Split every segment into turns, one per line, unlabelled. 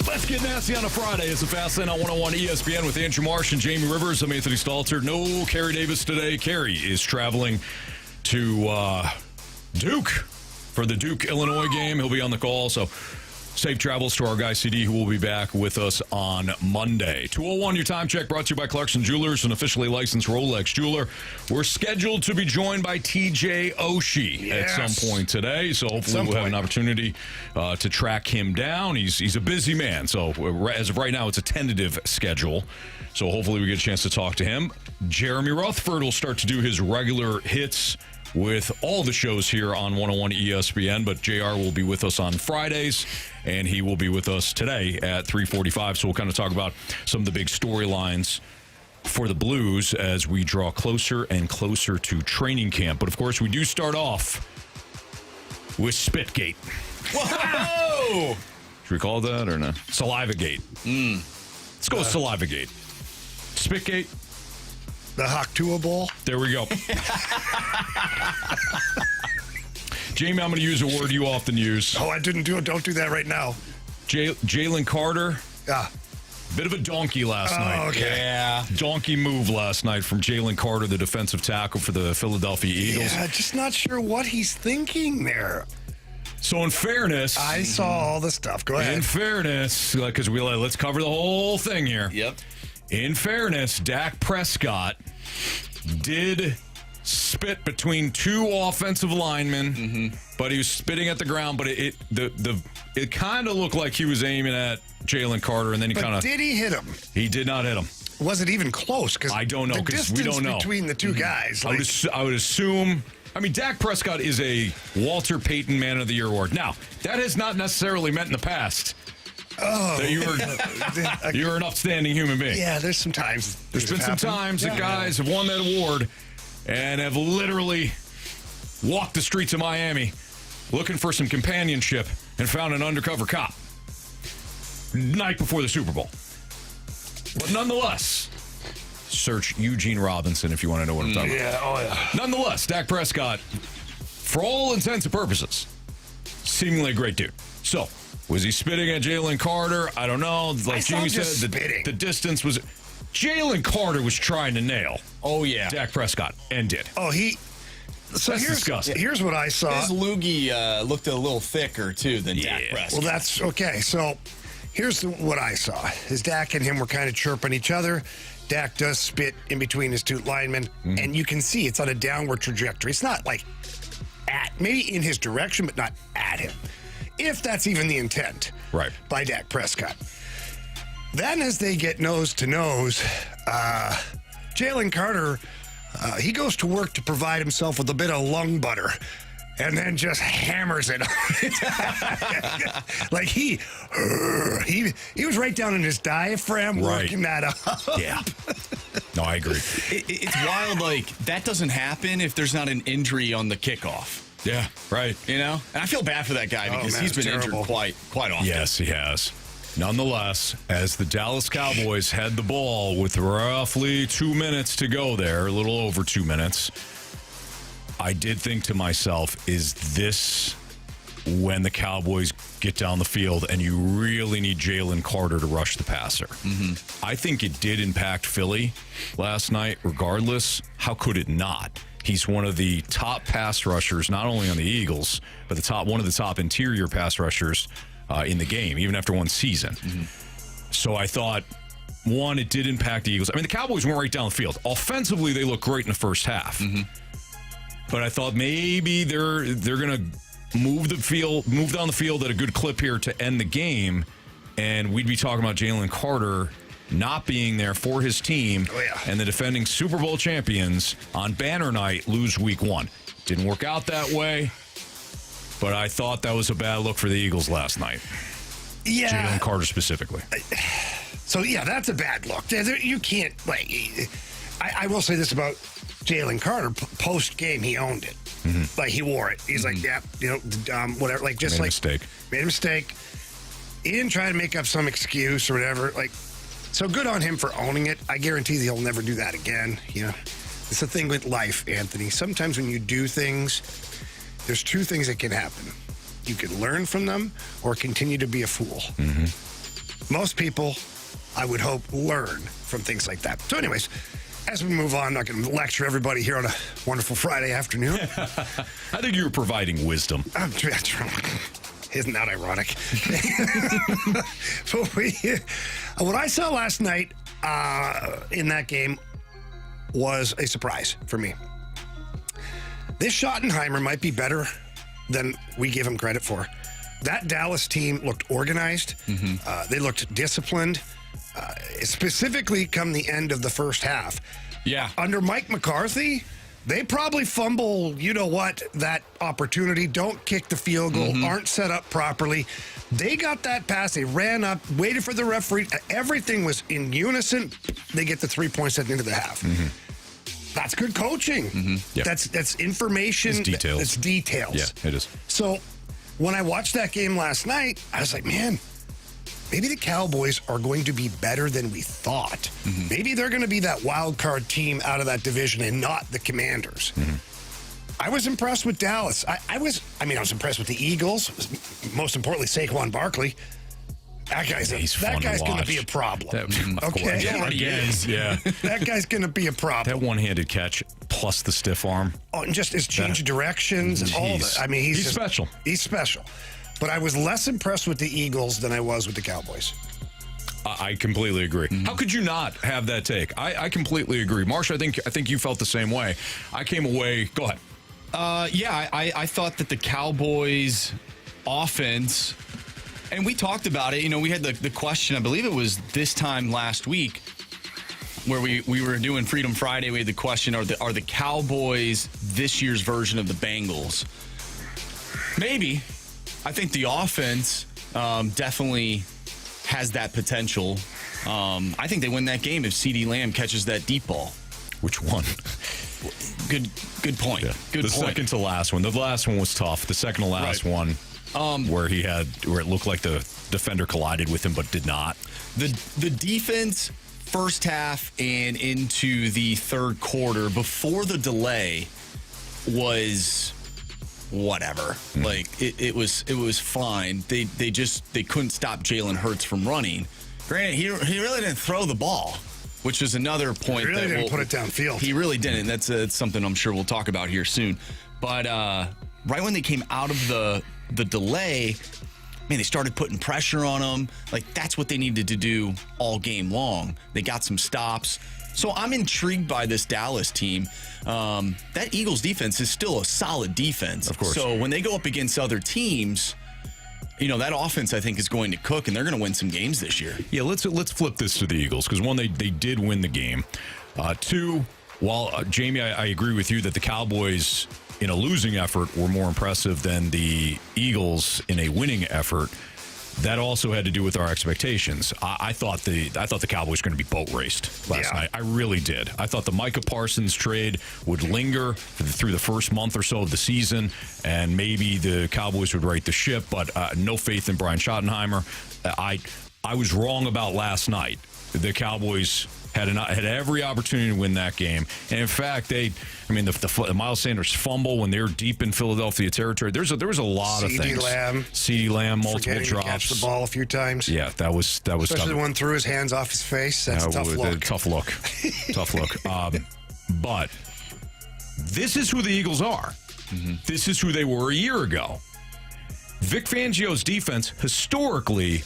Let's get nasty on a Friday. It's a Fast Lane on 101 ESPN with Andrew Marsh and Jamie Rivers. I'm Anthony Stalter. No Carey Davis today. Carey is traveling to Duke for the Duke-Illinois game. He'll be on the call, so safe travels to our guy CD, who will be back with us on Monday. 2:01, your time check brought to you by Clarkson Jewelers, an officially licensed Rolex jeweler. We're scheduled to be joined by TJ Oshie at some point today, so hopefully we'll have an opportunity to track him down. He's a busy man, so as of right now, it's a tentative schedule. So hopefully we get a chance to talk to him. Jeremy Rutherford will start to do his regular hits with all the shows here on 101 ESPN, but JR will be with us on Fridays, and he will be with us today at 3:45. So we'll kind of talk about some of the big storylines for the Blues as we draw closer and closer to training camp. But, of course, we do start off with Spitgate.
Whoa!
Should we call that or no? Salivagate. Let's go with Salivagate. Spitgate.
The Haktua Bowl.
There we go. Jamie, I'm going to use a word you often use.
Oh, I didn't do it. Don't do that right now.
Jalen Carter.
Yeah.
Bit of a donkey last night.
Okay.
Yeah.
Donkey move last night from Jalen Carter, the defensive tackle for the Philadelphia Eagles.
Yeah, just not sure what he's thinking there.
So in fairness,
I saw all the stuff. Go ahead.
In fairness, because let's cover the whole thing here.
Yep.
In fairness, Dak Prescott did spit between two offensive linemen, but he was spitting at the ground. But it kind of looked like he was aiming at Jalen Carter, and then
did he hit him?
He did not hit him.
Was it even close? Because
I don't know,
the
because we
distance
don't know
between the two guys.
I would assume. I mean, Dak Prescott is a Walter Payton Man of the Year award. Now, that has not necessarily meant in the past that you're an upstanding human being.
Yeah, there's some times.
There's been some times that guys have won that award and have literally walked the streets of Miami looking for some companionship and found an undercover cop night before the Super Bowl. But nonetheless, search Eugene Robinson if you want to know what I'm talking about.
Yeah, oh yeah.
Nonetheless, Dak Prescott, for all intents and purposes, seemingly a great dude. So, was he spitting at Jalen Carter? I don't know. Like Jamie said, the distance was... Jalen Carter was trying to nail Dak Prescott, and did.
Oh, So
that's disgusting.
Here's what I saw.
His loogie looked a little thicker, too, than Dak Prescott.
Well, that's okay. So here's what I saw. His Dak and him were kind of chirping each other. Dak does spit in between his two linemen, and you can see it's on a downward trajectory. It's not like maybe in his direction, but not at him. If that's even the intent by Dak Prescott. Then as they get nose to nose, Jalen Carter, he goes to work to provide himself with a bit of lung butter and then just hammers it. Like he was right down in his diaphragm working that up.
Yeah. No, I agree.
It's wild, like, that doesn't happen if there's not an injury on the kickoff.
Yeah, right.
You know? And I feel bad for that guy because he's been injured quite often.
Yes, he has. Nonetheless, as the Dallas Cowboys had the ball with roughly 2 minutes to go there, a little over 2 minutes, I did think to myself, is this when the Cowboys get down the field and you really need Jalen Carter to rush the passer? I think it did impact Philly last night regardless. How could it not? He's one of the top pass rushers, not only on the Eagles, but one of the top interior pass rushers in the game, even after one season. So I thought, one, it did impact the Eagles. I mean, the Cowboys went right down the field. Offensively, they looked great in the first half. But I thought maybe they're going to move down the field at a good clip here to end the game, and we'd be talking about Jalen Carter not being there for his team, and the defending Super Bowl champions on banner night lose week 1. Didn't work out that way, but I thought that was a bad look for the Eagles last night.
Yeah.
Jalen Carter specifically.
So, yeah, that's a bad look. You can't, I will say this about Jalen Carter. Post-game, he owned it. Like, he wore it. He's like, yeah, whatever. Like, just made a mistake. He didn't try to make up some excuse or whatever. Like, so good on him for owning it. I guarantee he'll never do that again. You know, it's the thing with life, Anthony. Sometimes when you do things, there's two things that can happen. You can learn from them or continue to be a fool. most people, I would hope, learn from things like that. So anyways, as we move on, I'm not going to lecture everybody here on a wonderful Friday afternoon.
I think you were providing wisdom.
Isn't that ironic? But what I saw last night in that game was a surprise for me. This Schottenheimer might be better than we give him credit for. That Dallas team looked organized. They looked disciplined, specifically come the end of the first half.
Yeah.
Under Mike McCarthy, they probably fumble, that opportunity, don't kick the field goal, aren't set up properly. They got that pass. They ran up, waited for the referee. Everything was in unison. They get the 3 points at the end of the half. That's good coaching.
Yep.
That's information.
It's details.
It's details.
Yeah, it is.
So when I watched that game last night, I was like, man, maybe the Cowboys are going to be better than we thought. Maybe they're going to be that wild card team out of that division and not the Commanders. I was impressed with Dallas. I was impressed with the Eagles. Most importantly, Saquon Barkley. That guy's going to be a problem. Okay.
Yeah.
That guy's going to be a problem.
That one-handed catch plus the stiff arm.
Oh, and just his change of directions and all that. I mean, he's
special.
He's special. But I was less impressed with the Eagles than I was with the Cowboys.
I completely agree. How could you not have that take? I completely agree. Marsh, I think you felt the same way. I came away. Go ahead.
I thought that the Cowboys offense, and we talked about it, we had the question, I believe it was this time last week, where we were doing Freedom Friday. We had the question, are the Cowboys this year's version of the Bengals? Maybe. I think the offense definitely has that potential. I think they win that game if CeeDee Lamb catches that deep ball.
Which one?
Good point.
Yeah.
Good
point. Second to last one. The last one was tough. The second to last one, where it looked like the defender collided with him but did not.
The defense first half and into the third quarter before the delay was whatever. Like it was fine. They couldn't stop Jalen Hurts from running. Granted, he really didn't throw the ball, which is another point.
He really didn't put it downfield.
He really didn't. That's something I'm sure we'll talk about here soon. But right when they came out of the delay, man, they started putting pressure on him. Like, that's what they needed to do all game long. They got some stops. So I'm intrigued by this Dallas team. That Eagles defense is still a solid defense.
Of course.
So when they go up against other teams, that offense, I think, is going to cook, and they're going to win some games this year.
Yeah, let's flip this to the Eagles, because one, they did win the game. Two, while Jamie, I agree with you that the Cowboys in a losing effort were more impressive than the Eagles in a winning effort. That also had to do with our expectations. I thought the Cowboys were going to be boat raced last night. I really did. I thought the Micah Parsons trade would linger through the first month or so of the season, and maybe the Cowboys would right the ship, but no faith in Brian Schottenheimer. I was wrong about last night. The Cowboys had every opportunity to win that game. And in fact, the Miles Sanders fumble when they were deep in Philadelphia territory. There was a lot of things. CeeDee Lamb, multiple drops.
To catch the ball a few times.
Yeah, that was
especially one threw his hands off his face. That's a tough look.
Tough look. But this is who the Eagles are. This is who they were a year ago. Vic Fangio's defense historically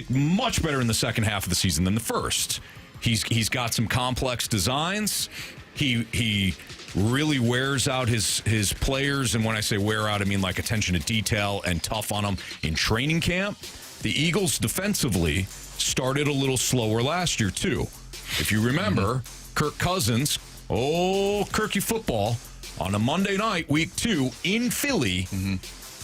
much better in the second half of the season than the first. He's got some complex designs. He really wears out his players, and when I say wear out, I mean like attention to detail and tough on them in training camp. The Eagles defensively started a little slower last year too. If you remember, Kirk Cousins, Kirky football, on a Monday night, week 2 in Philly,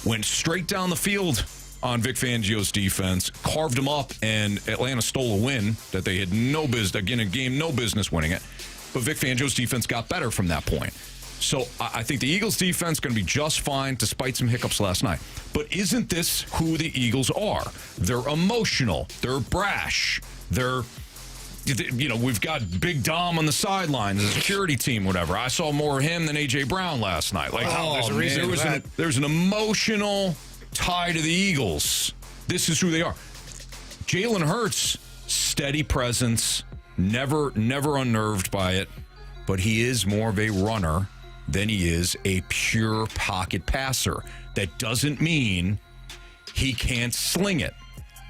went straight down the field on Vic Fangio's defense, carved them up, and Atlanta stole a win that they had no business winning it. But Vic Fangio's defense got better from that point. So I think the Eagles' defense is going to be just fine despite some hiccups last night. But isn't this who the Eagles are? They're emotional. They're brash. We've got Big Dom on the sideline, the security team, whatever. I saw more of him than A.J. Brown last night.
There's a reason
there's an emotional tie to the Eagles. This is who they are. Jalen Hurts, steady presence, never unnerved by it, but he is more of a runner than he is a pure pocket passer. That doesn't mean he can't sling it.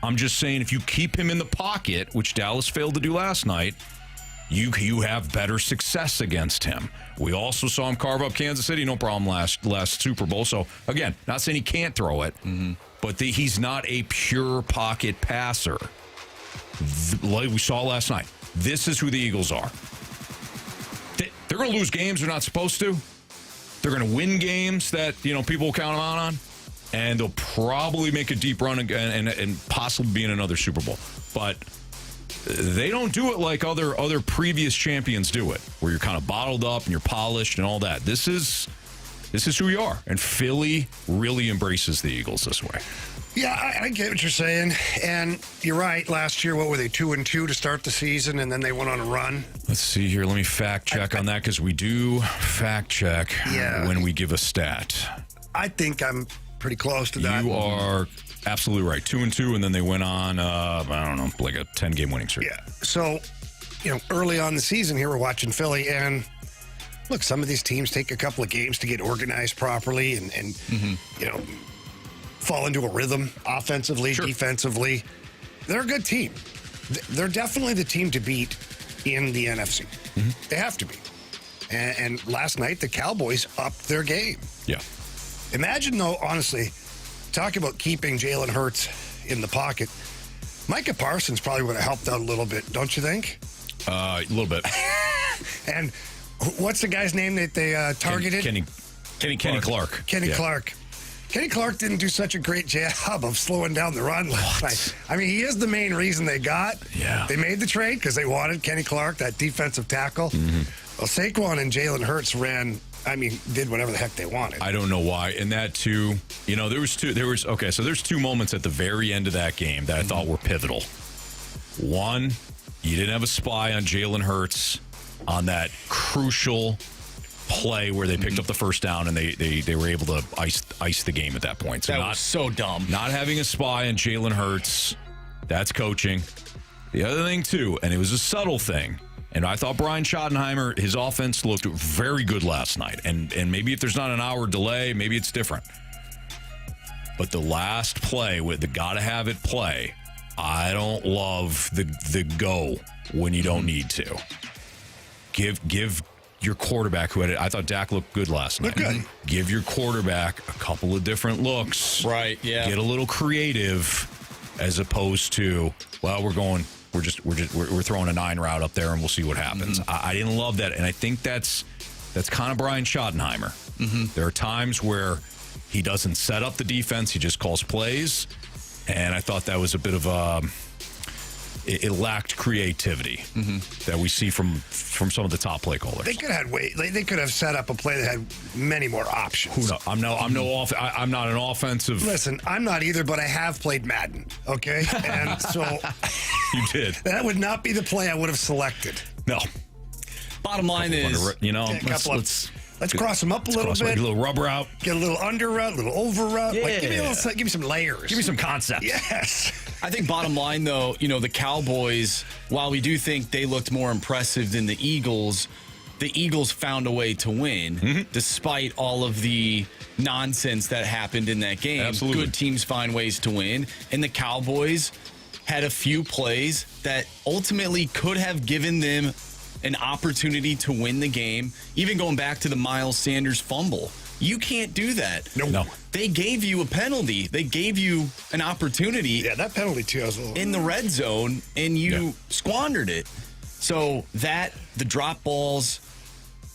I'm just saying if you keep him in the pocket, which Dallas failed to do last night, you have better success against him. We also saw him carve up Kansas City, no problem last Super Bowl. So, again, not saying he can't throw it, but he's not a pure pocket passer. Like we saw last night. This is who the Eagles are. They're going to lose games they're not supposed to. They're going to win games that people will count them out on. And they'll probably make a deep run and possibly be in another Super Bowl. But they don't do it like other previous champions do it, where you're kind of bottled up and you're polished and all that. This is who you are. And Philly really embraces the Eagles this way.
Yeah, I get what you're saying. And you're right. Last year, what were they, 2-2 to start the season, and then they went on a run?
Let's see here. Let me fact check on that, because we do fact check when we give a stat.
I think I'm pretty close to that.
You are absolutely right. 2-2, and then they went on, I don't know, like a 10-game winning streak.
Yeah. So, early on the season here, we're watching Philly, and look, some of these teams take a couple of games to get organized properly and fall into a rhythm offensively, defensively. They're a good team. They're definitely the team to beat in the NFC. They have to be. And last night, the Cowboys upped their game.
Yeah.
Imagine, though, honestly, talk about keeping Jalen Hurts in the pocket. Micah Parsons probably would have helped out a little bit, don't you think?
A little bit.
And what's the guy's name that they targeted?
Kenny Clark.
Kenny Clark. Kenny Clark didn't do such a great job of slowing down the run last night. I mean, he is the main reason they got.
Yeah.
They made the trade because they wanted Kenny Clark, that defensive tackle. Well, Saquon and Jalen Hurts did whatever the heck they wanted.
I don't know why. And that too, there's two moments at the very end of that game that I thought were pivotal. One, you didn't have a spy on Jalen Hurts on that crucial play where they picked up the first down and they were able to ice the game at that point. So
that was so dumb.
Not having a spy on Jalen Hurts, that's coaching. The other thing too, and it was a subtle thing, and I thought Brian Schottenheimer, his offense looked very good last night. And maybe if there's not an hour delay, maybe it's different. But the last play with the gotta have it play, I don't love the go when you don't need to. Give your quarterback, I thought Dak looked good last night.
Looked good.
Give your quarterback a couple of different looks.
Right, yeah.
Get a little creative as opposed to, well, we're throwing a 9 route up there and we'll see what happens. I didn't love that, and I think that's kind of Brian Schottenheimer. There are times where he doesn't set up the defense, he just calls plays, and I thought that was a bit of it lacked creativity that we see from some of the top play callers.
They could have they could have set up a play that had many more options.
Who knows? I'm not an offensive.
Listen, I'm not either, but I have played Madden. Okay, and so
you did.
That would not be the play I would have selected.
No.
Bottom line is,
let's cross them up a little bit.
A little rub route.
Get a little under route, a little over route.
Yeah.
Like, give me some layers.
Give me some concepts.
Yes.
I think bottom line, though, the Cowboys, while we do think they looked more impressive than the Eagles found a way to win, despite all of the nonsense that happened in that game.
Absolutely.
Good teams find ways to win. And the Cowboys had a few plays that ultimately could have given them an opportunity to win the game, even going back to the Miles Sanders fumble. You can't do that.
No.
They gave you a penalty. They gave you an opportunity.
Yeah, that penalty too.
In the red zone, and you squandered it. So the drop balls,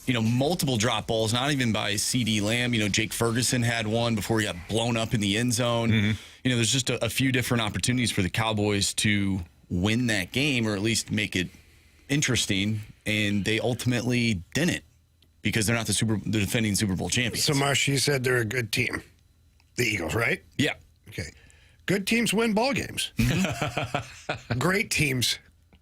multiple drop balls, not even by CeeDee Lamb. Jake Ferguson had one before he got blown up in the end zone. There's just a few different opportunities for the Cowboys to win that game, or at least make it interesting, and they ultimately didn't, because they're not the defending Super Bowl champions.
So, Marsh, you said they're a good team. The Eagles, right?
Yeah.
Okay. Good teams win ball games. Great teams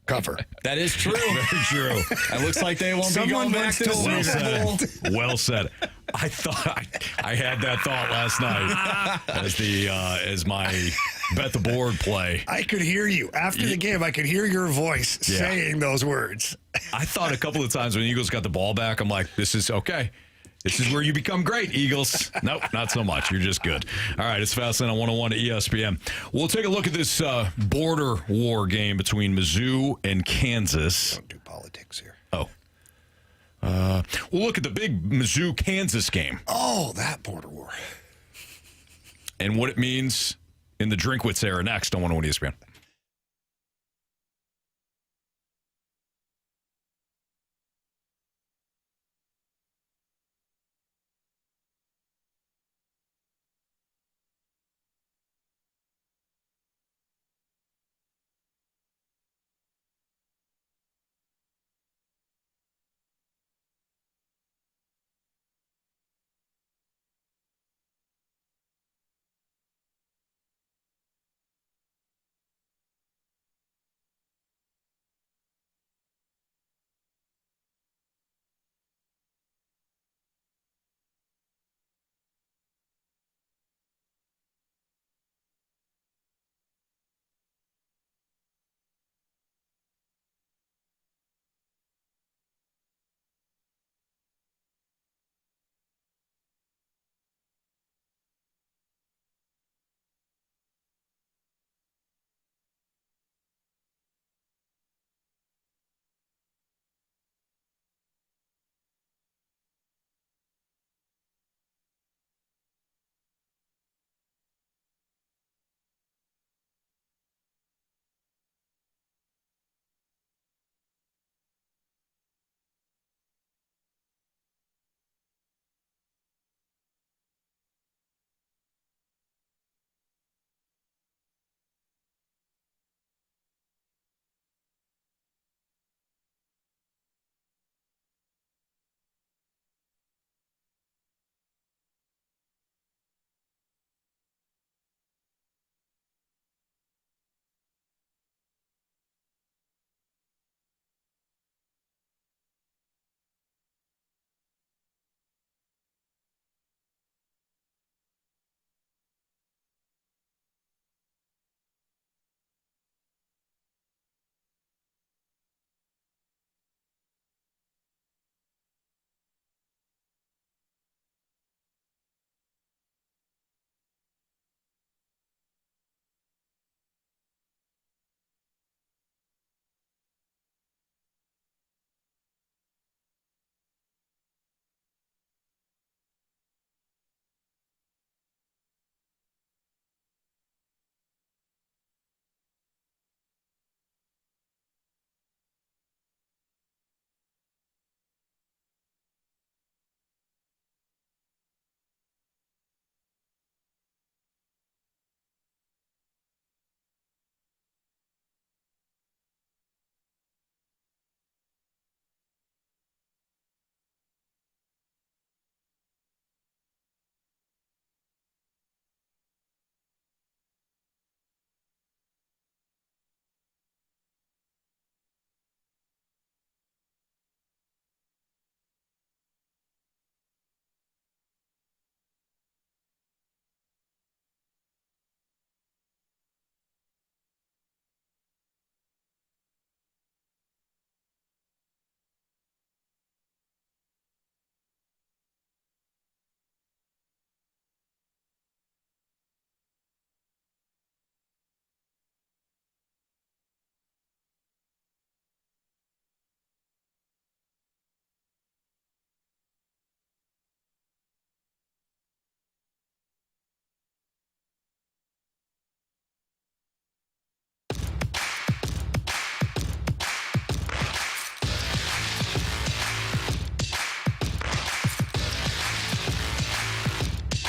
cover.
That is true.
Very true.
It looks like they won't be going back to the Super Bowl.
Well said. I thought I had that thought last night as my bet the board play.
I could hear you. After the game, I could hear your voice saying those words.
I thought a couple of times when Eagles got the ball back, I'm like, this is okay. This is where you become great, Eagles. Nope, not so much. You're just good. All right, it's Fastlane on 101 to ESPN. We'll take a look at this border war game between Mizzou and Kansas.
Don't do politics here.
Oh. We'll look at the big Mizzou-Kansas game.
Oh, that border war.
And what it means in the Drinkwitz era next on 101 ESPN.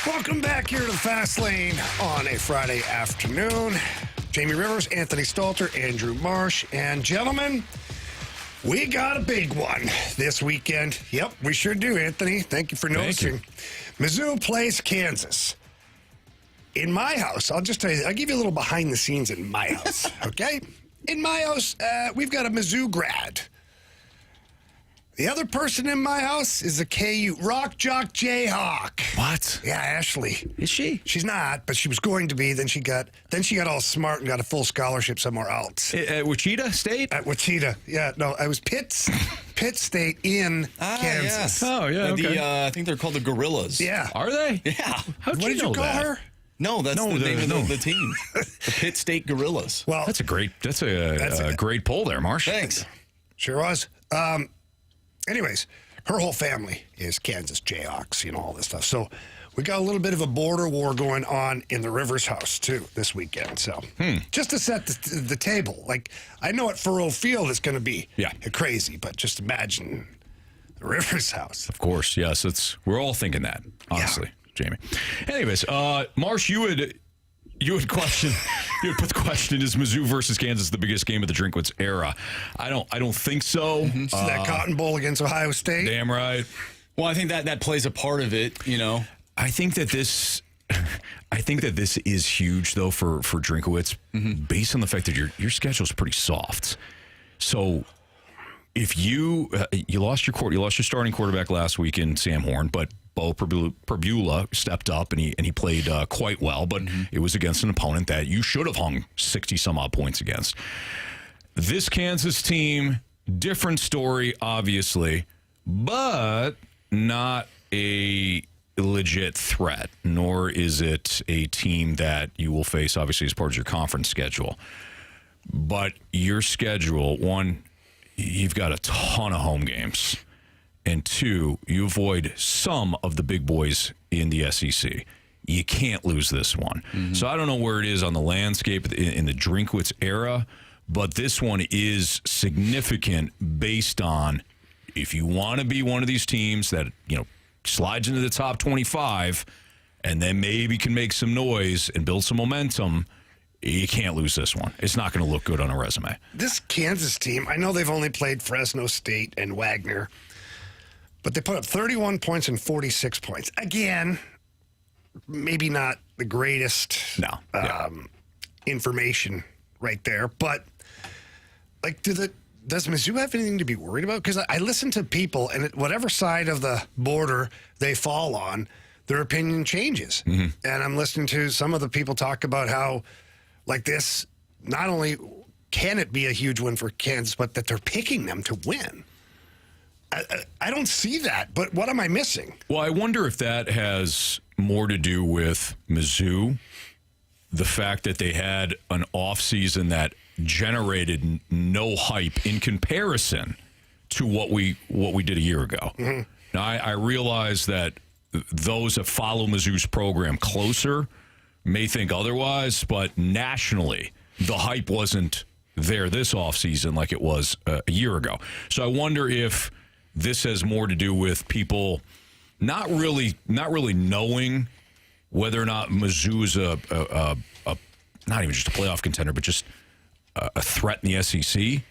Welcome back here to the Fast Lane on a Friday afternoon. Jamie Rivers, Anthony Stalter, Andrew Marsh, and gentlemen, we got a big one this weekend. Yep, we sure do, Anthony. Thank you for noticing. Mizzou plays Kansas. In my house, I'll just tell you, I'll give you a little behind the scenes in my house, okay? In my house, we've got a Mizzou grad. The other person in my house is a KU Rock Jock Jayhawk.
What?
Yeah, Ashley.
Is she?
She's not, but she was going to be. Then she got all smart and got a full scholarship somewhere else.
At Wichita State?
At Wichita. Yeah, no, I was Pitt State in Kansas.
Yes.
Oh, yeah, okay.
I think they're called the Gorillas.
Yeah.
Are they?
Yeah.
How'd
What did you call her?
No, that's the name of the team. The Pitt State Gorillas.
Well,
That's a great great poll there, Marsh.
Thanks.
sure was. Anyways, her whole family is Kansas Jayhawks, all this stuff. So we got a little bit of a border war going on in the Rivers house, too, this weekend. So just to set the table, like, I know at Furrow Field it's going to be crazy, but just imagine the Rivers house.
Of course, yes. We're all thinking that, honestly, Jamie. Anyways, Marsh, you would question, you would put the question: is Mizzou versus Kansas the biggest game of the Drinkwitz era? I don't think so.
So that Cotton Bowl against Ohio State.
Damn right.
Well, I think that plays a part of it.
I think that this is huge though for Drinkwitz, based on the fact that your schedule is pretty soft. So if you lost your starting quarterback last week in Sam Horn, but Bo Perbula stepped up and he played quite well, but it was against an opponent that you should have hung 60-some-odd points against. This Kansas team, different story, obviously, but not a legit threat, nor is it a team that you will face, obviously, as part of your conference schedule. But your schedule, one, you've got a ton of home games. And two, you avoid some of the big boys in the SEC. You can't lose this one. So I don't know where it is on the landscape in the Drinkwitz era, but this one is significant based on if you want to be one of these teams that, slides into the top 25 and then maybe can make some noise and build some momentum, you can't lose this one. It's not going to look good on a resume.
This Kansas team, I know they've only played Fresno State and Wagner, but they put up 31 points and 46 points. Again, maybe not the greatest information right there, but like, does Mizzou have anything to be worried about? Because I listen to people, and whatever side of the border they fall on, their opinion changes. And I'm listening to some of the people talk about how, like, this, not only can it be a huge win for Kansas, but that they're picking them to win. I don't see that, but what am I missing?
Well, I wonder if that has more to do with Mizzou, the fact that they had an offseason that generated no hype in comparison to what we did a year ago. Now, I realize that those that follow Mizzou's program closer may think otherwise, but nationally, the hype wasn't there this offseason like it was a year ago. So I wonder if this has more to do with people not really knowing whether or not Mizzou is a not even just a playoff contender, but just a threat in the SEC.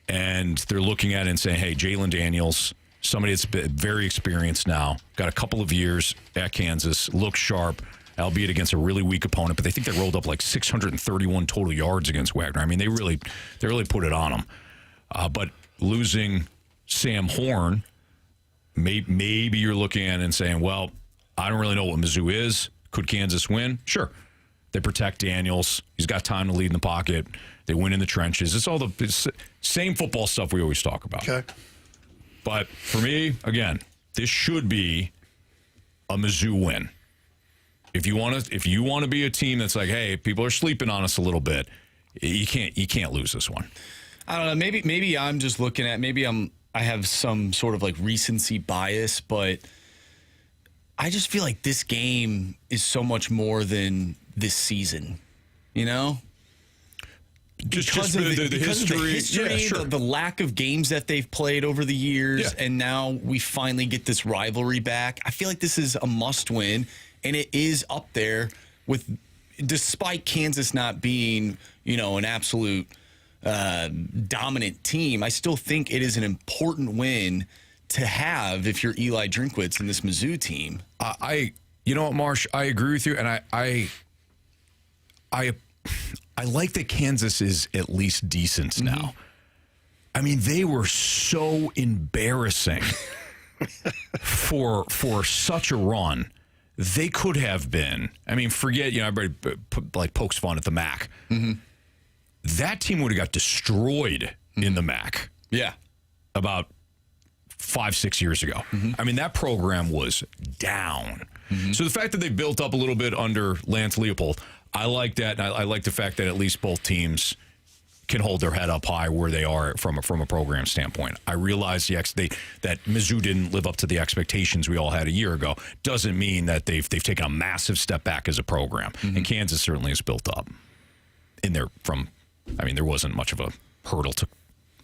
And they're looking at it and saying, hey, Jalen Daniels, somebody that's been very experienced now, got a couple of years at Kansas, looks sharp, albeit against a really weak opponent, but they think they rolled up like 631 total yards against Wagner. I mean, they really put it on them. But losing Sam Horn, maybe you're looking at it and saying, well, I don't really know what Mizzou is. Could Kansas win? Sure. They protect Daniels. He's got time to lead in the pocket. They win in the trenches. It's all the same football stuff we always talk about.
Okay.
But for me, again, this should be a Mizzou win. If you want to be a team that's like, hey, people are sleeping on us a little bit, you can't lose this one.
I don't know. Maybe I'm just looking at I have some sort of like recency bias, but I just feel like this game is so much more than this season,
Because of the history,
yeah, sure. the lack of games that they've played over the years, and now we finally get this rivalry back. I feel like this is a must-win, and it is up there with, despite Kansas not being, an absolute dominant team, I still think it is an important win to have if you're Eli Drinkwitz in this Mizzou team.
You know what, Marsh? I agree with you, and I like that Kansas is at least decent now. I mean, they were so embarrassing for such a run. They could have been. I mean, forget, everybody pokes fun at the MAC.
Mm-hmm.
That team would have got destroyed in the MAC.
Yeah.
About 5-6 years ago. Mm-hmm. I mean, that program was down. Mm-hmm. So the fact that they built up a little bit under Lance Leopold, I like that. And I like the fact that at least both teams can hold their head up high where they are from a program standpoint. I realize that Mizzou didn't live up to the expectations we all had a year ago. Doesn't mean that they've taken a massive step back as a program. Mm-hmm. And Kansas certainly has built up in there there wasn't much of a hurdle to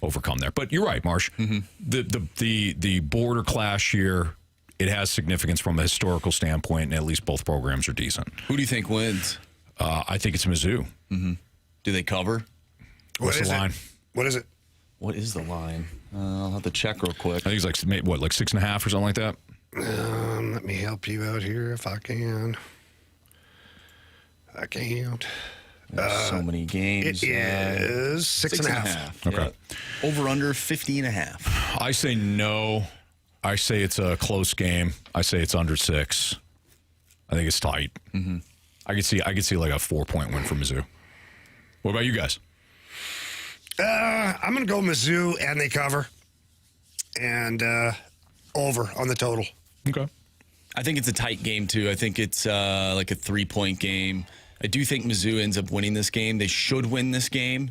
overcome there. But you're right, Marsh. Mm-hmm. The border clash here, it has significance from a historical standpoint, and at least both programs are decent.
Who do you think wins?
I think it's Mizzou.
Mm-hmm. Do they cover?
What's the line?
What is it?
What is the line? I'll have to check real quick.
I think it's like 6.5 or something like that?
Let me help you out here if I can. I can't.
So many games.
It is 6.5.
Okay.
Yeah. Over under 50.5.
I say no. I say it's a close game. I say it's under 6. I think it's tight. Mm-hmm. I could see like a 4-point win for Mizzou. What about you guys?
I'm going to go Mizzou, and they cover. And over on the total.
Okay.
I think it's a tight game, too. I think it's like a 3-point game. I do think Mizzou ends up winning this game. They should win this game.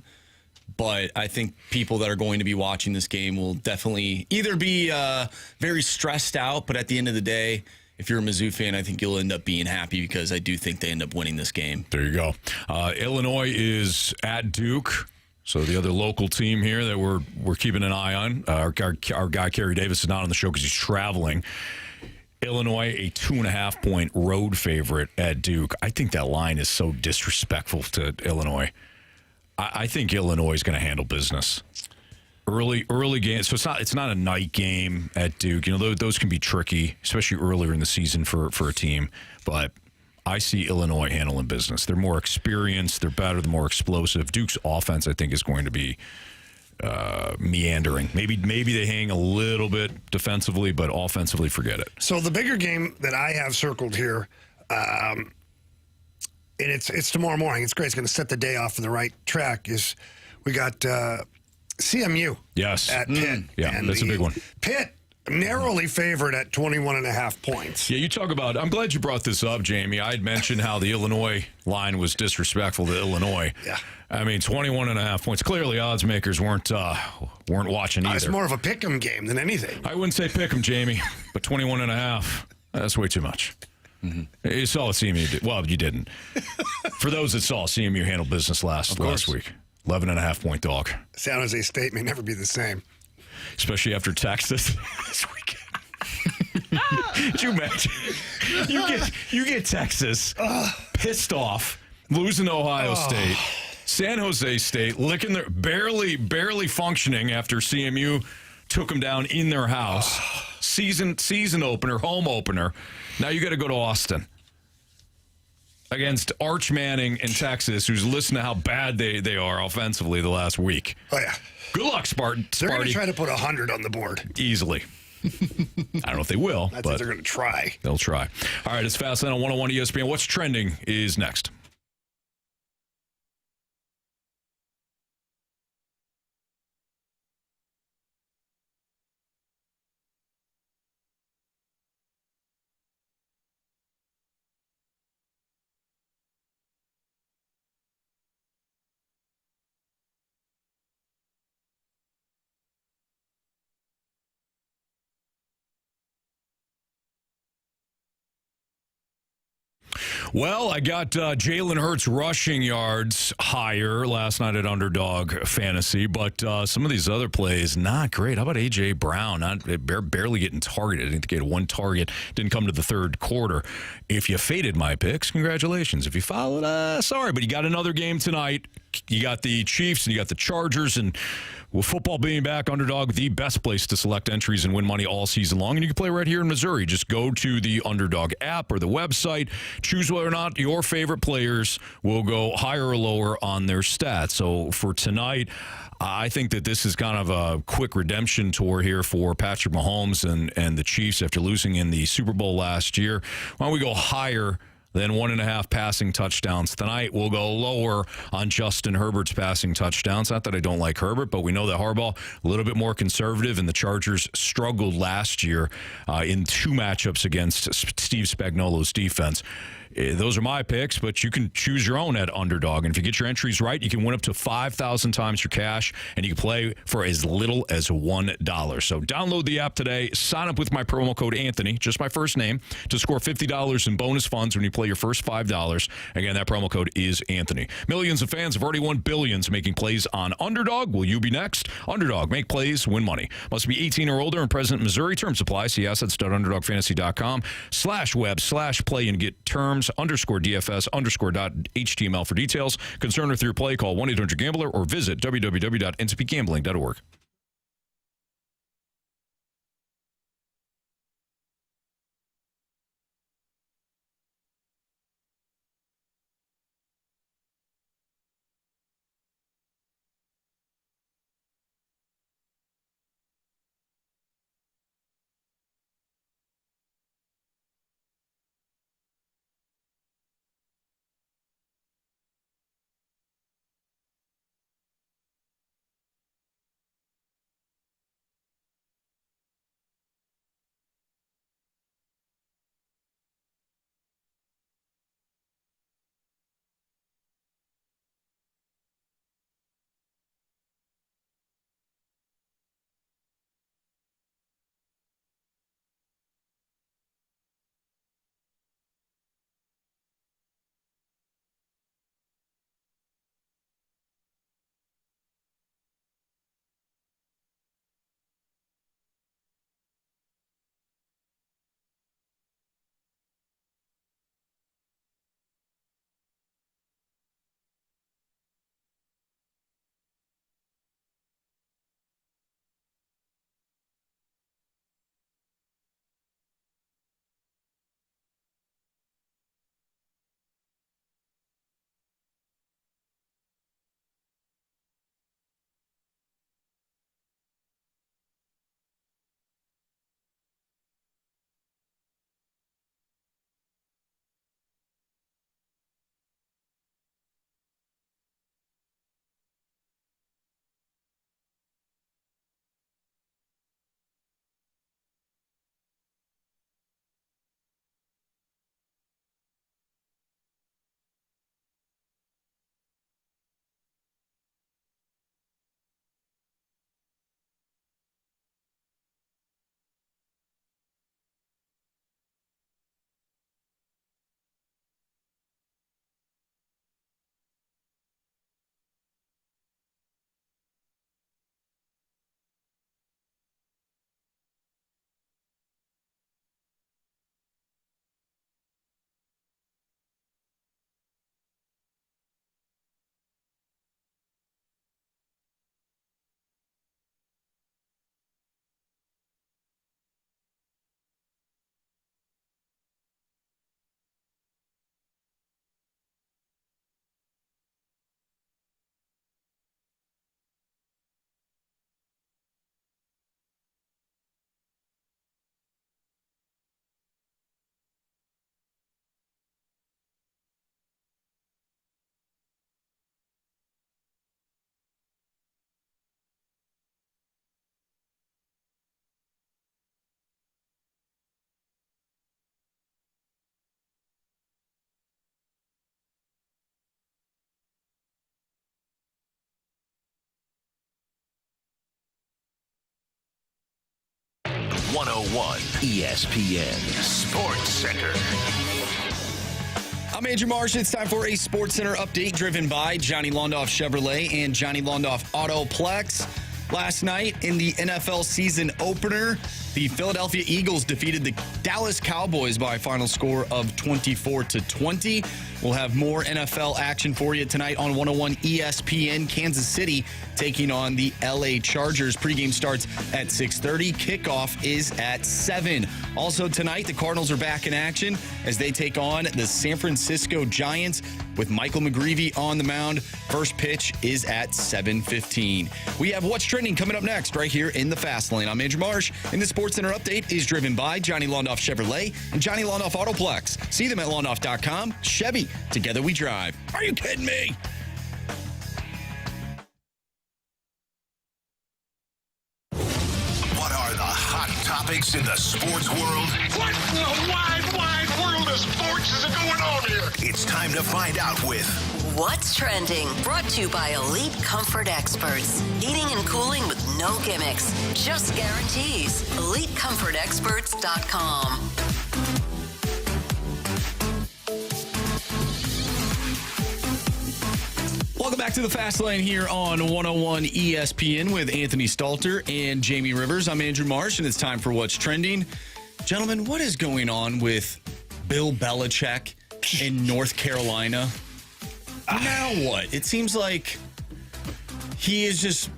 But I think people that are going to be watching this game will definitely either be very stressed out, but at the end of the day, if you're a Mizzou fan, I think you'll end up being happy because I do think they end up winning this game.
There you go. Illinois is at Duke. So the other local team here that we're keeping an eye on. Our guy, Carey Davis, is not on the show because he's traveling. Illinois, a 2.5-point road favorite at Duke. I think that line is so disrespectful to Illinois. I think Illinois is going to handle business. Early game, so it's not a night game at Duke. Those can be tricky, especially earlier in the season for a team. But I see Illinois handling business. They're more experienced. They're better. They're more explosive. Duke's offense, I think, is going to be meandering. Maybe they hang a little bit defensively, but offensively, forget it.
So the bigger game that I have circled here, and it's tomorrow morning. It's great. It's going to set the day off on the right track. Is we got CMU.
Yes.
At Pitt.
Yeah,
and
that's a big one.
Pitt narrowly favored at 21.5 points.
Yeah, you talk about. I'm glad you brought this up, Jamie. I had mentioned how the Illinois line was disrespectful to Illinois.
Yeah.
I mean, 21.5 points. Clearly, odds makers weren't watching either.
It's more of a pick'em game than anything.
I wouldn't say pick'em, Jamie, but 21.5. That's way too much. Mm-hmm. You saw what CMU did. Well, you didn't. For those that saw, CMU handled business last week. 11.5-point dog.
San Jose State may never be the same.
Especially after Texas this weekend. Could you imagine? You get Texas pissed off, losing to Ohio State. San Jose State licking their barely functioning after CMU took them down in their house. Season opener, home opener. Now you got to go to Austin against Arch Manning in Texas, who's listened to how bad they are offensively the last week.
Oh yeah.
Good luck, Spartan.
They're going to try to put 100 on the board
easily. I don't know if they will,
I
but
think they're going to try.
They'll try. All right, it's Fast Lane on 101 ESPN. What's trending is next. Well, I got Jalen Hurts rushing yards higher last night at Underdog Fantasy, but some of these other plays, not great. How about A.J. Brown? Barely getting targeted. I think he had one target. Didn't come to the third quarter. If you faded my picks, congratulations. If you followed, sorry, but you got another game tonight. you got the Chiefs and you got the Chargers, and with football being back, Underdog, the best place to select entries and win money all season long. And you can play right here in Missouri. Just go to the Underdog app or the website, choose whether or not your favorite players will go higher or lower on their stats. So for tonight, I think that this is kind of a quick redemption tour here for Patrick Mahomes and the Chiefs after losing in the Super Bowl last year. Why don't we go higher than 1.5 passing touchdowns tonight? We'll go lower on Justin Herbert's passing touchdowns. Not that I don't like Herbert, but we know that Harbaugh a little bit more conservative, and the Chargers struggled last year in 2 matchups against Steve Spagnuolo's defense. Those are my picks, but you can choose your own at Underdog. And if you get your entries right, you can win up to 5,000 times your cash, and you can play for as little as $1. So download the app today. Sign up with my promo code Anthony, just my first name, to score $50 in bonus funds when you play your first $5. Again, that promo code is Anthony. Millions of fans have already won billions making plays on Underdog. Will you be next? Underdog. Make plays, win money. Must be 18 or older and present in Missouri. Terms apply. See assets.underdogfantasy.com/web/play and get terms _DFS_.html for details. Concerned with your play, call 1-800-GAMBLER or visit www.ncpgambling.org.
ESPN Sports Center.
I'm Andrew Marsh. It's time for a Sports Center update driven by Johnny Londoff Chevrolet and Johnny Londoff Autoplex. Last night in the NFL season opener, the Philadelphia Eagles defeated the Dallas Cowboys by a final score of 24-20. We'll have more NFL action for you tonight on 101 ESPN. Kansas City taking on the LA Chargers. Pregame starts at 6:30. Kickoff is at 7. Also tonight, the Cardinals are back in action as they take on the San Francisco Giants with Michael McGreevy on the mound. First pitch is at 7:15. We have What's Trending coming up next right here in the Fast Lane. I'm Andrew Marsh, and the Sports Center update is driven by Johnny Londoff Chevrolet and Johnny Londoff Autoplex. See them at londoff.com. Chevy, together we drive. Are you kidding me?
What are the hot topics in the sports world?
What in the wide world of sports is going on here?
It's time to find out with
What's Trending? Brought to you by Elite Comfort Experts. Heating and cooling with no gimmicks, just guarantees. EliteComfortExperts.com.
Welcome back to the Fast Lane here on 101 ESPN with Anthony Stalter and Jamie Rivers. I'm Andrew Marsh, and it's time for What's Trending. Gentlemen, what is going on with Bill Belichick in North Carolina? Now what? It seems like he is just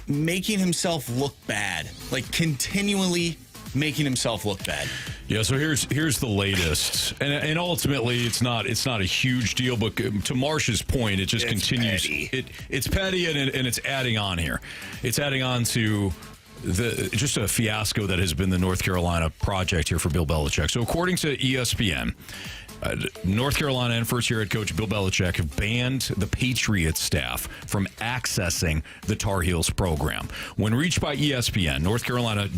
making himself look bad, like continually making himself look bad.
Yeah, so here's the latest, and ultimately it's not a huge deal, but to Marsh's point, it just continues.
Petty.
It's petty, and it's adding on here. It's adding on to just a fiasco that has been the North Carolina project here for Bill Belichick. So according to ESPN, North Carolina and first-year head coach Bill Belichick have banned the Patriots staff from accessing the Tar Heels program. When reached by ESPN, North Carolina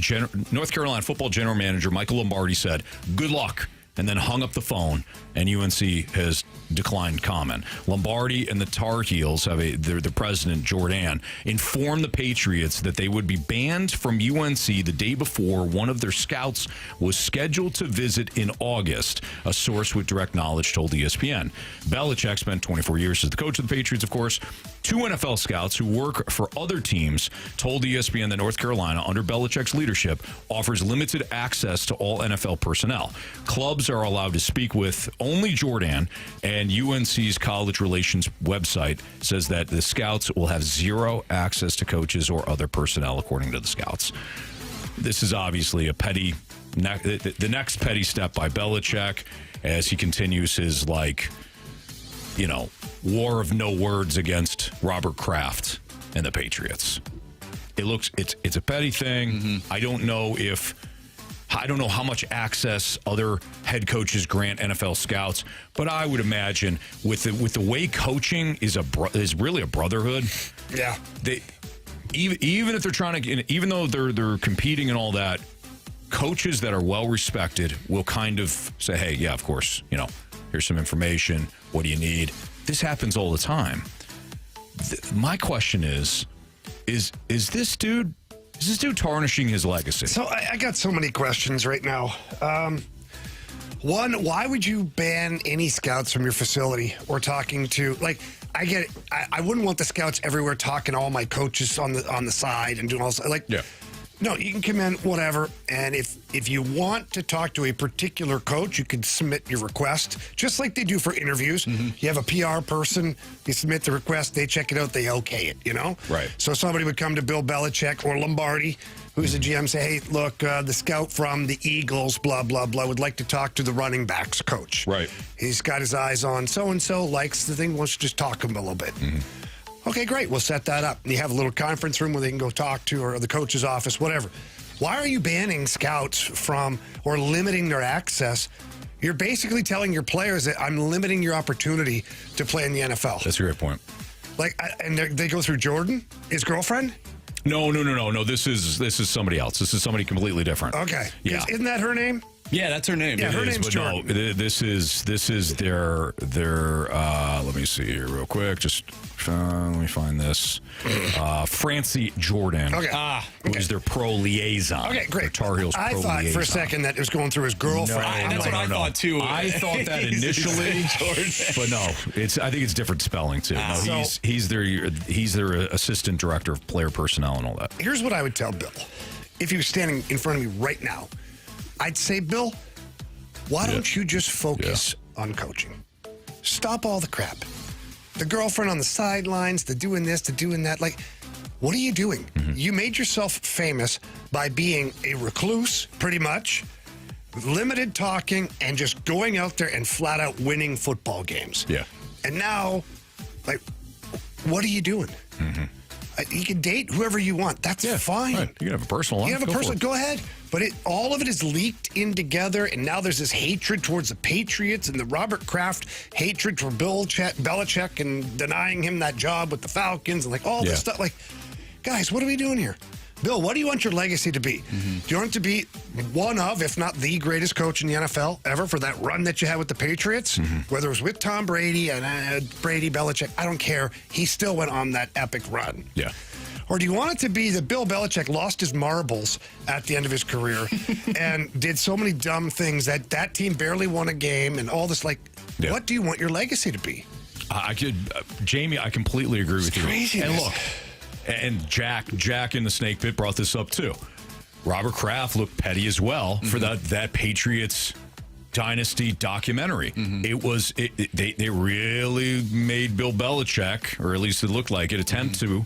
football general manager Michael Lombardi said, "Good luck," and then hung up the phone, and UNC has declined comment. Lombardi and the Tar Heels have the president, Jordan, informed the Patriots that they would be banned from UNC the day before one of their scouts was scheduled to visit in August, a source with direct knowledge told ESPN. Belichick spent 24 years as the coach of the Patriots, of course. 2 NFL scouts who work for other teams told ESPN that North Carolina, under Belichick's leadership, offers limited access to all NFL personnel. Clubs are allowed to speak with only Jordan, and UNC's college relations website says that the scouts will have zero access to coaches or other personnel, according to the scouts. This is obviously the next petty step by Belichick as he continues his, war of no words against Robert Kraft and the Patriots. It's a petty thing. Mm-hmm. I don't know how much access other head coaches grant NFL scouts, but I would imagine with the way coaching is really a brotherhood.
Yeah.
Even if they're trying to, even though they're competing and all that, coaches that are well respected will kind of say, "Hey, yeah, of course, here's some information. What do you need?" This happens all the time. My question is this dude tarnishing his legacy?
So I got so many questions right now. One, why would you ban any scouts from your facility or talking to, I get it. I wouldn't want the scouts everywhere talking to all my coaches on the side and doing all this.
Yeah.
No, you can come in, whatever. And if you want to talk to a particular coach, you can submit your request, just like they do for interviews. Mm-hmm. You have a PR person, you submit the request, they check it out, they okay it,
Right.
So somebody would come to Bill Belichick or Lombardi, who's the GM, say, "Hey, look, the scout from the Eagles, blah, blah, blah, would like to talk to the running backs coach."
Right.
He's got his eyes on so-and-so, likes the thing, wants to just talk to him a little bit. Mm-hmm. Okay, great. We'll set that up. And you have a little conference room where they can go talk to, or the coach's office, whatever. Why are you banning scouts from or limiting their access? You're basically telling your players that I'm limiting your opportunity to play in the NFL.
That's a great point.
And they go through Jordan, his girlfriend?
No. This is somebody else. This is somebody completely different.
Okay.
Yeah.
Isn't that her name?
Yeah, that's her name.
Yeah, her name's
but
Jordan.
no, this is their let me see here real quick. Just let me find this. Francie Jordan.
Okay.
Was their pro liaison.
Okay, great.
Tar Heels
I
pro
thought
liaison.
for a second that it was going through his girlfriend.
That's what I thought too.
I thought that initially, but no, I think it's different spelling too. No, he's their assistant director of player personnel and all that.
Here's what I would tell Bill. If he was standing in front of me right now, I'd say, Bill, why don't you just focus on coaching? Stop all the crap. The girlfriend on the sidelines, the doing this, the doing that. Like, what are you doing?
Mm-hmm.
You made yourself famous by being a recluse, pretty much, limited talking, and just going out there and flat out winning football games.
Yeah.
And now, like, what are you doing? You can date whoever you want. That's fine.
Right. You can have a personal life.
You have a
Go for
personal,
it.
go ahead. But all of it is leaked in together, and now there's this hatred towards the Patriots and the Robert Kraft hatred for Belichick and denying him that job with the Falcons and like all this stuff. Like, guys, what are we doing here? Bill, what do you want your legacy to be? Do you want it to be one of, if not the greatest coach in the NFL ever for that run that you had with the Patriots? Whether it was with Tom Brady and Brady, Belichick, I don't care. He still went on that epic run.
Yeah.
Or do you want it to be that Bill Belichick lost his marbles at the end of his career and did so many dumb things that team barely won a game and all this? Like, what do you want your legacy to be?
Jamie, I completely agree with you.
Craziness.
And look, and Jack in the Snake Pit brought this up too. Robert Kraft looked petty as well for that Patriots dynasty documentary. They really made Bill Belichick, or at least it looked like it, attempt to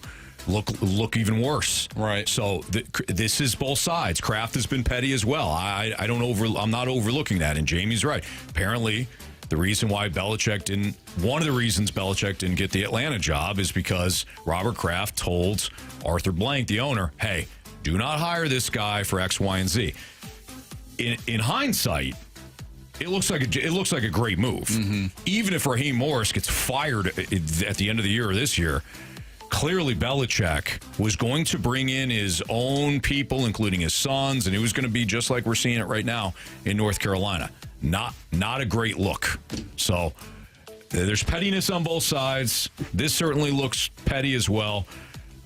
look even worse.
Right.
So this is both sides. Kraft has been petty as well. I'm not overlooking that. And Jamie's right. Apparently, one of the reasons Belichick didn't get the Atlanta job is because Robert Kraft told Arthur Blank, the owner, hey, do not hire this guy for X, Y, and Z. In hindsight, it looks like a great move. Even if Raheem Morris gets fired at the end of the year or this year, clearly Belichick was going to bring in his own people, including his sons, and it was going to be just like we're seeing it right now in North Carolina. Not a great look. So there's pettiness on both sides. This certainly looks petty as well.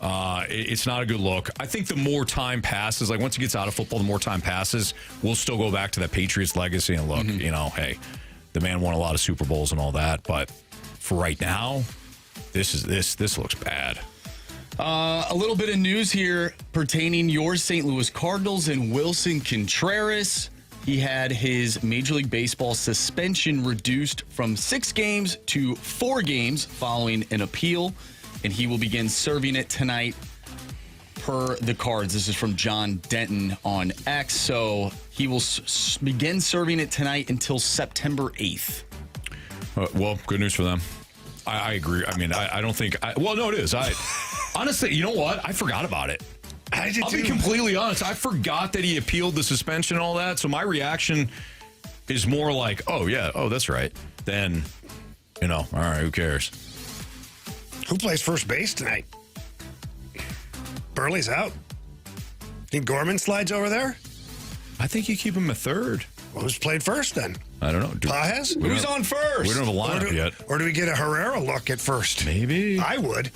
It's not a good look. I think the more time passes, like once he gets out of football, the more time passes, we'll still go back to that Patriots legacy and look, hey, the man won a lot of Super Bowls and all that. But for right now, this looks bad.
A little bit of news here pertaining your St. Louis Cardinals and Wilson Contreras. He had his Major League Baseball suspension reduced from 6 games to 4 games following an appeal, and he will begin serving it tonight per the Cards. This is from John Denton on X. So he will begin serving it tonight until September 8th.
Well, good news for them. I agree. I mean, I don't think... well, no, it is. Honestly, you know what? I forgot about it. I'll be completely honest. I forgot that he appealed the suspension and all that. So my reaction is more like, oh, yeah, that's right. Then, all right, who cares?
Who plays first base tonight? Burley's out. Think Gorman slides over there?
I think you keep him at third.
Well, who's played first then?
I don't know.
Pajes?
Who's on first?
We don't have a lineup yet.
Or do we get a Herrera look at first?
Maybe.
I would.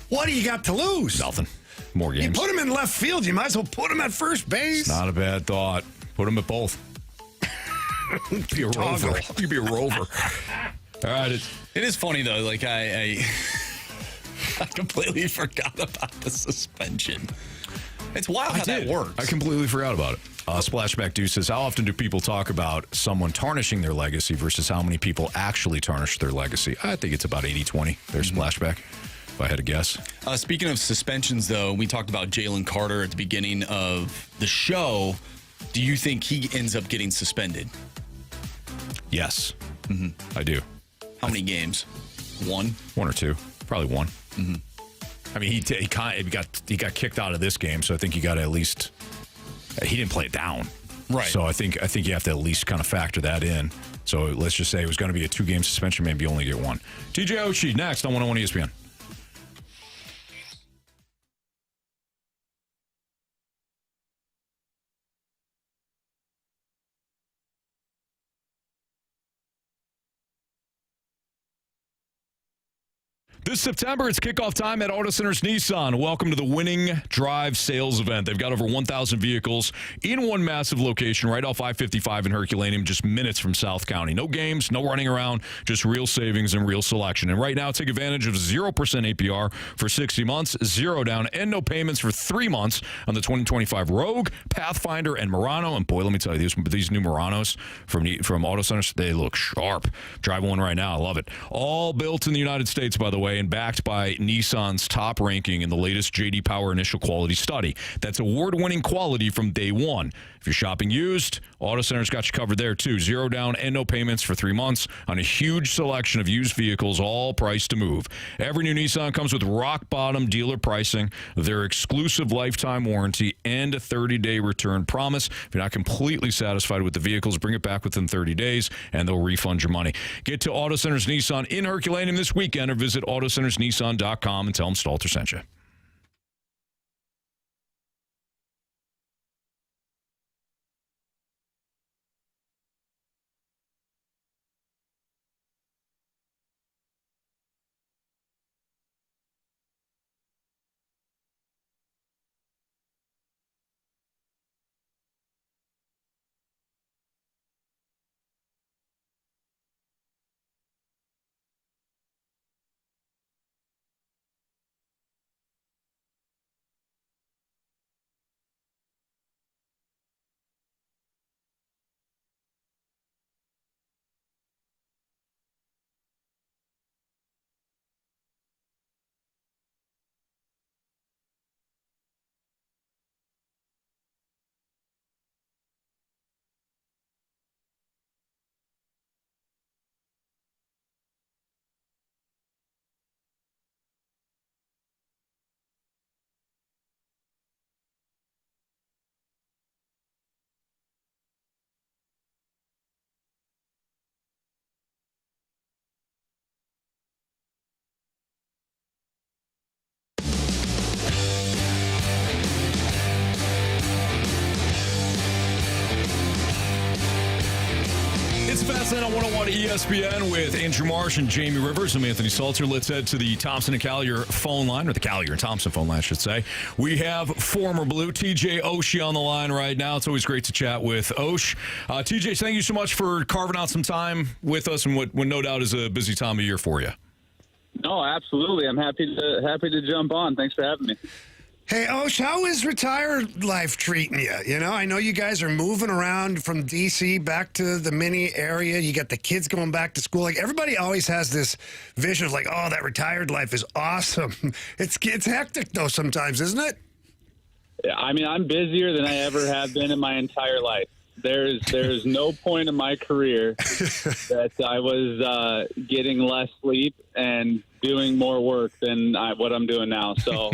What do you got to lose?
Nothing. More games.
You put him in left field. You might as well put him at first base.
Not a bad thought. Put him at both. Be a rover. You be a rover. All right.
It is funny though. Like I completely forgot about the suspension. It's wild how that works.
I completely forgot about it. Splashback Deuce says, how often do people talk about someone tarnishing their legacy versus how many people actually tarnish their legacy? I think it's about 80-20. There's Splashback, if I had to guess.
Speaking of suspensions, though, we talked about Jalen Carter at the beginning of the show. Do you think he ends up getting suspended?
Yes, I do.
How many games? 1?
1 or 2. Probably 1. I mean, he got kicked out of this game, so I think you got to at least... He didn't play it down.
Right.
So I think you have to at least kind of factor that in. So let's just say it was going to be a 2-game suspension, maybe only get 1. TJ Oshie next on 101 ESPN. This September, it's kickoff time at Auto Centers Nissan. Welcome to the Winning Drive Sales Event. They've got over 1,000 vehicles in one massive location right off I-55 in Herculaneum, just minutes from South County. No games, no running around, just real savings and real selection. And right now, take advantage of 0% APR for 60 months, 0 down, and no payments for 3 months on the 2025 Rogue, Pathfinder, and Murano. And boy, let me tell you, these new Muranos from Auto Centers, they look sharp. Driving one right now. I love it. All built in the United States, by the way, and backed by Nissan's top ranking in the latest J.D. Power Initial Quality Study. That's award-winning quality from day one. If you're shopping used, Auto Center's got you covered there, too. 0 down and no payments for 3 months on a huge selection of used vehicles, all priced to move. Every new Nissan comes with rock-bottom dealer pricing, their exclusive lifetime warranty, and a 30-day return promise. If you're not completely satisfied with the vehicles, bring it back within 30 days, and they'll refund your money. Get to Auto Centers Nissan in Herculaneum this weekend or visit AutoCentersNissan.com and tell them Stalter sent you. It's Fast Lane on 101 ESPN with Andrew Marsh and Jamie Rivers. I'm Anthony Stalter. Let's head to the Thompson and Collier phone line, or the Collier and Thompson phone line, I should say. We have former Blue TJ Oshie on the line right now. It's always great to chat with Osh. TJ, thank you so much for carving out some time with us and what no doubt is a busy time of year for you.
No, absolutely. I'm happy to jump on. Thanks for having me.
Hey, Osh, how is retired life treating you? You know, I know you guys are moving around from D.C. back to the mini area. You got the kids going back to school. Like, everybody always has this vision of like, oh, that retired life is awesome. It's hectic, though, sometimes, isn't it?
I mean, I'm busier than I ever have been in my entire life. There's no point in my career that I was getting less sleep and doing more work than what I'm doing now. So,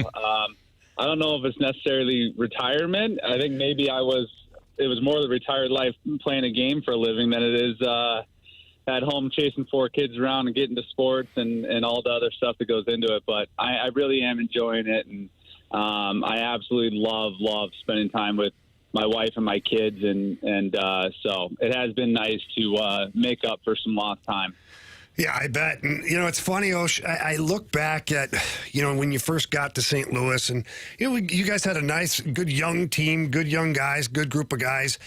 I don't know if it's necessarily retirement. I think maybe it was more the retired life playing a game for a living than it is at home chasing 4 kids around and getting to sports and all the other stuff that goes into it. But I really am enjoying it, and I absolutely love spending time with my wife and my kids, and so it has been nice to make up for some lost time.
Yeah, I bet. And, you know, it's funny, Osh, I look back at, you know, when you first got to St. Louis, and, you know, you guys had a nice, good young team, good young guys, good group of guys.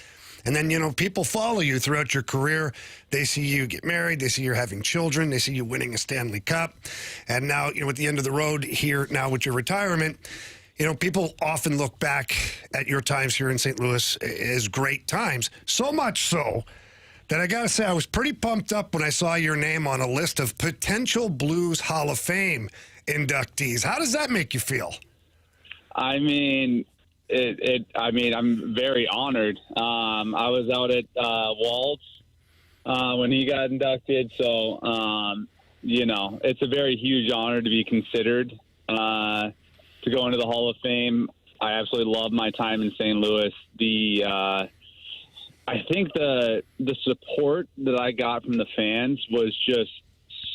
And then, you know, people follow you throughout your career. They see you get married. They see you're having children. They see you winning a Stanley Cup. And now, you know, at the end of the road here now with your retirement, you know, people often look back at your times here in St. Louis as great times, so much so that I got to say I was pretty pumped up when I saw your name on a list of potential Blues Hall of Fame inductees. How does that make you feel?
I mean, I'm very honored. I was out at Waltz when he got inducted, so you know, it's a very huge honor to be considered to go into the Hall of Fame. I absolutely love my time in St. Louis. I think the support that I got from the fans was just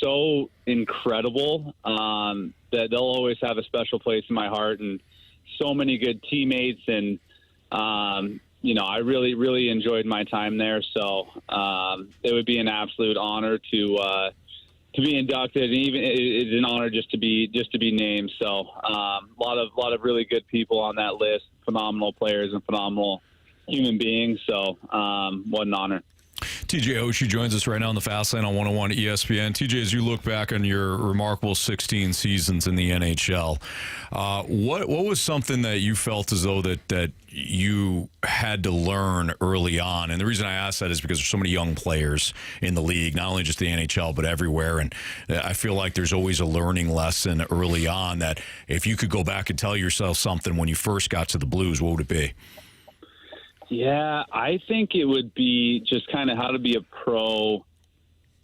so incredible that they'll always have a special place in my heart, and so many good teammates. And, you know, I really enjoyed my time there. So it would be an absolute honor to inducted, and even it's an honor just to be named. So a lot of really good people on that list, phenomenal players and phenomenal human beings. So what an honor.
TJ Oshie joins us right now on the Fast Lane on 101 ESPN. TJ, as you look back on your remarkable 16 seasons in the NHL, what was something that you felt as though that you had to learn early on? And the reason I ask that is because there's so many young players in the league, not only just the NHL, but everywhere. And I feel like there's always a learning lesson early on that if you could go back and tell yourself something when you first got to the Blues, what would it be?
Yeah, I think it would be just kind of how to be a pro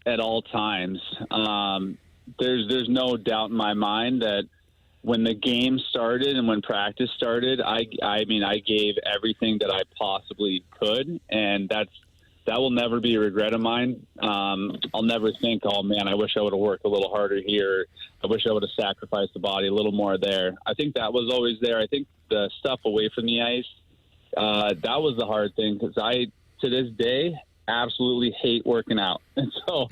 at all times. There's no doubt in my mind that when the game started and when practice started, I gave everything that I possibly could, and that will never be a regret of mine. I'll never think, oh man, I wish I would have worked a little harder here. I wish I would have sacrificed the body a little more there. I think that was always there. I think the stuff away from the ice, that was the hard thing, because I, to this day, absolutely hate working out. And so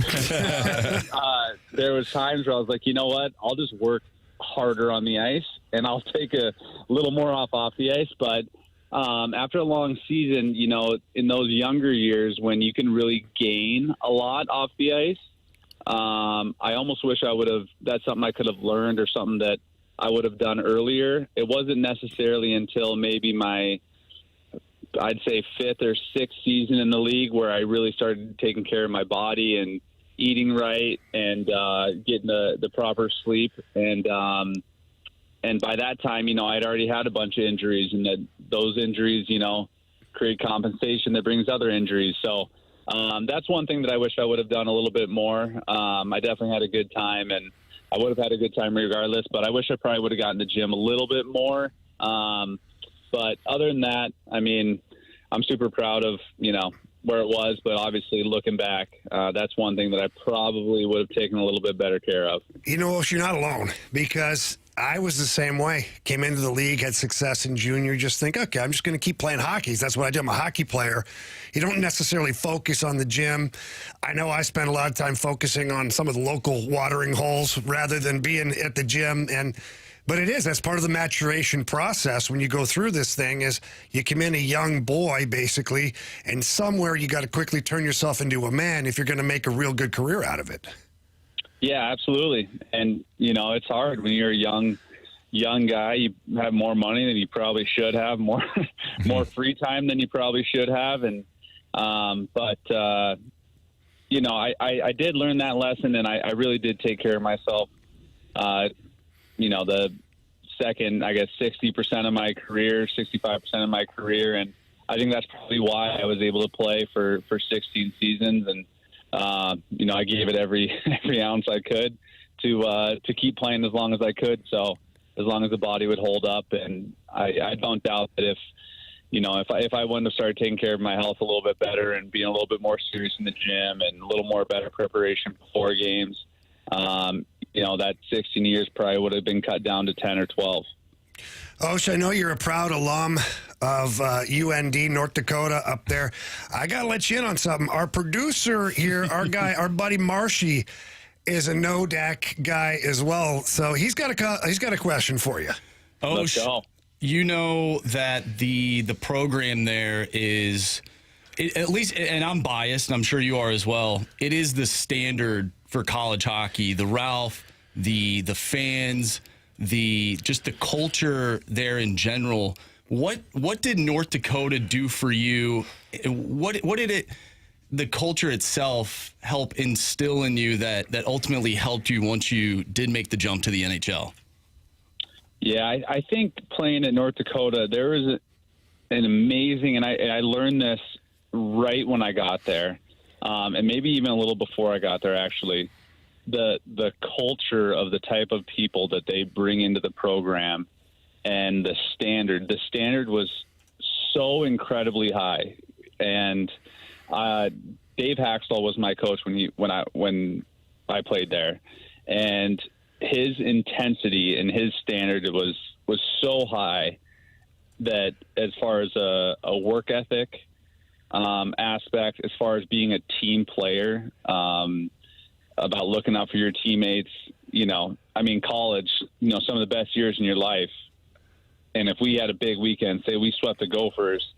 there was times where I was like, you know what, I'll just work harder on the ice and I'll take a little more off the ice. But after a long season, you know, in those younger years when you can really gain a lot off the ice, I almost wish I would have, that's something I could have learned or something that I would have done earlier. It wasn't necessarily until maybe my, I'd say, 5th or 6th season in the league where I really started taking care of my body and eating right and getting the proper sleep. And by that time, you know, I'd already had a bunch of injuries, and those injuries, you know, create compensation that brings other injuries. So that's one thing that I wish I would have done a little bit more. I definitely had a good time, and I would have had a good time regardless, but I wish I probably would have gotten to the gym a little bit more. But other than that, I mean, I'm super proud of, you know, where it was. But obviously, looking back, that's one thing that I probably would have taken a little bit better care of.
You know, Oshie, you're not alone, because I was the same way. Came into the league, had success in junior, just think, okay, I'm just going to keep playing hockey. That's what I do. I'm a hockey player. You don't necessarily focus on the gym. I know I spent a lot of time focusing on some of the local watering holes rather than being at the gym. But that's part of the maturation process when you go through this thing. Is you come in a young boy, basically, and somewhere you got to quickly turn yourself into a man if you're going to make a real good career out of it.
Yeah, absolutely. And, you know, it's hard when you're a young guy. You have more money than you probably should have, more free time than you probably should have. And you know, I did learn that lesson, and I really did take care of myself. You know, the second, I guess, 60% of my career, 65% of my career. And I think that's probably why I was able to play for 16 seasons. And, you know, I gave it every ounce I could to keep playing as long as I could. So as long as the body would hold up. And I don't doubt that if I wanted to start taking care of my health a little bit better and being a little bit more serious in the gym and a little more better preparation before games, you know, that 16 years probably would have been cut down to 10 or 12.
Oshie, I know you're a proud alum of UND, North Dakota, up there. I got to let you in on something. Our producer here, our buddy Marshy, is a no-DAC guy as well. So he's got a question for you.
Let's go. You know that the program there is, at least, and I'm biased, and I'm sure you are as well, it is the standard for college hockey. The Ralph, the fans, just the culture there in general. What did North Dakota do for you? What did the culture itself help instill in you that ultimately helped you once you did make the jump to the NHL?
Yeah, I think playing at North Dakota, there was an amazing, and I learned this right when I got there, and maybe even a little before I got there, actually. The culture of the type of people that they bring into the program and the standard was so incredibly high. And Dave Haxtell was my coach when I played there, and his intensity and his standard was so high that as far as a work ethic aspect, as far as being a team player, about looking out for your teammates. College, some of the best years in your life. And if we had a big weekend, say we swept the Gophers,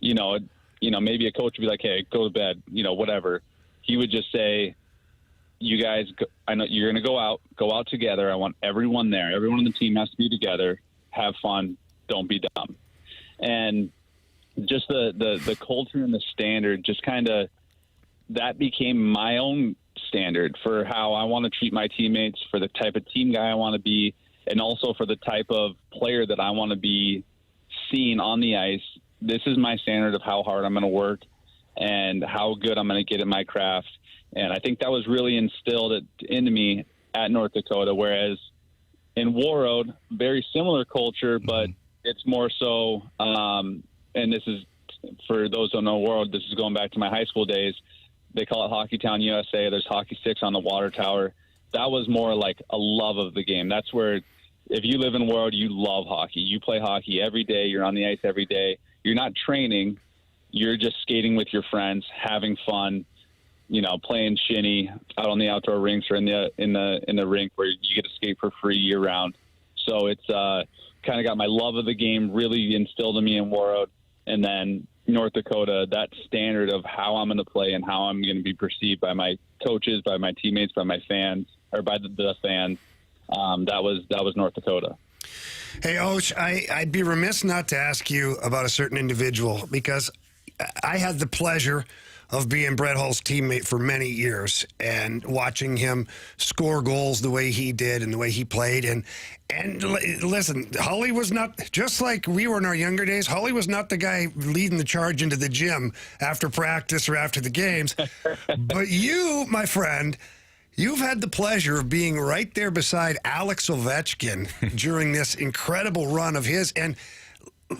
maybe a coach would be like, hey, go to bed, whatever. He would just say, you guys, I know you're going to go out together. I want everyone there. Everyone on the team has to be together. Have fun. Don't be dumb. And just the culture and the standard, just kind of that became my own standard for how I want to treat my teammates, for the type of team guy I want to be, and also for the type of player that I want to be seen on the ice. This is my standard of how hard I'm going to work and how good I'm going to get at my craft. And I think that was really instilled into me at North Dakota, whereas in Warroad, very similar culture, but it's more so, and this is, for those who don't know Warroad, this is going back to my high school days. They call it Hockey Town USA. There's hockey sticks on the water tower. That was more like a love of the game. That's where, if you live in Warroad, you love hockey. You play hockey every day. You're on the ice every day. You're not training. You're just skating with your friends, having fun, playing shinny out on the outdoor rinks or in the rink where you get to skate for free year round. So it's kind of got my love of the game really instilled in me in Warroad. And then North Dakota, that standard of how I'm going to play and how I'm going to be perceived by my coaches, by my teammates, by my fans, or by the fans. That was North Dakota.
Hey, Osh, I'd be remiss not to ask you about a certain individual, because I had the pleasure of being Brett Hull's teammate for many years and watching him score goals the way he did and the way he played. And listen, Hully was not, just like we were in our younger days, Hully was not the guy leading the charge into the gym after practice or after the games. But you, my friend, you've had the pleasure of being right there beside Alex Ovechkin during this incredible run of his. And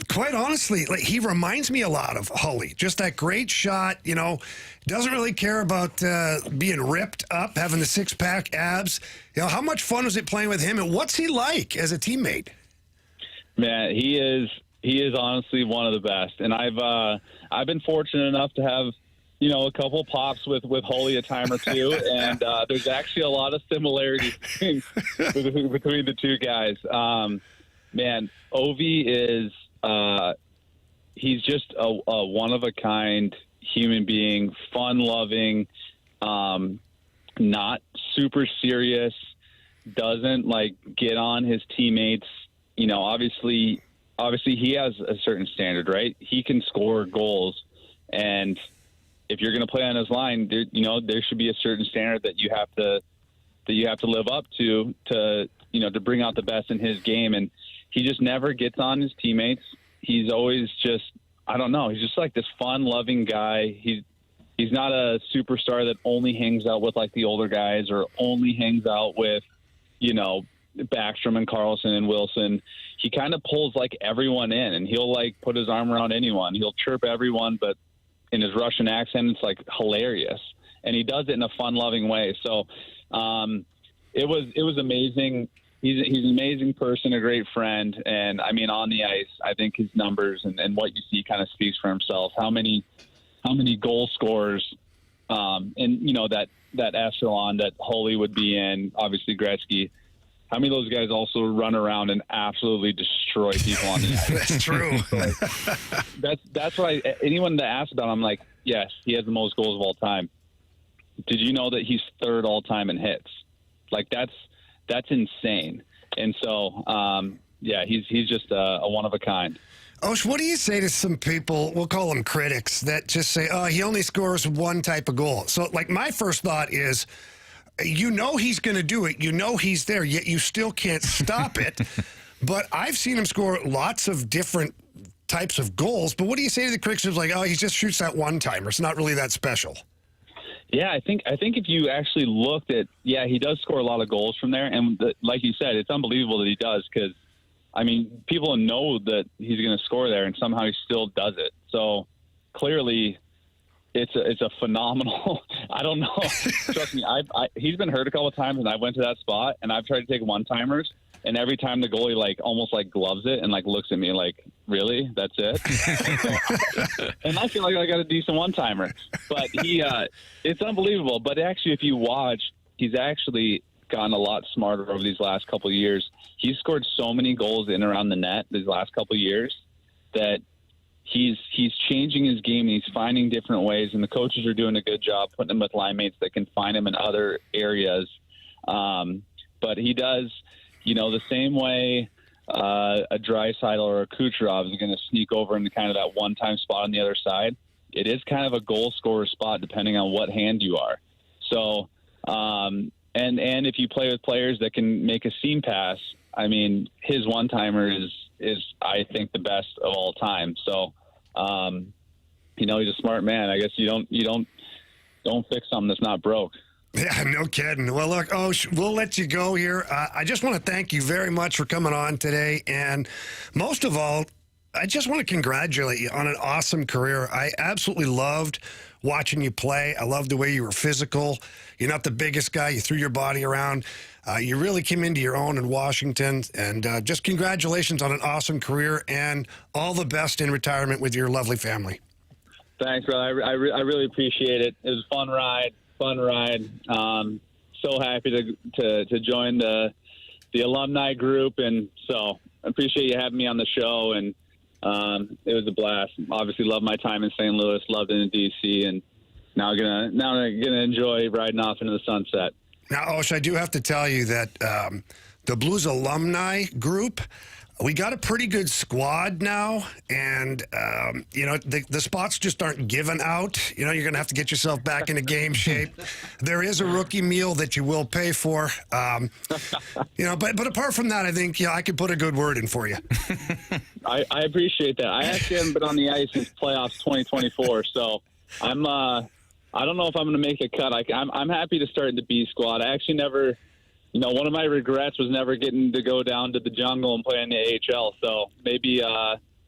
quite honestly, he reminds me a lot of Hully. Just that great shot, doesn't really care about being ripped up, having the six-pack abs. How much fun was it playing with him, and what's he like as a teammate?
Man, he is honestly one of the best. And I've been fortunate enough to have, a couple pops with Hully a time or two, and there's actually a lot of similarities between the two guys. Man, Ovi is he's just a one-of-a-kind human being, fun-loving, not super serious, doesn't, get on his teammates. Obviously he has a certain standard, right? He can score goals, and if you're going to play on his line, there should be a certain standard that you have to live up to bring out the best in his game. And he just never gets on his teammates. He's always just, I don't know, he's just like this fun-loving guy. He's not a superstar that only hangs out with the older guys or only hangs out with, Backstrom and Carlson and Wilson. He kind of pulls everyone in, and he'll put his arm around anyone. He'll chirp everyone, but in his Russian accent, it's hilarious. And he does it in a fun-loving way. So it was amazing. He's an amazing person, a great friend. And on the ice, I think his numbers and what you see kind of speaks for himself. How many goal scorers, and that echelon that Hully would be in, obviously Gretzky. How many of those guys also run around and absolutely destroy people on the ice?
That's true.
So, that's what anyone that asks about him, I'm like, yes, he has the most goals of all time. Did you know that he's third all time in hits? That's insane. And so, he's just a one of a kind.
Osh, what do you say to some people, we'll call them critics, that just say, oh, he only scores one type of goal? So, my first thought is, he's going to do it. He's there, yet you still can't stop it. But I've seen him score lots of different types of goals. But what do you say to the critics who's like, oh, he just shoots that one-timer. It's not really that special.
Yeah, I think if you actually looked at, he does score a lot of goals from there. And like you said, it's unbelievable that he does because, people know that he's going to score there, and somehow he still does it. So clearly it's a phenomenal, I don't know. Trust me, he's been hurt a couple of times, and I went to that spot, and I've tried to take one-timers. And every time the goalie almost gloves it and looks at me really? That's it? And I feel like I got a decent one-timer. But it's unbelievable. But actually, if you watch, he's actually gotten a lot smarter over these last couple of years. He's scored so many goals in and around the net these last couple of years that he's changing his game, and he's finding different ways, and the coaches are doing a good job putting him with line mates that can find him in other areas. But he does, the same way a Draisaitl or a Kucherov is going to sneak over into kind of that one-time spot on the other side. It is kind of a goal scorer spot depending on what hand you are. So, and if you play with players that can make a seam pass, I mean, his one-timer is I think the best of all time. So, he's a smart man. I guess you don't fix something that's not broke.
Yeah, no kidding. Well, look, Osh, we'll let you go here. I just want to thank you very much for coming on today. And most of all, I just want to congratulate you on an awesome career. I absolutely loved watching you play. I loved the way you were physical. You're not the biggest guy. You threw your body around. You really came into your own in Washington. And just congratulations on an awesome career, and all the best in retirement with your lovely family.
Thanks, brother. I really appreciate it. It was a fun ride. So happy to join the alumni group, and so I appreciate you having me on the show, and it was a blast. Obviously love my time in St. Louis, loved it in DC, and now gonna enjoy riding off into the sunset.
Now, Osh, I do have to tell you that the Blues alumni group, we got a pretty good squad now, and the spots just aren't given out. You're going to have to get yourself back into game shape. There is a rookie meal that you will pay for, but apart from that, I think I could put a good word in for you.
I appreciate that. I actually haven't been on the ice since playoffs 2024, so I don't know if I'm going to make a cut. I'm happy to start in the B squad. I actually never. One of my regrets was never getting to go down to the jungle and play in the AHL. So maybe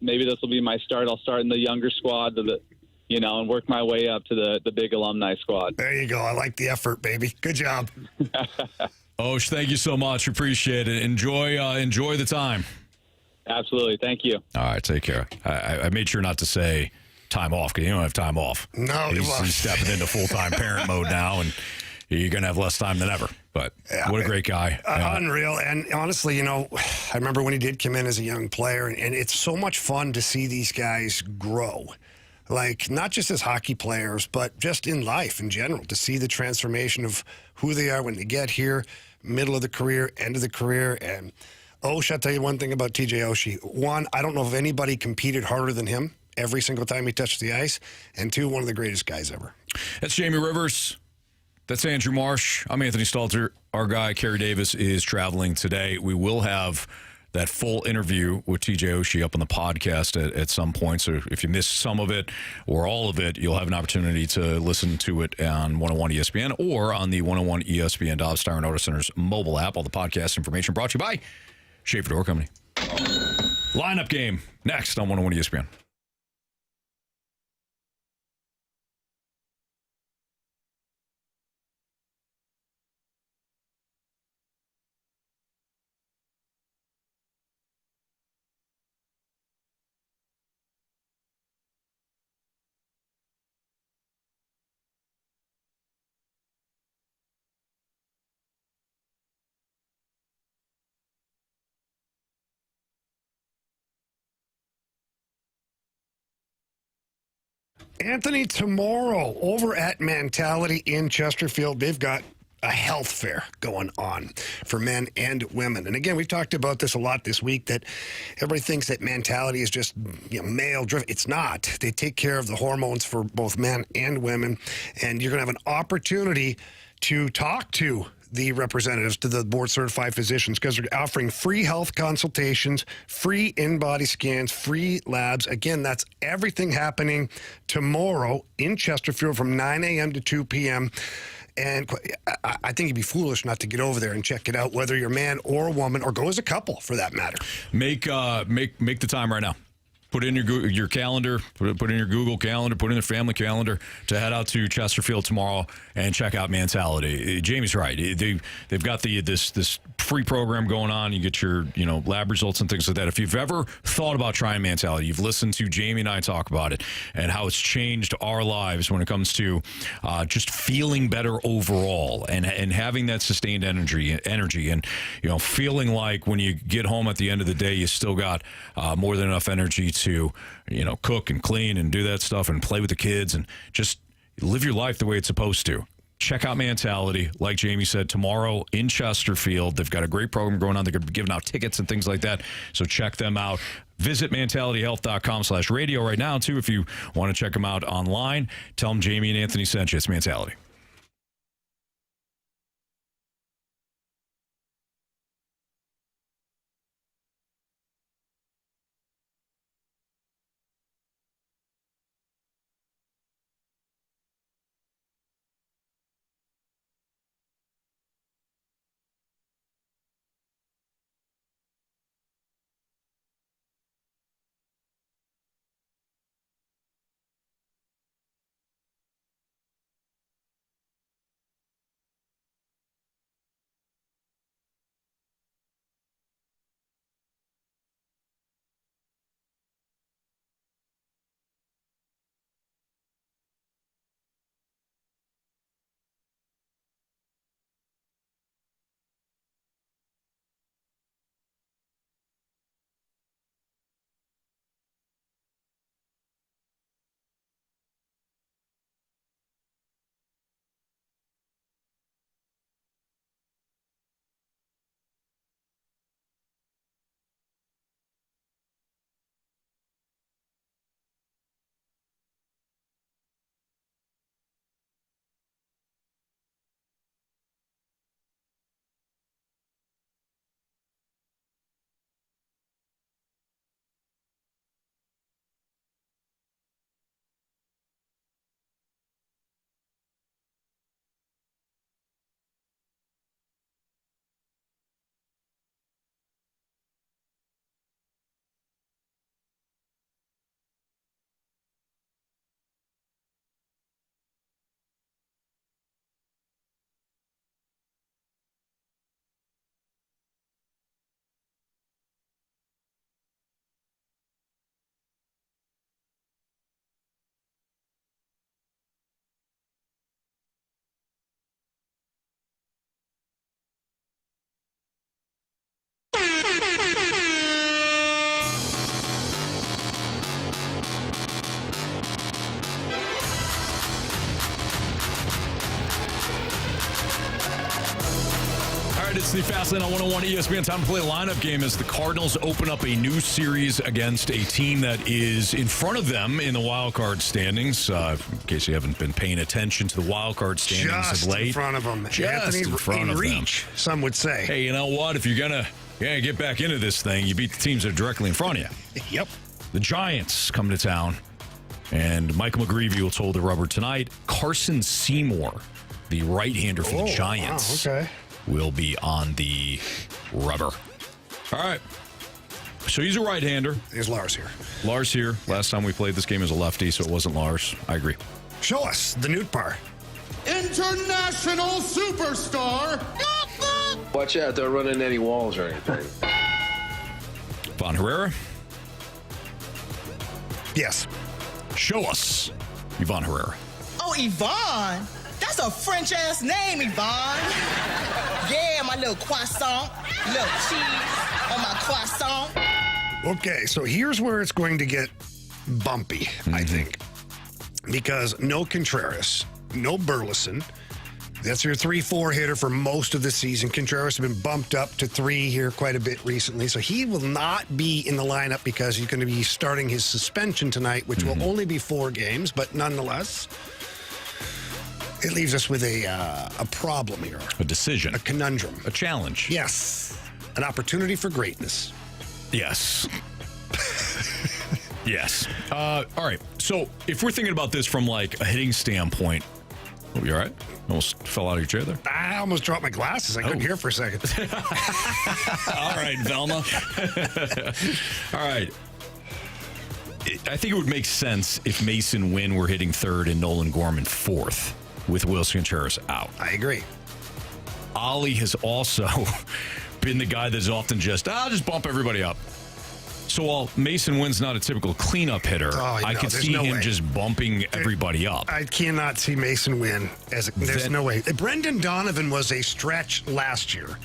this will be my start. I'll start in the younger squad and work my way up to the big alumni squad.
There you go. I like the effort, baby. Good job.
Osh, thank you so much. Appreciate it. Enjoy the time.
Absolutely. Thank you.
All right. Take care. I made sure not to say time off, because you don't have time off.
No,
he's stepping into full-time parent mode now, and you're going to have less time than ever. But what a great guy.
Unreal. And honestly, I remember when he did come in as a young player, and it's so much fun to see these guys grow. Like, not just as hockey players, but just in life in general, to see the transformation of who they are when they get here, middle of the career, end of the career. And Osh, I'll tell you one thing about TJ Oshie. One, I don't know if anybody competed harder than him every single time he touched the ice. And two, one of the greatest guys ever.
That's Jamie Rivers. That's Andrew Marsh. I'm Anthony Stalter. Our guy, Carey Davis, is traveling today. We will have that full interview with TJ Oshie up on the podcast at some point. So if you missed some of it or all of it, you'll have an opportunity to listen to it on 101 ESPN or on the 101 ESPN Dobbs Tire and Auto Center's mobile app. All the podcast information brought to you by Schaefer Door Company. Lineup game next on 101 ESPN.
Anthony, tomorrow over at Mentality in Chesterfield, they've got a health fair going on for men and women. And again, we've talked about this a lot this week, that everybody thinks that Mentality is just male driven. It's not. They take care of the hormones for both men and women. And you're going to have an opportunity to talk to the representatives, to the board-certified physicians, because they're offering free health consultations, free in-body scans, free labs. Again, that's everything happening tomorrow in Chesterfield from 9 a.m. to 2 p.m., and I think you'd be foolish not to get over there and check it out, whether you're a man or a woman, or go as a couple, for that matter.
Make the time right now. put in your calendar, put in your Google calendar, put in your family calendar to head out to Chesterfield tomorrow and check out Mentality. Jamie's right. They've got this free program going on. You get your lab results and things like that. If you've ever thought about trying Mentality, you've listened to Jamie and I talk about it and how it's changed our lives when it comes to just feeling better overall and having that sustained energy and feeling like when you get home at the end of the day, you still got more than enough energy to cook and clean and do that stuff and play with the kids and just live your life the way it's supposed to. Check out Mentality. Like Jamie said, tomorrow in Chesterfield. They've got a great program going on. They're going to be giving out tickets and things like that. So check them out. Visit mentalityhealth.com/radio right now, too, if you want to check them out online. Tell them Jamie and Anthony sent you. It's Mentality. It's the Fastlane on 101 ESPN. Time to play a lineup game as the Cardinals open up a new series against a team that is in front of them in the wild card standings. In case you haven't been paying attention to the wild card standings
just
of late.
In front of them.
Just
Anthony,
in front of
reach,
them.
some would say.
Hey, you know what? If you're going to get back into this thing, you beat the teams that are directly in front of you.
Yep.
The Giants come to town, and Michael McGreevy will hold the rubber tonight. Carson Seymour, the right-hander for the Giants.
Wow, okay.
Will be on the rubber. All right. So he's a right-hander.
There's Lars here.
Lars here. Last time we played this game as a lefty, so it wasn't Lars. I agree.
Show us the nude bar.
International superstar.
Watch out, don't run into any walls or anything.
Von Herrera.
Yes.
Show us Yvonne Herrera.
Oh, Yvonne? That's a French-ass name, Yvonne. Yeah, my little croissant, little cheese on my croissant.
Okay, so here's where it's going to get bumpy, I think. Because no Contreras, no Burleson. That's your 3-4 hitter for most of the season. Contreras has been bumped up to 3 here quite a bit recently. So he will not be in the lineup because he's going to be starting his suspension tonight, which will only be 4 games. But nonetheless, it leaves us with a problem here.
A decision.
A conundrum.
A challenge.
Yes. An opportunity for greatness.
Yes. Yes. All right. So if we're thinking about this from like a hitting standpoint, you all right? Almost fell out of your chair there.
I almost dropped my glasses. I couldn't hear for a second.
All right, Velma. All right. I think it would make sense if Mason Wynn were hitting third and Nolan Gorman fourth with Wilson Contreras out.
I agree.
Ollie has also been the guy that's often I'll just bump everybody up. So while Mason Wynn's not a typical cleanup hitter, I could see him just bumping everybody up.
I cannot see Mason Wynn there's no way. Brendan Donovan was a stretch last year.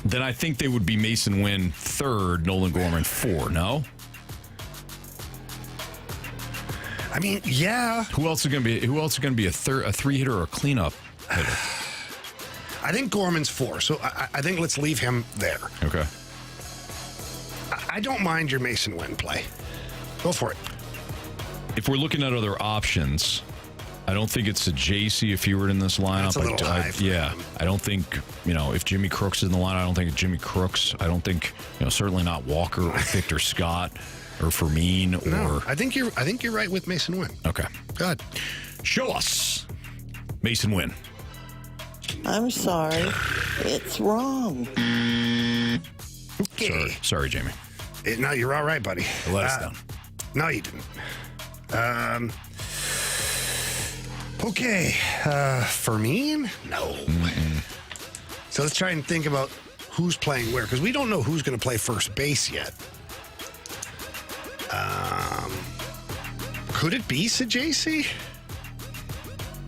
Then I think they would be Mason Wynn third, Nolan Gorman four, no?
I mean, yeah.
Who else is going to be a three hitter or a cleanup hitter?
I think Gorman's four, so I think let's leave him there.
Okay.
I don't mind your Mason Wynn play. Go for it.
If we're looking at other options, I don't think it's a JC if you were in this lineup.
That's a little high for him.
I don't think, if Jimmy Crooks is in the lineup, I don't think it's Jimmy Crooks. I don't think, certainly not Walker or Victor Scott or Fermin or.
No, I think you're right with Mason Wynn.
Okay.
Good.
Show us Mason Wynn.
I'm sorry. It's wrong.
Okay.
Sorry, Jamie.
No, you're all right, buddy.
Let us down.
No, you didn't. Okay. Fermin? No. Mm-mm. So let's try and think about who's playing where, because we don't know who's going to play first base yet. Could it be Sajasi?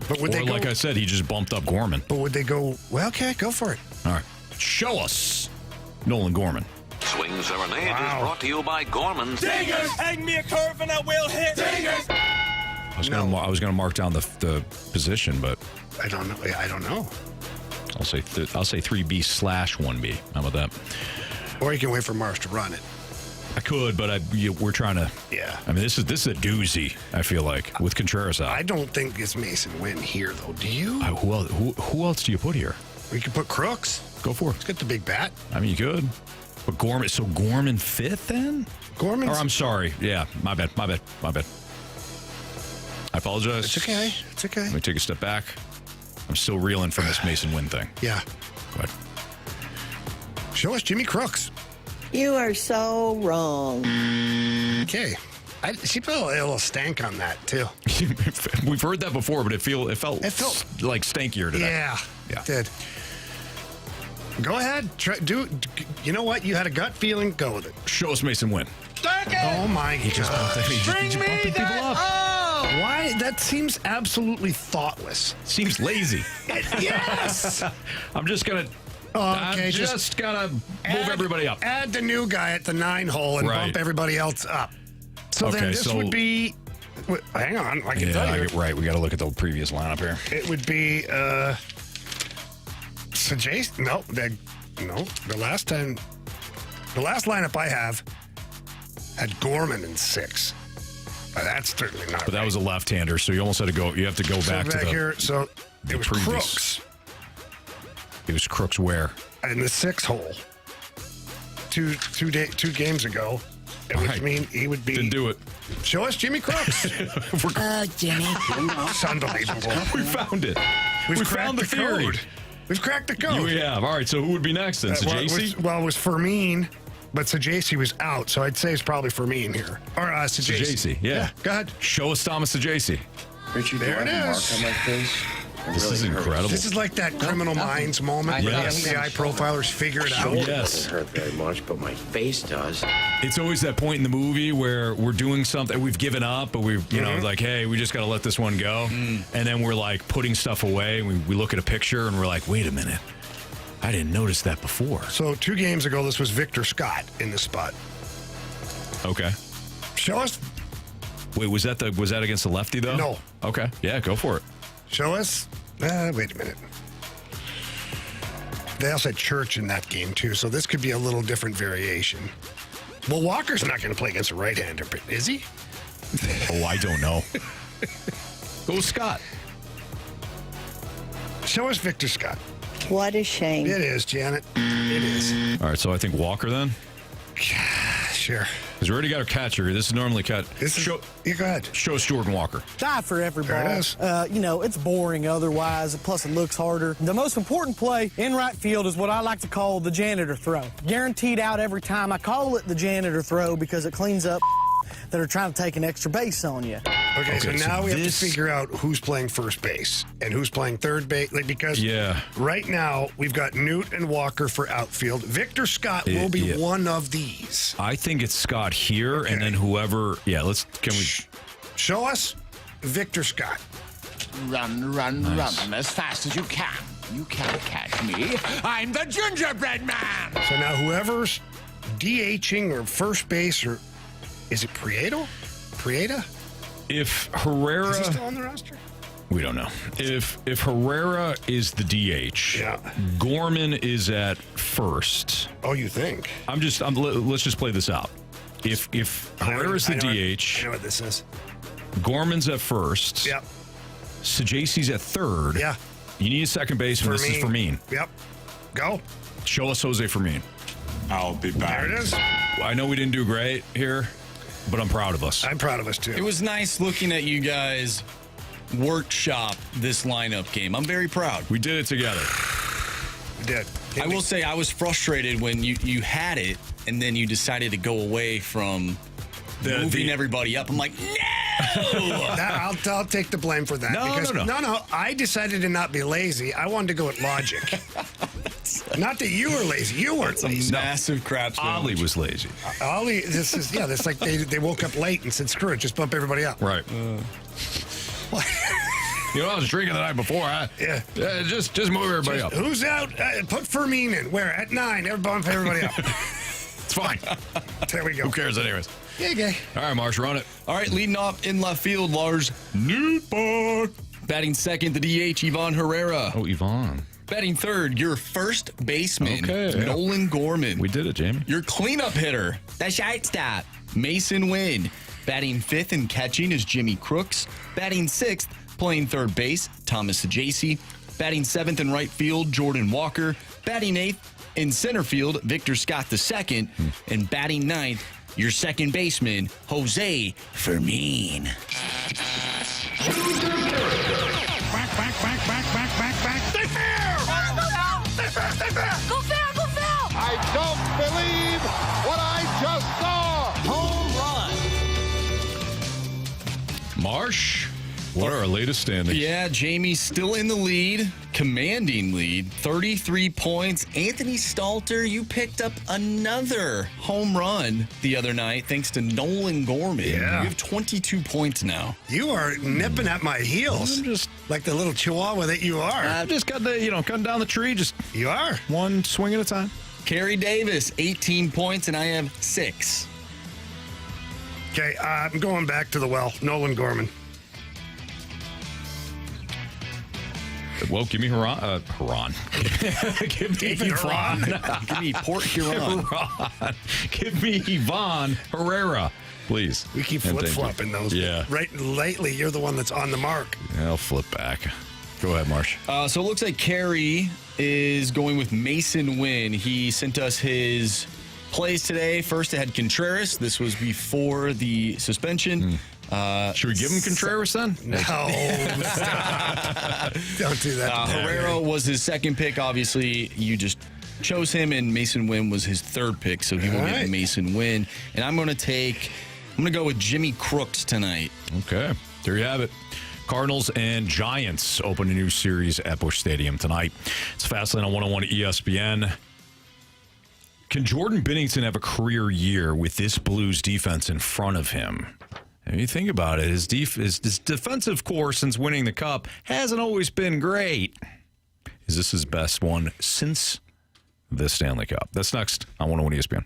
But would
like I said, he just bumped up Gorman.
But would they go, well, okay, go for it.
All right. Show us Nolan Gorman.
Swing Serenade is brought to you by Gorman's.
Dingers! Hang me a curve and I will hit. Dingers!
I was gonna mark down the position, but
I don't know.
I'll say 3B/1B. How about that?
Or you can wait for Mars to run it.
I could, but we're trying to.
Yeah.
I mean, this is a doozy. I feel like with Contreras out.
I don't think it's Mason Wynn here, though. Do you?
Who else do you put here?
We could put Crooks.
Go for it.
Let's get the big bat.
I mean, you could. But Gorman. So Gorman fifth then?
Gorman.
Or I'm sorry. Yeah, my bad. I apologize.
It's okay.
Let me take a step back. I'm still reeling from this Mason Wynn thing.
Yeah.
Go ahead.
Show us Jimmy Crooks.
You are so wrong.
Okay. She put a little stank on that, too.
We've heard that before, but it felt like stankier today.
Yeah. It did. Go ahead. You know what? You had a gut feeling. Go with it.
Show us Mason Wynn.
Oh, my God.
He just bumping people up.
Oh! Why? That seems absolutely thoughtless.
Seems lazy.
Yes!
I'm just going to...
Okay,
just gotta move everybody up.
Add the new guy at the 9 hole and bump everybody else up. So then this would be... Hang on, I can tell you.
Right, we got to look at the previous lineup here.
It would be... Sajasi? No, the last lineup I have had Gorman in 6. That's certainly not
But that was a left-hander, so you almost had to go... You have to go back to the...
Here, so it was
previous.
Crooks.
It was Crooks where?
In the 6 hole. Two games ago. It would mean he would be...
Didn't do it.
Show us Jimmy Crooks.
Jimmy.
It's unbelievable.
We found it. We found the theory.
Code. We've cracked the code.
We have. All right, so who would be next then? Sajasi?
Well, it was Fermin, but Sajasi was out, so I'd say it's probably Fermin here. Or Sajasi.
Yeah.
Go ahead.
Show us Thomas Sajasi.
Richie,
there it is.
Mark on my face?
This is incredible.
This is like that Criminal Minds moment where the FBI profilers figure it out.
It doesn't hurt very much, but my face does.
It's always that point in the movie where we're doing something, we've given up, but we've, like, hey, we just got to let this one go. And then we're like putting stuff away. And we look at a picture and we're like, wait a minute. I didn't notice that before.
So 2 games ago, this was Victor Scott in the spot.
Okay.
Show us.
Wait, was that against the lefty though?
No.
Okay. Yeah, go for it.
Show us. Wait a minute. They also had Church in that game, too, so this could be a little different variation. Well, Walker's not going to play against a right-hander, but is he?
Oh, I don't know. Go Scott.
Show us Victor Scott.
What a shame.
It is, Janet. It is.
All right, so I think Walker then?
Sure.
Because we already got our catcher. This is normally cat.
Go ahead.
Show us Jordan Walker.
Die for every ball.
There it is.
It's boring otherwise, plus it looks harder. The most important play in right field is what I like to call the janitor throw. Guaranteed out every time. I call it the janitor throw because it cleans up that are trying to take an extra base on you.
Okay, so now we have to figure out who's playing first base and who's playing third base. Because right now we've got Newt and Walker for outfield. Victor Scott will be one of these.
I think it's Scott here, and then whoever. Yeah, can we
show us Victor Scott?
Run, run, run as fast as you can. You can't catch me. I'm the gingerbread man.
So now whoever's DHing or first base, or is it Prieta?
If Herrera,
is he still on the roster?
We don't know. If Herrera is the DH, Gorman is at first.
Oh, you think?
Let's just play this out. If Herrera's the DH,
I know what this is.
Gorman's at first.
Yep.
Sajasi's at third.
Yeah.
You need a second baseman. This is Fermin.
Yep. Go.
Show us Jose Fermin.
I'll be back.
There it is.
I know we didn't do great here, but I'm proud of us.
I'm proud of us, too.
It was nice looking at you guys workshop this lineup game. I'm very proud.
We did it together.
We did.
I will say I was frustrated when you had it, and then you decided to go away from moving everybody up. I'm like, no!
I'll take the blame for that. No. I decided to not be lazy. I wanted to go with logic. Not that you were lazy. You weren't lazy.
Massive crap.
Ollie was lazy.
Ollie, this like they woke up late and said, screw it, just bump everybody up.
Right. You know, I was drinking the night before. Just move everybody up.
Who's out? Put Fermin in. Where? At 9. Bump everybody up.
It's fine.
There we go.
Who cares anyways?
Yeah, okay.
All right, Marsh, run it.
All right, leading off in left field, Lars Newtbar. Batting second, the DH, Ivan Herrera.
Oh, Ivan.
Batting third, your first baseman, Nolan Gorman.
We did it, Jamie.
Your cleanup hitter, the shortstop, Mason Wynn. Batting fifth and catching is Jimmy Crooks. Batting sixth, playing third base, Thomas Sajasi. Batting seventh in right field, Jordan Walker. Batting eighth in center field, Victor Scott II. And batting ninth, your second baseman, Jose Fermin.
Back. Stay fair! Stay fair!
Go fair!
I don't believe what I just saw!
Home run!
Marsh, what are our latest standings?
Yeah, Jamie's still in the lead, commanding lead, 33 points. Anthony Stalter, you picked up another home run the other night thanks to Nolan Gorman.
Yeah.
You have 22 points now.
You are nipping at my heels.
I'm just
like the little chihuahua that you are.
I've just got to, cutting down the tree. Just
you are.
One swing at a time.
Carey Davis, 18 points, and I have 6.
Okay, I'm going back to the well. Nolan Gorman.
Well, give me Huron. Give me Yvonne.
Give me Port Huron.
Give me Ivan Herrera, please.
We keep flip-flopping those.
Yeah.
Right lately, you're the one that's on the mark.
Yeah, I'll flip back. Go ahead, Marsh.
So it looks like Carey is going with Mason Wynn. He sent us his plays today. First, it had Contreras. This was before the suspension.
Should we give him Contreras then?
No. Stop. Don't do that.
Herrera was his second pick. Obviously, you just chose him, and Mason Wynn was his third pick, so he will get Mason Wynn. And I'm going to go with Jimmy Crooks tonight.
Okay. There you have it. Cardinals and Giants open a new series at Busch Stadium tonight. It's Fastlane on 101 ESPN. Can Jordan Binnington have a career year with this Blues defense in front of him? If you think about it, his defensive core since winning the Cup hasn't always been great. Is this his best one since the Stanley Cup? That's next on 101 ESPN.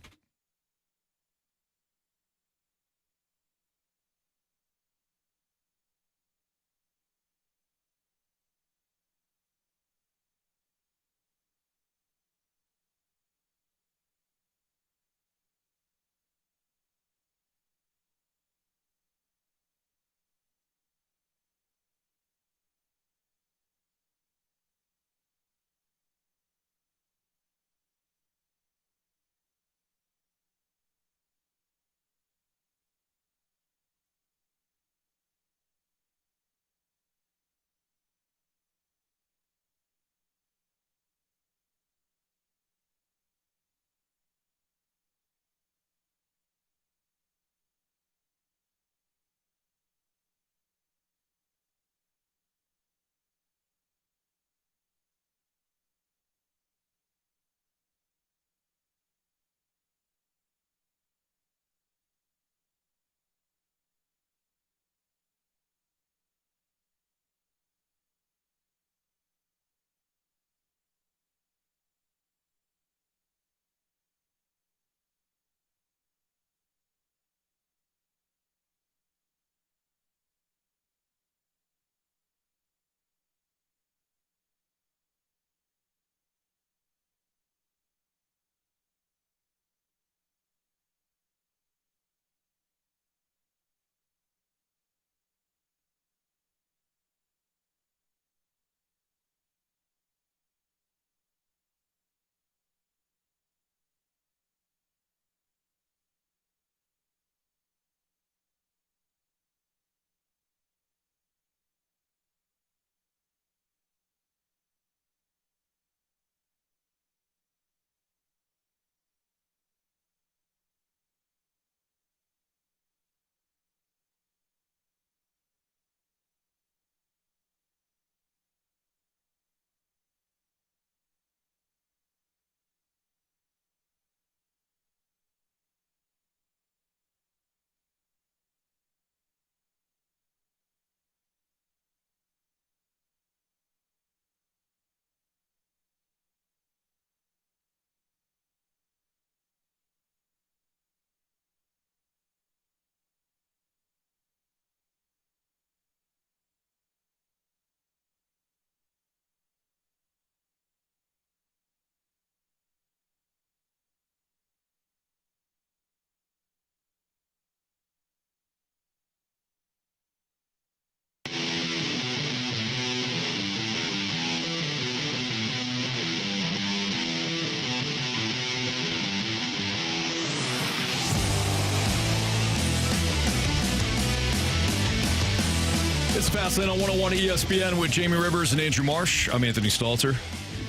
It's Fastlane on 101 ESPN with Jamie Rivers and Andrew Marsh. I'm Anthony Stalter.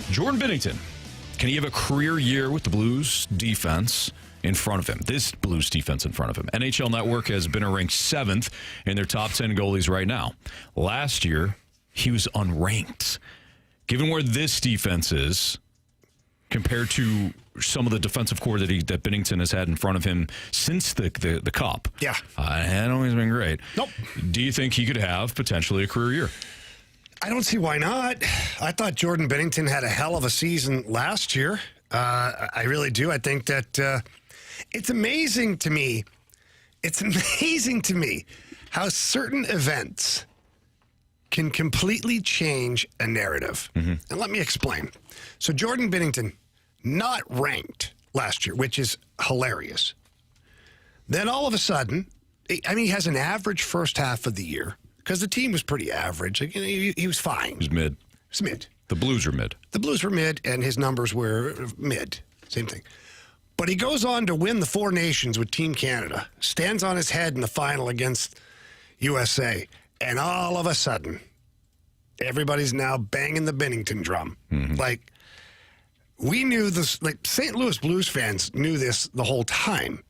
Jordan Binnington, can he have a career year with the Blues defense in front of him? This Blues defense in front of him. NHL Network has been ranked 7th in their top 10 goalies right now. Last year, he was unranked. Given where this defense is compared to some of the defensive core that Binnington has had in front of him since the Cup.
Yeah.
It hasn't always been great.
Nope.
Do you think he could have potentially a career year?
I don't see why not. I thought Jordan Binnington had a hell of a season last year. I really do. I think that it's amazing to me. It's amazing to me how certain events can completely change a narrative. And let me explain. So Jordan Binnington, not ranked last year, which is hilarious. Then all of a sudden, he has an average first half of the year because the team was pretty average. Like, he was fine.
He was mid.
He was mid.
The Blues are mid.
The Blues were mid, and his numbers were mid. Same thing. But he goes on to win the Four Nations with Team Canada, stands on his head in the final against USA, and all of a sudden, everybody's now banging the Binnington drum. Like, we knew this, like St. Louis Blues fans knew this the whole time.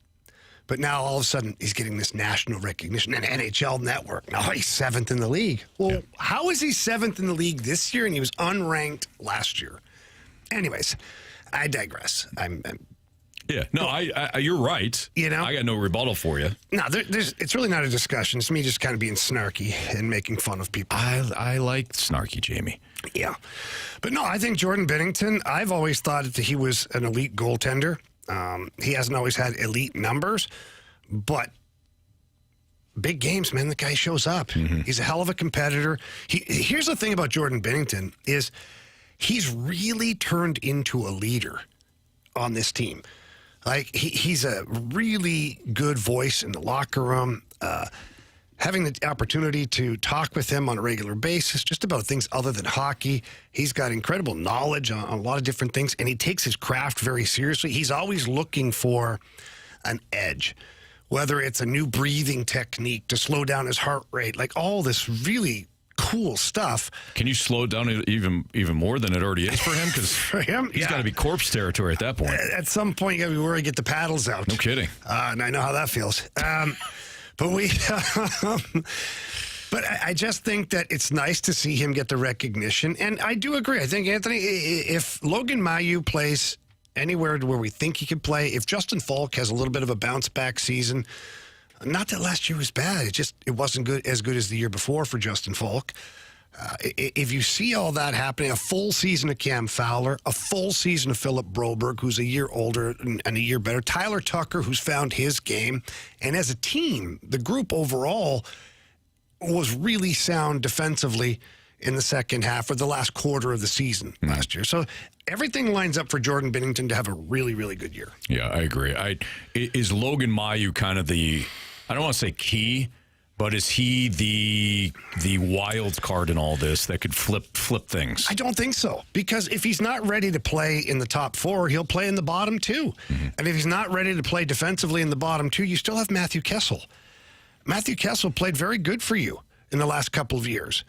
But now all of a sudden he's getting this national recognition and NHL Network. Now he's 7th in the league. Well, how is he 7th in the league this year and he was unranked last year? Anyways, I digress.
You're right.
You know,
I got no rebuttal for you.
No, it's really not a discussion. It's me just kind of being snarky and making fun of people.
I like snarky, Jamie.
Yeah. But no, I think Jordan Binnington, I've always thought that he was an elite goaltender. He hasn't always had elite numbers, but big games, man, the guy shows up. He's a hell of a competitor. Here's the thing about Jordan Binnington is he's really turned into a leader on this team. Like, he's a really good voice in the locker room. Having the opportunity to talk with him on a regular basis, just about things other than hockey. He's got incredible knowledge on a lot of different things, and he takes his craft very seriously. He's always looking for an edge, whether it's a new breathing technique to slow down his heart rate, like all this really cool stuff.
Can you slow it down even more than it already is for him? Because
for him,
he's got to be corpse territory at that point.
At some point, you got to be worried to get the paddles out.
No kidding.
And I know how that feels. But I just think that it's nice to see him get the recognition. And I do agree. I think, Anthony, if Logan Mailloux plays anywhere where we think he could play, if Justin Falk has a little bit of a bounce-back season, not that last year was bad. It wasn't as good as the year before for Justin Falk. If you see all that happening, a full season of Cam Fowler, a full season of Philip Broberg, who's a year older and a year better, Tyler Tucker, who's found his game, and as a team, the group overall was really sound defensively in the second half or the last quarter of the season last year. So everything lines up for Jordan Binnington to have a really, really good year.
Yeah, I agree. Is Logan Mailloux kind of the, I don't want to say key, but is he the wild card in all this that could flip things?
I don't think so, because if he's not ready to play in the top four, he'll play in the bottom two. And if he's not ready to play defensively in the bottom two, you still have Matthew Kessel. Matthew Kessel played very good for you in the last couple of years.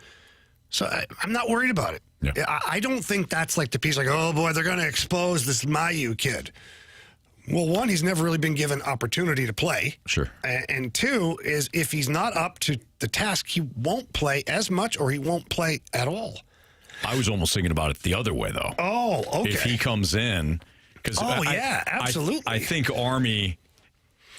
So I'm not worried about it. Yeah. I don't think that's like the piece like, oh, boy, they're going to expose this Mailloux kid. Well, one, he's never really been given opportunity to play.
Sure.
And two is if he's not up to the task, he won't play as much or he won't play at all.
I was almost thinking about it the other way, though.
Oh, okay.
If he comes in.
Yeah, absolutely.
I think Army,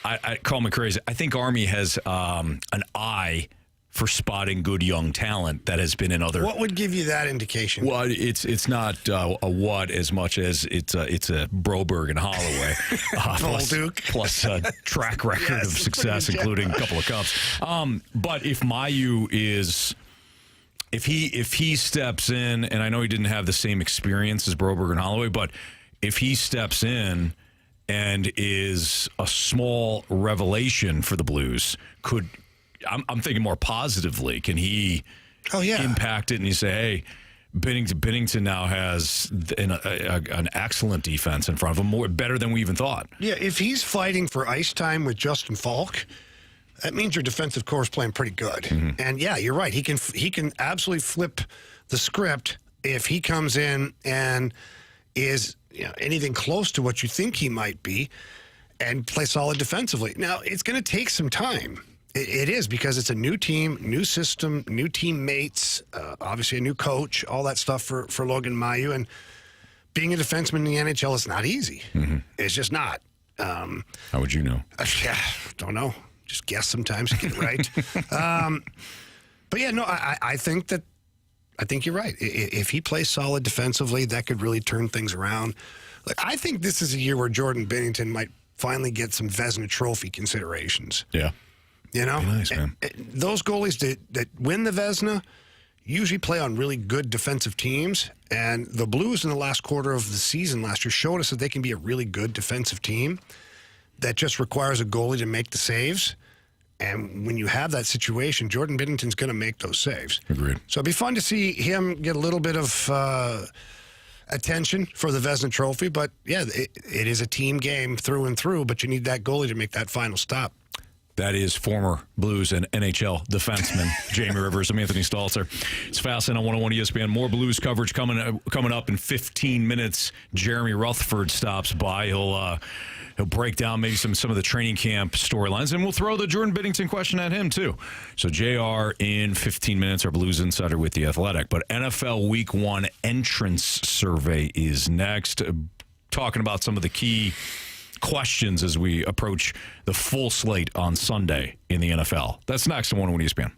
I call me crazy, I think Army has an eye for spotting good young talent that has been in other.
What would give you that indication?
Well, it's not a what as much as it's a Broberg and Holloway, plus a track record of success, including a couple of cups. But if Mailloux is, if he steps in, and I know he didn't have the same experience as Broberg and Holloway, but if he steps in and is a small revelation for the Blues, I'm thinking more positively. Can he impact it? And you say, hey, Binnington now has an excellent defense in front of him, better than we even thought.
Yeah, if he's fighting for ice time with Justin Falk, that means your defensive core is playing pretty good. And yeah, you're right. He can absolutely flip the script if he comes in and is anything close to what you think he might be and play solid defensively. Now, it's going to take some time. It is, because it's a new team, new system, new teammates, obviously a new coach, all that stuff for Logan Mailloux. And being a defenseman in the NHL is not easy. It's just not.
How would you know?
Yeah, don't know. Just guess sometimes, get it right. But yeah, no, I think you're right. If he plays solid defensively, that could really turn things around. I think this is a year where Jordan Binnington might finally get some Vezina Trophy considerations.
Yeah.
You know?
Be nice, man.
Those goalies that win the Vezina usually play on really good defensive teams. And the Blues in the last quarter of the season last year showed us that they can be a really good defensive team that just requires a goalie to make the saves. And when you have that situation, Jordan Binnington's going to make those saves.
Agreed.
So it'd be fun to see him get a little bit of attention for the Vezina Trophy. But, yeah, it is a team game through and through, but you need that goalie to make that final stop.
That is former Blues and NHL defenseman Jamie Rivers. I'm Anthony Stalter. It's Fastlane on 101 ESPN. More Blues coverage coming up in 15 minutes. Jeremy Rutherford stops by. He'll break down maybe some of the training camp storylines, and we'll throw the Jordan Binnington question at him too. So JR in 15 minutes, our Blues insider with The Athletic. But NFL Week 1 entrance survey is next. Talking about some of the key questions as we approach the full slate on Sunday in the NFL. That's next on 101 ESPN.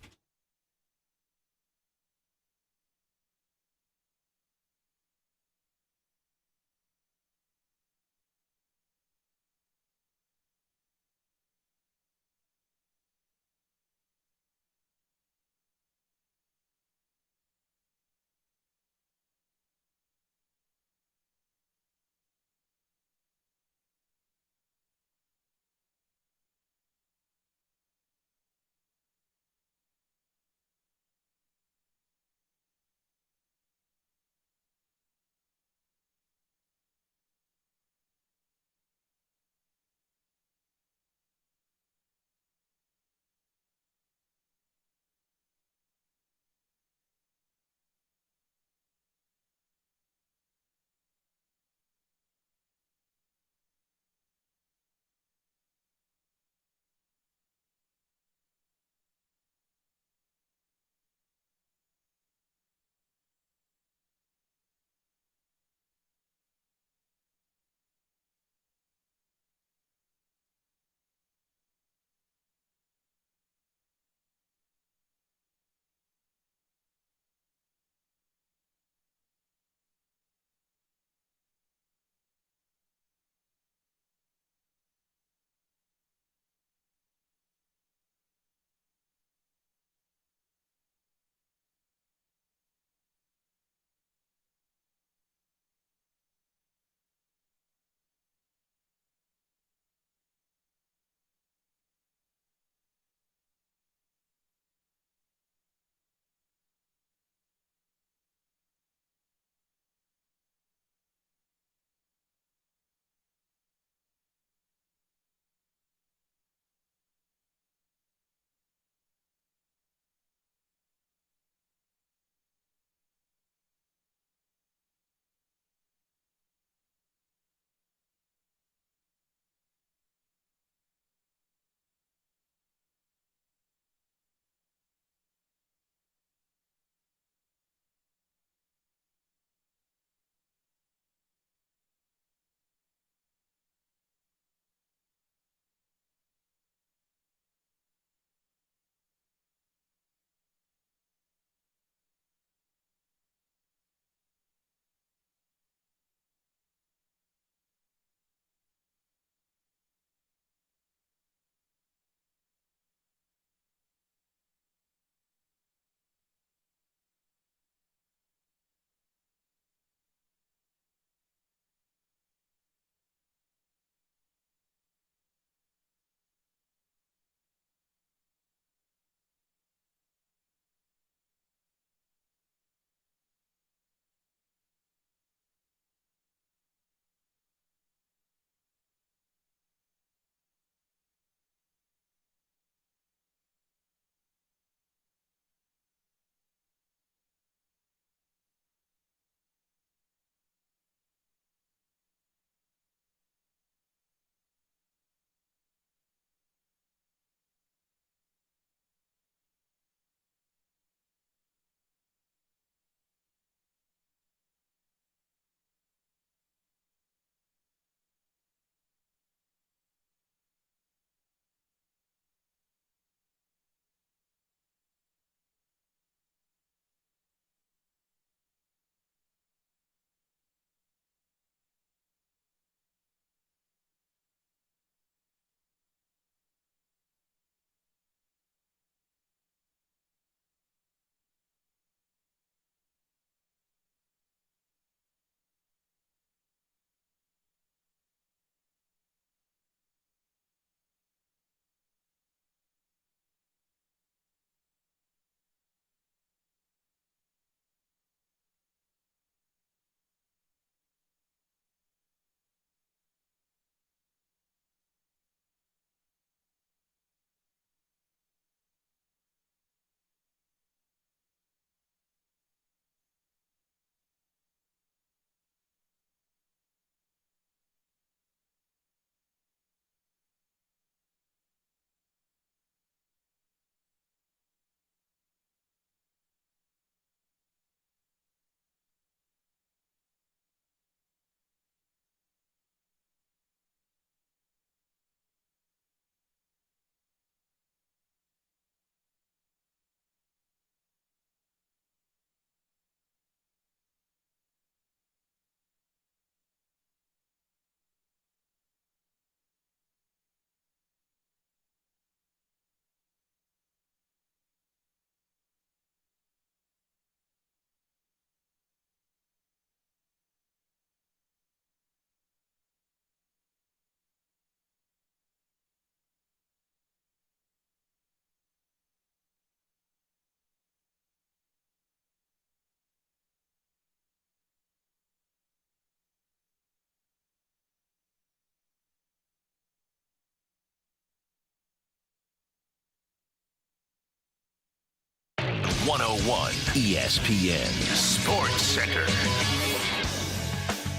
101 ESPN Sports Center.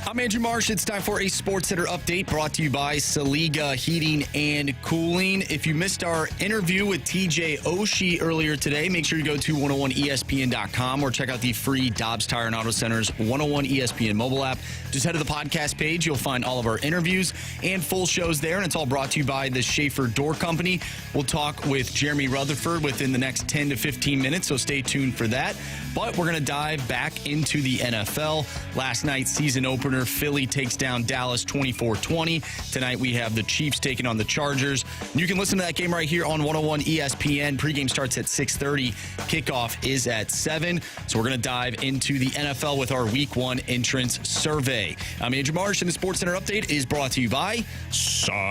I'm Andrew Marsh. It's time for a Sports Center update brought to you by Saliga Heating and Cooling. If you missed our interview with TJ Oshie earlier today, make sure you go to 101ESPN.com or check out the free Dobbs Tire and Auto Center's 101 ESPN mobile app. Just head to the podcast page. You'll find all of our interviews and full shows there, and it's all brought to you by the Schaefer Door Company. We'll talk with Jeremy Rutherford within the next 10 to 15 minutes, so stay tuned for that. But we're going to dive back into the NFL. Last night's season opener, Philly takes down Dallas 24-20. Tonight we have the Chiefs taking on the Chargers. You can listen to that game right here on 101 ESPN. Pregame starts at 6:30. Kickoff is at 7. So we're going to dive into the NFL with our Week 1 entrance survey. I'm Andrew Marsh, and the Sports Center update is brought to you by Saliga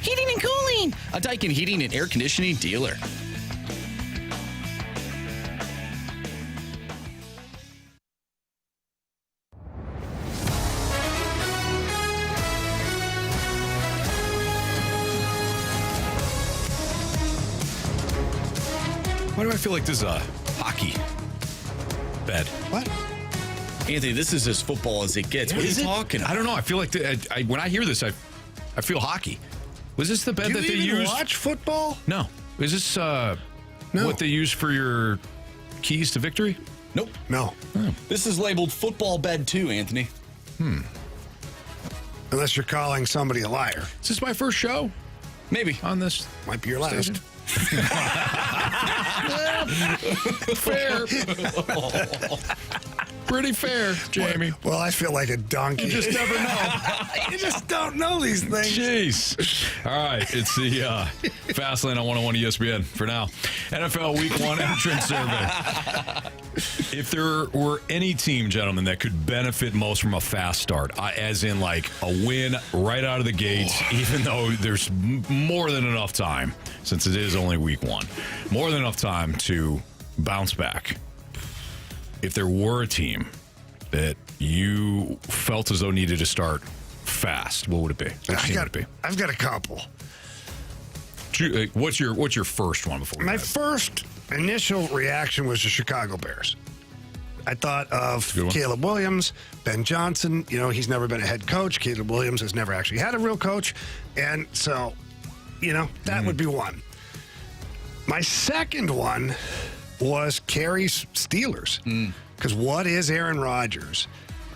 Heating and Cooling, a Daikin heating and air conditioning dealer.
Why do I feel like this is a hockey bed?
What?
Anthony, this is as football as it gets. What are you talking about?
I don't know. I feel like when I hear this, I feel hockey. Was this the bed that they used?
Watch football?
No. Is this what they use for your keys to victory?
Nope.
No.
Oh.
This is labeled football bed too, Anthony.
Unless you're calling somebody a liar.
Is this my first show?
Maybe.
On this?
Might be your last.
Station? Fair. Pretty fair, Jamie.
Well, I feel like a donkey.
You just never know.
You just don't know these things.
Jeez. All right, it's the Fastlane on 101 ESPN for now. NFL Week 1 entrance survey. If there were any team, gentlemen, that could benefit most from a fast start, as in like a win right out of the gates, even though there's more than enough time, since it is only Week 1, more than enough time to bounce back. If there were a team that you felt as though needed to start fast, what would it be?
I've got a couple.
What's your first one before?
My first initial reaction was the Chicago Bears. I thought of Caleb Williams, Ben Johnson. You know, he's never been a head coach. Caleb Williams has never actually had a real coach. And so, that would be one. My second one was Carey's Steelers. Because what is Aaron Rodgers?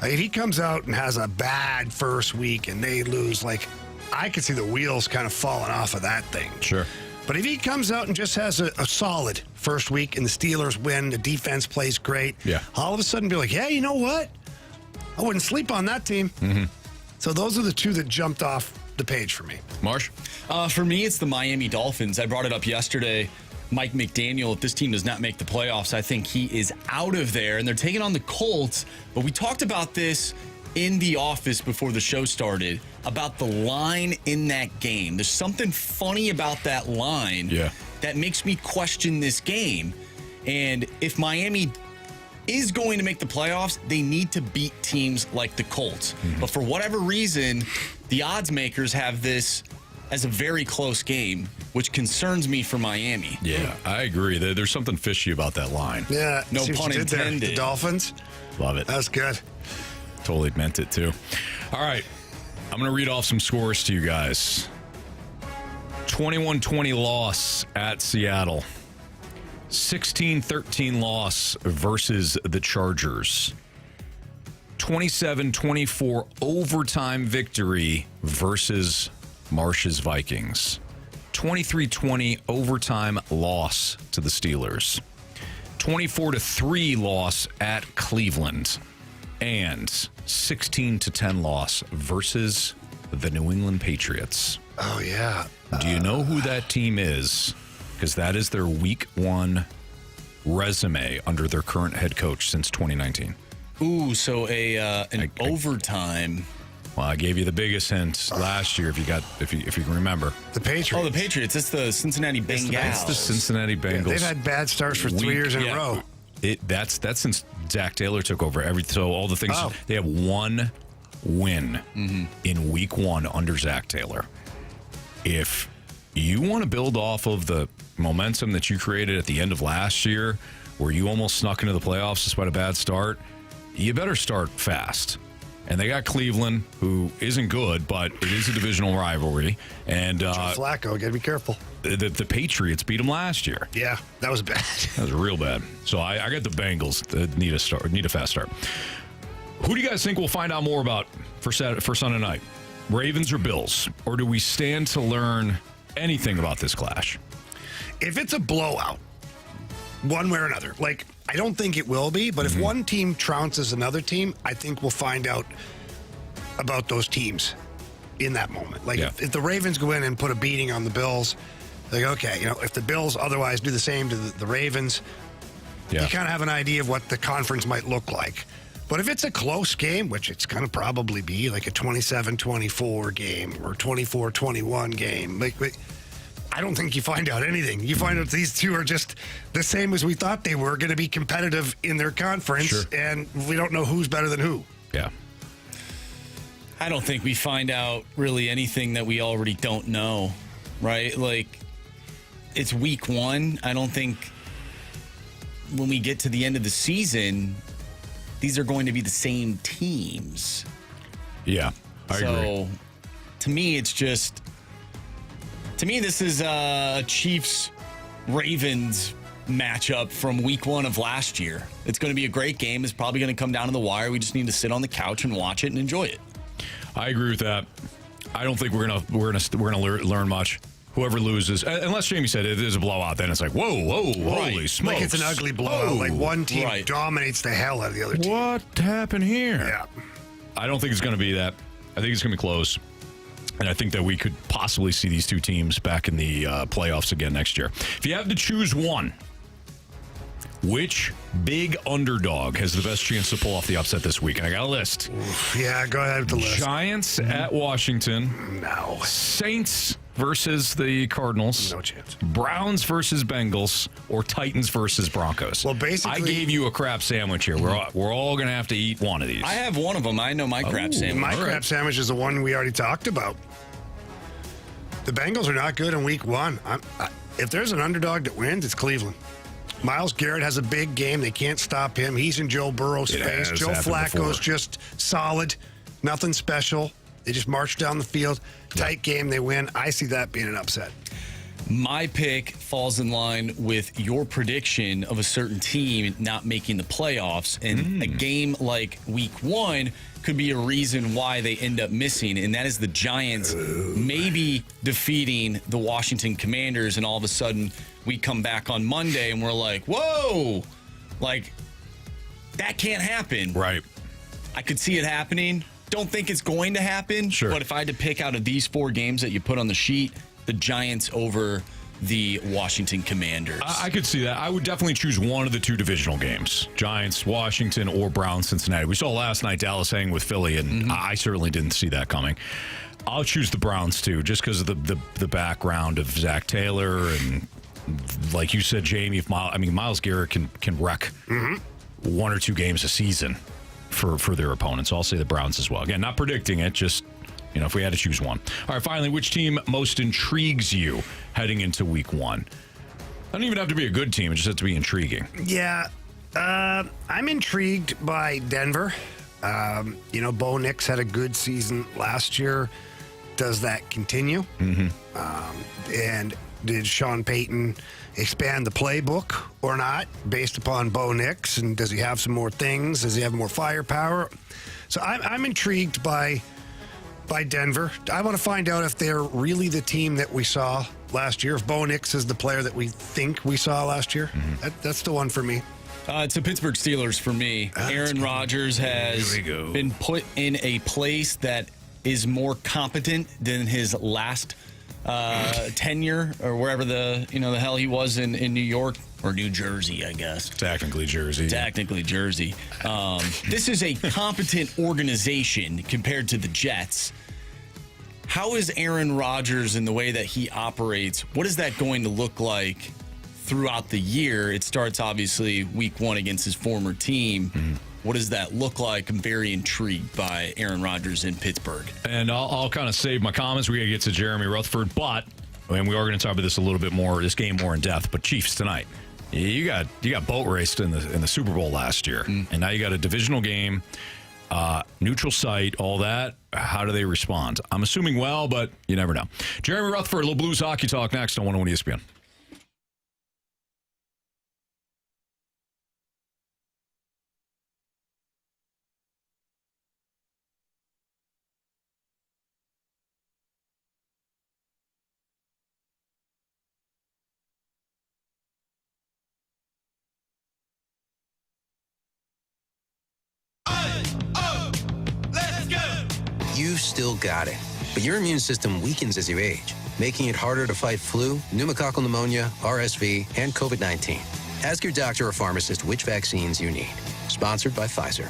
If he comes out and has a bad first week and they lose, I could see the wheels kind of falling off of that thing.
Sure.
But if he comes out and just has a solid first week and the Steelers win, the defense plays great, all of a sudden be like, yeah, you know what? I wouldn't sleep on that team. So those are the two that jumped off the page for me.
Marsh?
For me, it's the Miami Dolphins. I brought it up yesterday. Mike McDaniel, if this team does not make the playoffs, I think he is out of there. And they're taking on the Colts. But we talked about this in the office before the show started, about the line in that game. There's something funny about that line that makes me question this game. And if Miami is going to make the playoffs, they need to beat teams like the Colts. But for whatever reason, the odds makers have this as a very close game, which concerns me for Miami.
Yeah, I agree. There's something fishy about that line.
Yeah,
no pun intended.
The Dolphins.
Love it.
That was good.
Totally meant it too. All right, I'm going to read off some scores to you guys. 21-20 loss at Seattle. 16-13 loss versus the Chargers. 27-24 overtime victory versus Marsh's Vikings. 23-20 overtime loss to the Steelers. 24-3 loss at Cleveland. And 16-10 loss versus the New England Patriots.
Oh, yeah.
Do you know who that team is? Because that is their Week 1 resume under their current head coach since 2019.
Ooh, so an overtime.
Well, I gave you the biggest hint last year. If you can remember,
the Patriots.
Oh, the Patriots. It's the Cincinnati Bengals.
It's the Cincinnati Bengals.
Yeah, they've had bad starts for 3 years in a row.
That's since Zach Taylor took over. So all the things they have one win in Week 1 under Zach Taylor. If you want to build off of the momentum that you created at the end of last year, where you almost snuck into the playoffs despite a bad start, you better start fast. And they got Cleveland, who isn't good, but it is a divisional rivalry. And
Joe Flacco, got to be careful.
The Patriots beat them last year.
Yeah, that was bad.
That was real bad. So I got the Bengals that need a fast start. Who do you guys think we'll find out more about for Sunday night? Ravens or Bills? Or do we stand to learn anything about this clash?
If it's a blowout, one way or another, like, I don't think it will be, but if one team trounces another team, I think we'll find out about those teams in that moment. Like, if the Ravens go in and put a beating on the Bills, like, okay, if the Bills otherwise do the same to the Ravens, you kind of have an idea of what the conference might look like. But if it's a close game, which it's going to probably be, like a 27-24 game or 24-21 game, like, I don't think you find out anything. You find out these two are just the same as we thought they were, going to be competitive in their conference, and we don't know who's better than who.
Yeah.
I don't think we find out really anything that we already don't know, right? Like, it's week one. I don't think when we get to the end of the season, these are going to be the same teams.
Yeah, I agree.
To me, it's just... To me, this is a Chiefs-Ravens matchup from week one of last year. It's going to be a great game. It's probably going to come down to the wire. We just need to sit on the couch and watch it and enjoy it.
I agree with that. I don't think we're gonna learn much. Whoever loses, unless Jamie said it is a blowout, then it's like, whoa, holy smokes.
Like it's an ugly blowout. Like one team dominates the hell out of the other team.
What happened here?
Yeah.
I don't think it's going to be that. I think it's going to be close. And I think that we could possibly see these two teams back in the playoffs again next year. If you have to choose one, which big underdog has the best chance to pull off the upset this week? And I got a list.
Yeah, go ahead with the list.
Giants at Washington.
No.
Saints versus the Cardinals.
No chance.
Browns versus Bengals, or Titans versus Broncos.
Well, basically,
I gave you a crap sandwich here. We're all going to have to eat one of these.
I have one of them. I know my crap sandwich.
My crap sandwich is the one we already talked about. The Bengals are not good in week one. If there's an underdog that wins, it's Cleveland. Myles Garrett has a big game. They can't stop him. He's in Joe Burrow's face. Joe Flacco's just solid. Nothing special. They just march down the field. Tight game. They win. I see that being an upset.
My pick falls in line with your prediction of a certain team not making the playoffs. And a game like week one could be a reason why they end up missing. And that is the Giants maybe defeating the Washington Commanders. And all of a sudden we come back on Monday and we're like, whoa, like that can't happen.
Right.
I could see it happening. Don't think it's going to happen.
Sure.
But if I had to pick out of these four games that you put on the sheet, the Giants over the Washington Commanders.
I could see that. I would definitely choose one of the two divisional games. Giants, Washington, or Browns, Cincinnati. We saw last night Dallas hang with Philly, and I certainly didn't see that coming. I'll choose the Browns, too, just because of the background of Zach Taylor. And like you said, Jamie, Myles Garrett can wreck one or two games a season for their opponents. So I'll say the Browns as well. Again, not predicting it, just... if we had to choose one. All right, finally, which team most intrigues you heading into week one? Doesn't even have to be a good team. It just has to be intriguing.
Yeah, I'm intrigued by Denver. Bo Nix had a good season last year. Does that continue? And did Sean Payton expand the playbook or not based upon Bo Nix? And does he have some more things? Does he have more firepower? So I'm intrigued by Denver. I want to find out if they're really the team that we saw last year. If Bo Nix is the player that we think we saw last year. That's the one for me.
It's the Pittsburgh Steelers for me. Aaron Rodgers has been put in a place that is more competent than his last tenure or wherever the hell he was in New York. Or New Jersey, I guess.
Technically Jersey.
This is a competent organization compared to the Jets. How is Aaron Rodgers in the way that he operates? What is that going to look like throughout the year? It starts, obviously, week one against his former team. What does that look like? I'm very intrigued by Aaron Rodgers in Pittsburgh.
And I'll kind of save my comments. We got to get to Jeremy Rutherford, but and we are going to talk about this a little bit more, this game more in depth, but Chiefs tonight. You got boat raced in the Super Bowl last year, and now you got a divisional game, neutral site, all that. How do they respond? I'm assuming well, but you never know. Jeremy Rutherford, a little Blues hockey talk next on 101 ESPN.
You've still got it, but your immune system weakens as you age, making it harder to fight flu, pneumococcal pneumonia, RSV, and COVID-19. Ask your doctor or pharmacist which vaccines you need. Sponsored by Pfizer.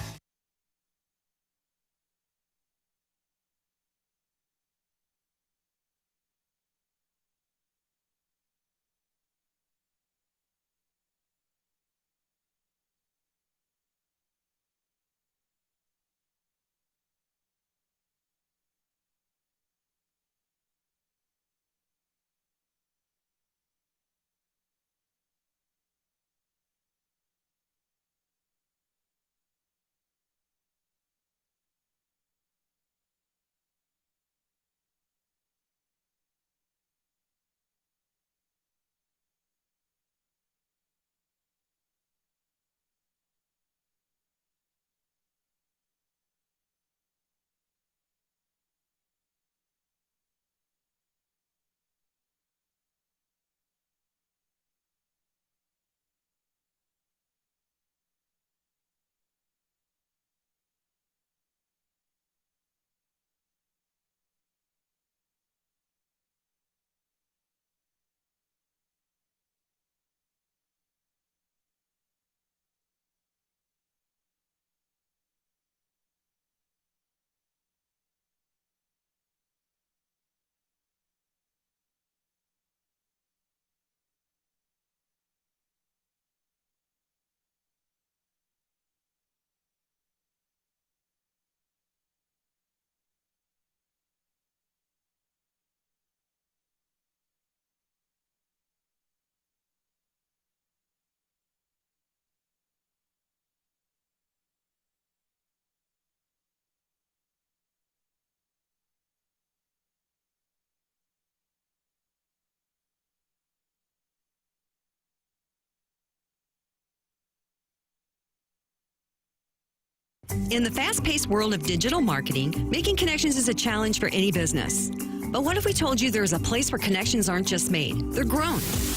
In the fast-paced world of digital marketing, making connections is a challenge for any business. But what if we told you there's a place where connections aren't just made, they're grown?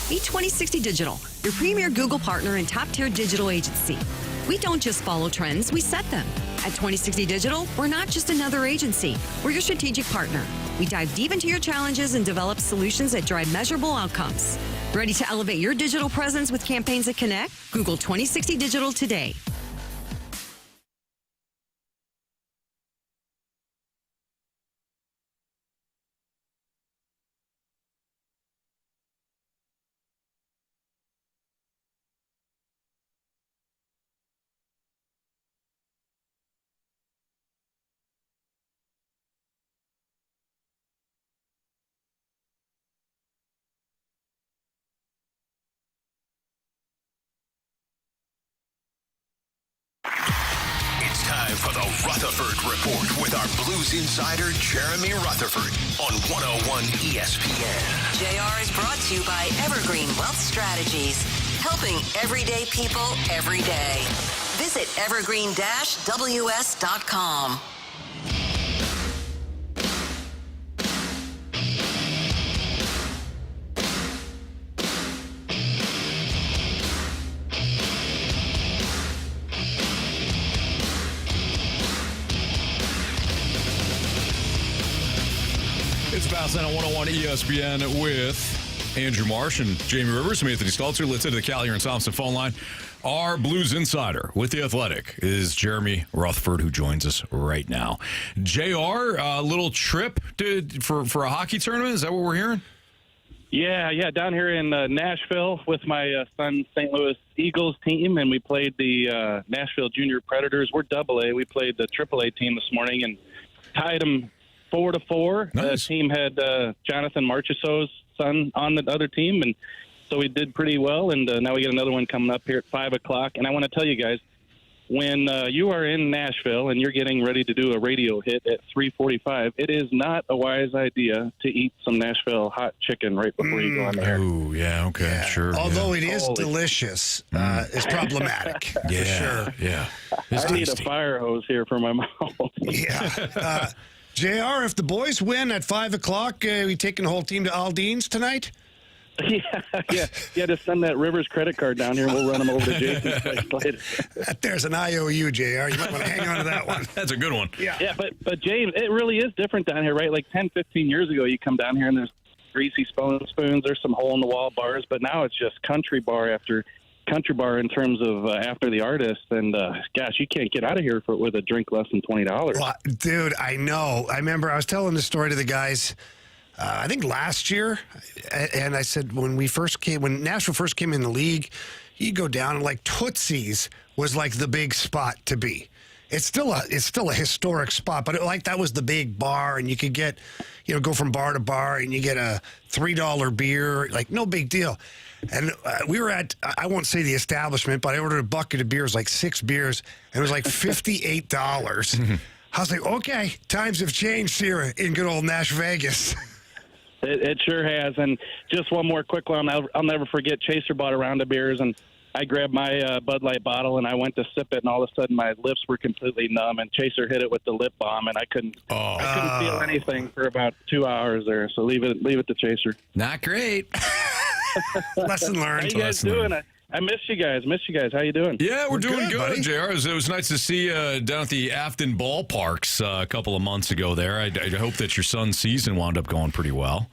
Meet 2060 Digital, your premier Google partner and top-tier digital agency. We don't just follow trends, we set them. At 2060 Digital, we're not just another agency, we're your strategic partner. We dive deep into your challenges and develop solutions that drive measurable outcomes. Ready to elevate your digital presence with campaigns that connect? Google 2060 Digital today.
Time for the Rutherford Report with our Blues insider, Jeremy Rutherford, on 101 ESPN.
JR is brought to you by Evergreen Wealth Strategies, helping everyday people every day. Visit evergreen-ws.com.
It's Fast Lane on 101 ESPN with Andrew Marsh and Jamie Rivers. I'm Anthony Stalter. Let's head to the Callier and Thompson phone line. Our Blues insider with The Athletic is Jeremy Rutherford, who joins us right now. JR, a little trip for a hockey tournament? Is that what we're hearing?
Yeah, down here in Nashville with my son's St. Louis Eagles team, and we played the Nashville Junior Predators. We're AA. We played the AAA team this morning and tied them 4-4.
Nice.
The team had Jonathan Marchessault's son on the other team, and so we did pretty well. And now we get another one coming up here at 5 o'clock. And I want to tell you guys, when you are in Nashville and you're getting ready to do a radio hit at 3:45, it is not a wise idea to eat some Nashville hot chicken right before you go on the air.
Oh, yeah, okay, sure.
Although
yeah.
it is delicious, it's problematic. For sure.
Yeah. It's
I need a
tasty.
fire hose here for my mouth.
Yeah. JR, if the boys win at 5 o'clock, we taking the whole team to Aldine's tonight?
Yeah. Just send that Rivers credit card down here, and we'll run them over to Jason's place later.
There's an IOU, JR. You might want to hang on to that one.
That's a good one.
Yeah, but James, it really is different down here, right? Like 10, 15 years ago, you come down here and there's greasy spoons, there's some hole-in-the-wall bars, but now it's just country bar after country bar in terms of after the artist. And, gosh, you can't get out of here with a drink less than $20.
Well, dude, I know. I remember I was telling the story to the guys I think last year, and I said when Nashville first came in the league, you go down and like Tootsie's was like the big spot to be. It's still a historic spot, but that was the big bar, and you could get, go from bar to bar, and you get a $3 beer, like no big deal. And we were at, I won't say the establishment, but I ordered a bucket of beers, like 6 beers, and it was like $58. I was like, okay, times have changed here in good old Nash Vegas.
It sure has. And just one more quick one. I'll never forget, Chaser bought a round of beers, and I grabbed my Bud Light bottle, and I went to sip it, and all of a sudden my lips were completely numb, and Chaser hit it with the lip balm, and I couldn't feel anything for about 2 hours there. So leave it to Chaser.
Not great.
Lesson learned.
How you guys doing? I missed you guys. How you doing?
Yeah, we're doing good, JR.
buddy.
It was nice to see you down at the Afton Ballparks a couple of months ago there. I hope that your son's season wound up going pretty well.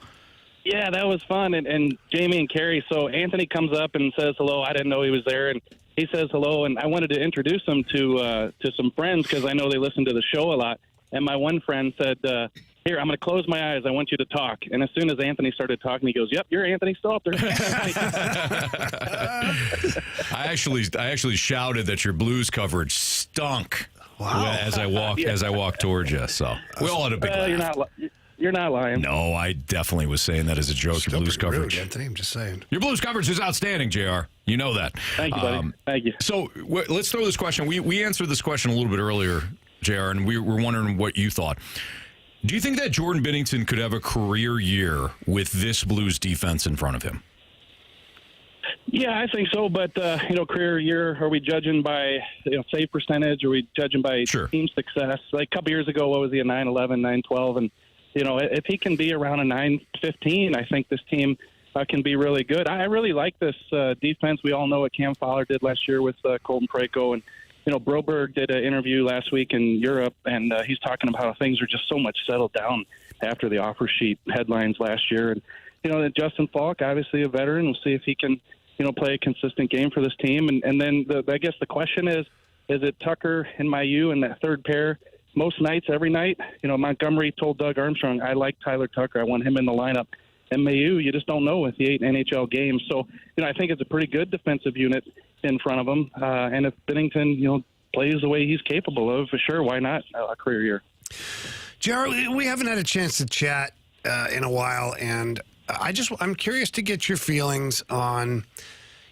Yeah, that was fun. And Jamie and Carey, so Anthony comes up and says hello. I didn't know he was there. And he says hello. And I wanted to introduce him to some friends because I know they listen to the show a lot. And my one friend said, here, I'm going to close my eyes. I want you to talk. And as soon as Anthony started talking, he goes, yep, you're Anthony Stalter.
I actually shouted that your Blues coverage stunk.
Wow.
As I walked towards you. So we all had a big laugh.
You're not lying.
No, I definitely was saying that as a joke. Your Blues coverage,
Anthony. I'm just saying.
Your Blues coverage is outstanding, JR. You know that.
Thank you, buddy. Thank you.
So let's throw this question. We answered this question a little bit earlier, JR, and we were wondering what you thought. Do you think that Jordan Binnington could have a career year with this Blues defense in front of him?
Yeah, I think so. But, career year, are we judging by save percentage? Are we judging by team success? Like a couple years ago, what was he, a 9-11, 9-12? And, if he can be around a 9-15, I think this team can be really good. I really like this defense. We all know what Cam Fowler did last year with Colton Parayko. And, Broberg did an interview last week in Europe, and he's talking about how things are just so much settled down after the offer sheet headlines last year. And, Justin Falk, obviously a veteran. We'll see if he can, play a consistent game for this team. And then I guess the question is it Tucker and Mailloux in that third pair most nights, every night? Montgomery told Doug Armstrong, I like Tyler Tucker. I want him in the lineup. And Mailloux, you just don't know with the 8 NHL games. So, I think it's a pretty good defensive unit in front of him. And if Binnington, plays the way he's capable of, for sure, why not a career year?
Jared, we haven't had a chance to chat in a while, and I'm curious to get your feelings on,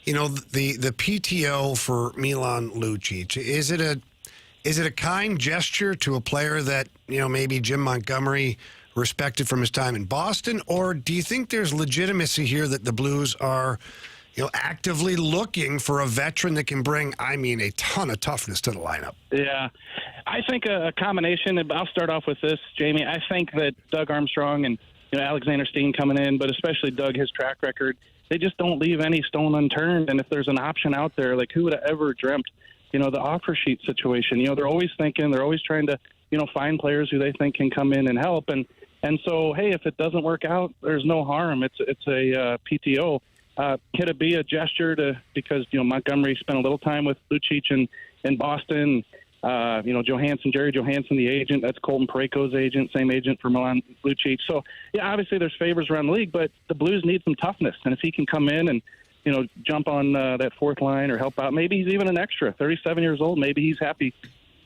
the PTO for Milan Lucic. Is it a kind gesture to a player that, maybe Jim Montgomery respected from his time in Boston, or do you think there's legitimacy here that the Blues are, actively looking for a veteran that can bring, a ton of toughness to the lineup?
Yeah, I think a combination. I'll start off with this, Jamie. I think that Doug Armstrong and Alexander Steen coming in, but especially Doug, his track record, they just don't leave any stone unturned. And if there's an option out there, like who would have ever dreamt, the offer sheet situation? They're always thinking, they're always trying to, find players who they think can come in and help. And so, hey, if it doesn't work out, there's no harm. It's a PTO. Could it be a gesture because Montgomery spent a little time with Lucic in Boston? Jerry Johansson, the agent, that's Colton Parayko's agent, same agent for Milan Lucic. So, yeah, obviously there's favors around the league, but the Blues need some toughness. And if he can come in and, jump on that fourth line or help out, maybe he's even an extra. 37 years old, maybe he's happy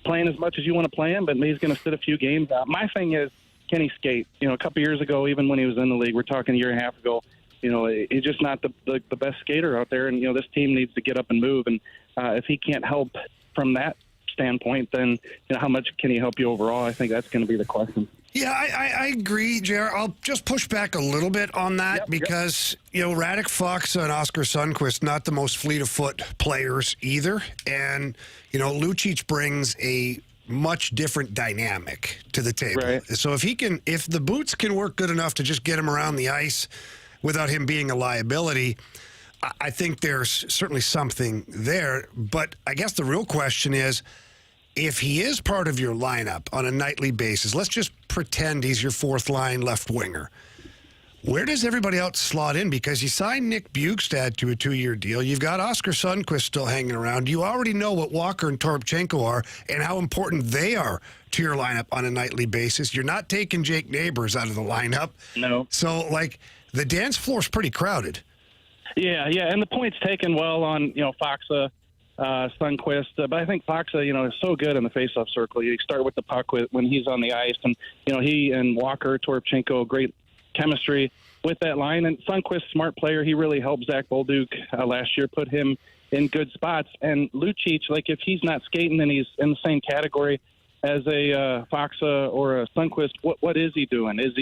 playing as much as you want to play him, but maybe he's going to sit a few games out. My thing is, can he skate? A couple years ago, even when he was in the league, we're talking a year and a half ago, he's just not the best skater out there. And, this team needs to get up and move. And if he can't help from that standpoint, then how much can he help you overall? I think that's going to be the question.
Yeah, I agree, JR. I'll just push back a little bit on that because, Radek Faksa and Oskar Sundqvist, not the most fleet of foot players either. And, Lucic brings a much different dynamic to the table. Right. So if the boots can work good enough to just get him around the ice without him being a liability, I think there's certainly something there. But I guess the real question is, if he is part of your lineup on a nightly basis, let's just pretend he's your fourth line left winger. Where does everybody else slot in? Because you signed Nick Bjugstad to a 2-year deal. You've got Oskar Sundqvist still hanging around. You already know what Walker and Toropchenko are and how important they are to your lineup on a nightly basis. You're not taking Jake Neighbors out of the lineup.
No.
So, the dance floor's pretty crowded.
Yeah, and the point's taken well on, Faksa, Sundqvist, but I think Faksa, is so good in the faceoff circle. You start with the puck when he's on the ice, and he and Walker, Toropchenko, great chemistry with that line. And Sundqvist, smart player, he really helped Zach Bolduc last year, put him in good spots. And Lucic, if he's not skating, then he's in the same category as a Faksa or a Sundqvist. What is he doing? Is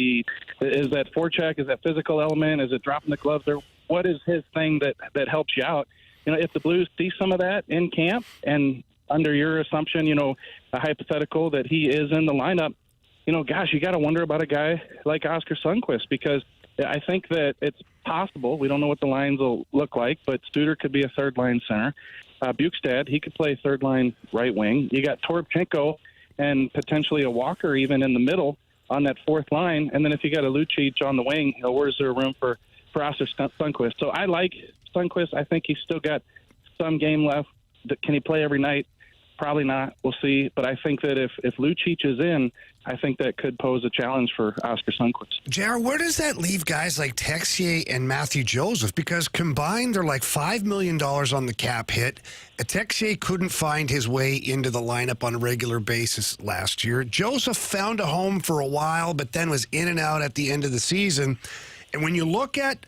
that forecheck? Is that physical element? Is it dropping the gloves? Or what is his thing that helps you out? If the Blues see some of that in camp, and under your assumption, a hypothetical that he is in the lineup, gosh, you got to wonder about a guy like Oskar Sundqvist, because I think that it's possible. We don't know what the lines will look like, but Studer could be a third-line center. Bjugstad, he could play third-line right wing. You got Toropchenko and potentially a Walker even in the middle on that fourth line. And then if you got a Lucic on the wing, where's there room for Oskar Sundqvist? So I like Sundqvist. I think he's still got some game left. Can he play every night? Probably not. We'll see. But I think that if Lucic is in, I think that could pose a challenge for Oskar Sundqvist.
JR, where does that leave guys like Texier and Matthew Joseph? Because combined, they're like $5 million on the cap hit. Texier couldn't find his way into the lineup on a regular basis last year. Joseph found a home for a while, but then was in and out at the end of the season. And when you look at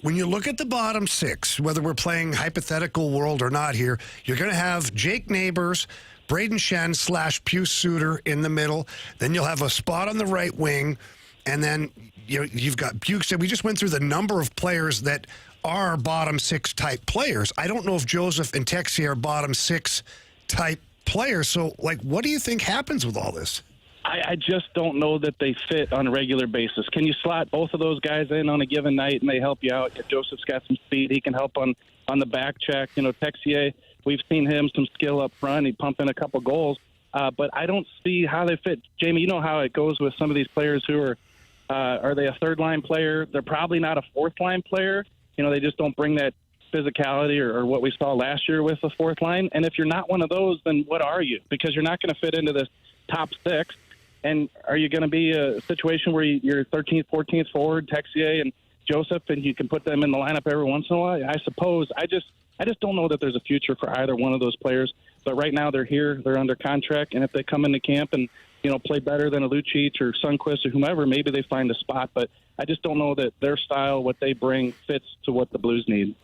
the bottom six, whether we're playing hypothetical world or not here, you're going to have Jake Neighbors, Braden Shen / Pius Suter in the middle. Then you'll have a spot on the right wing. And then you've got Bjugstad. We just went through the number of players that are bottom six type players. I don't know if Joseph and Texier are bottom six type players. So, what do you think happens with all this?
I just don't know that they fit on a regular basis. Can you slot both of those guys in on a given night and they help you out? If Joseph's got some speed, he can help on the back check. Texier, we've seen him some skill up front. He pump in a couple goals. But I don't see how they fit. Jamie, you know how it goes with some of these players who are they a third-line player? They're probably not a fourth-line player. They just don't bring that physicality or what we saw last year with the fourth line. And if you're not one of those, then what are you? Because you're not going to fit into this top six. And are you going to be a situation where you're 13th, 14th forward, Texier and Joseph, and you can put them in the lineup every once in a while? I suppose. I just don't know that there's a future for either one of those players. But right now they're here, they're under contract, and if they come into camp and play better than a Lucic or Sundqvist or whomever, maybe they find a spot. But I just don't know that their style, what they bring, fits to what the Blues need.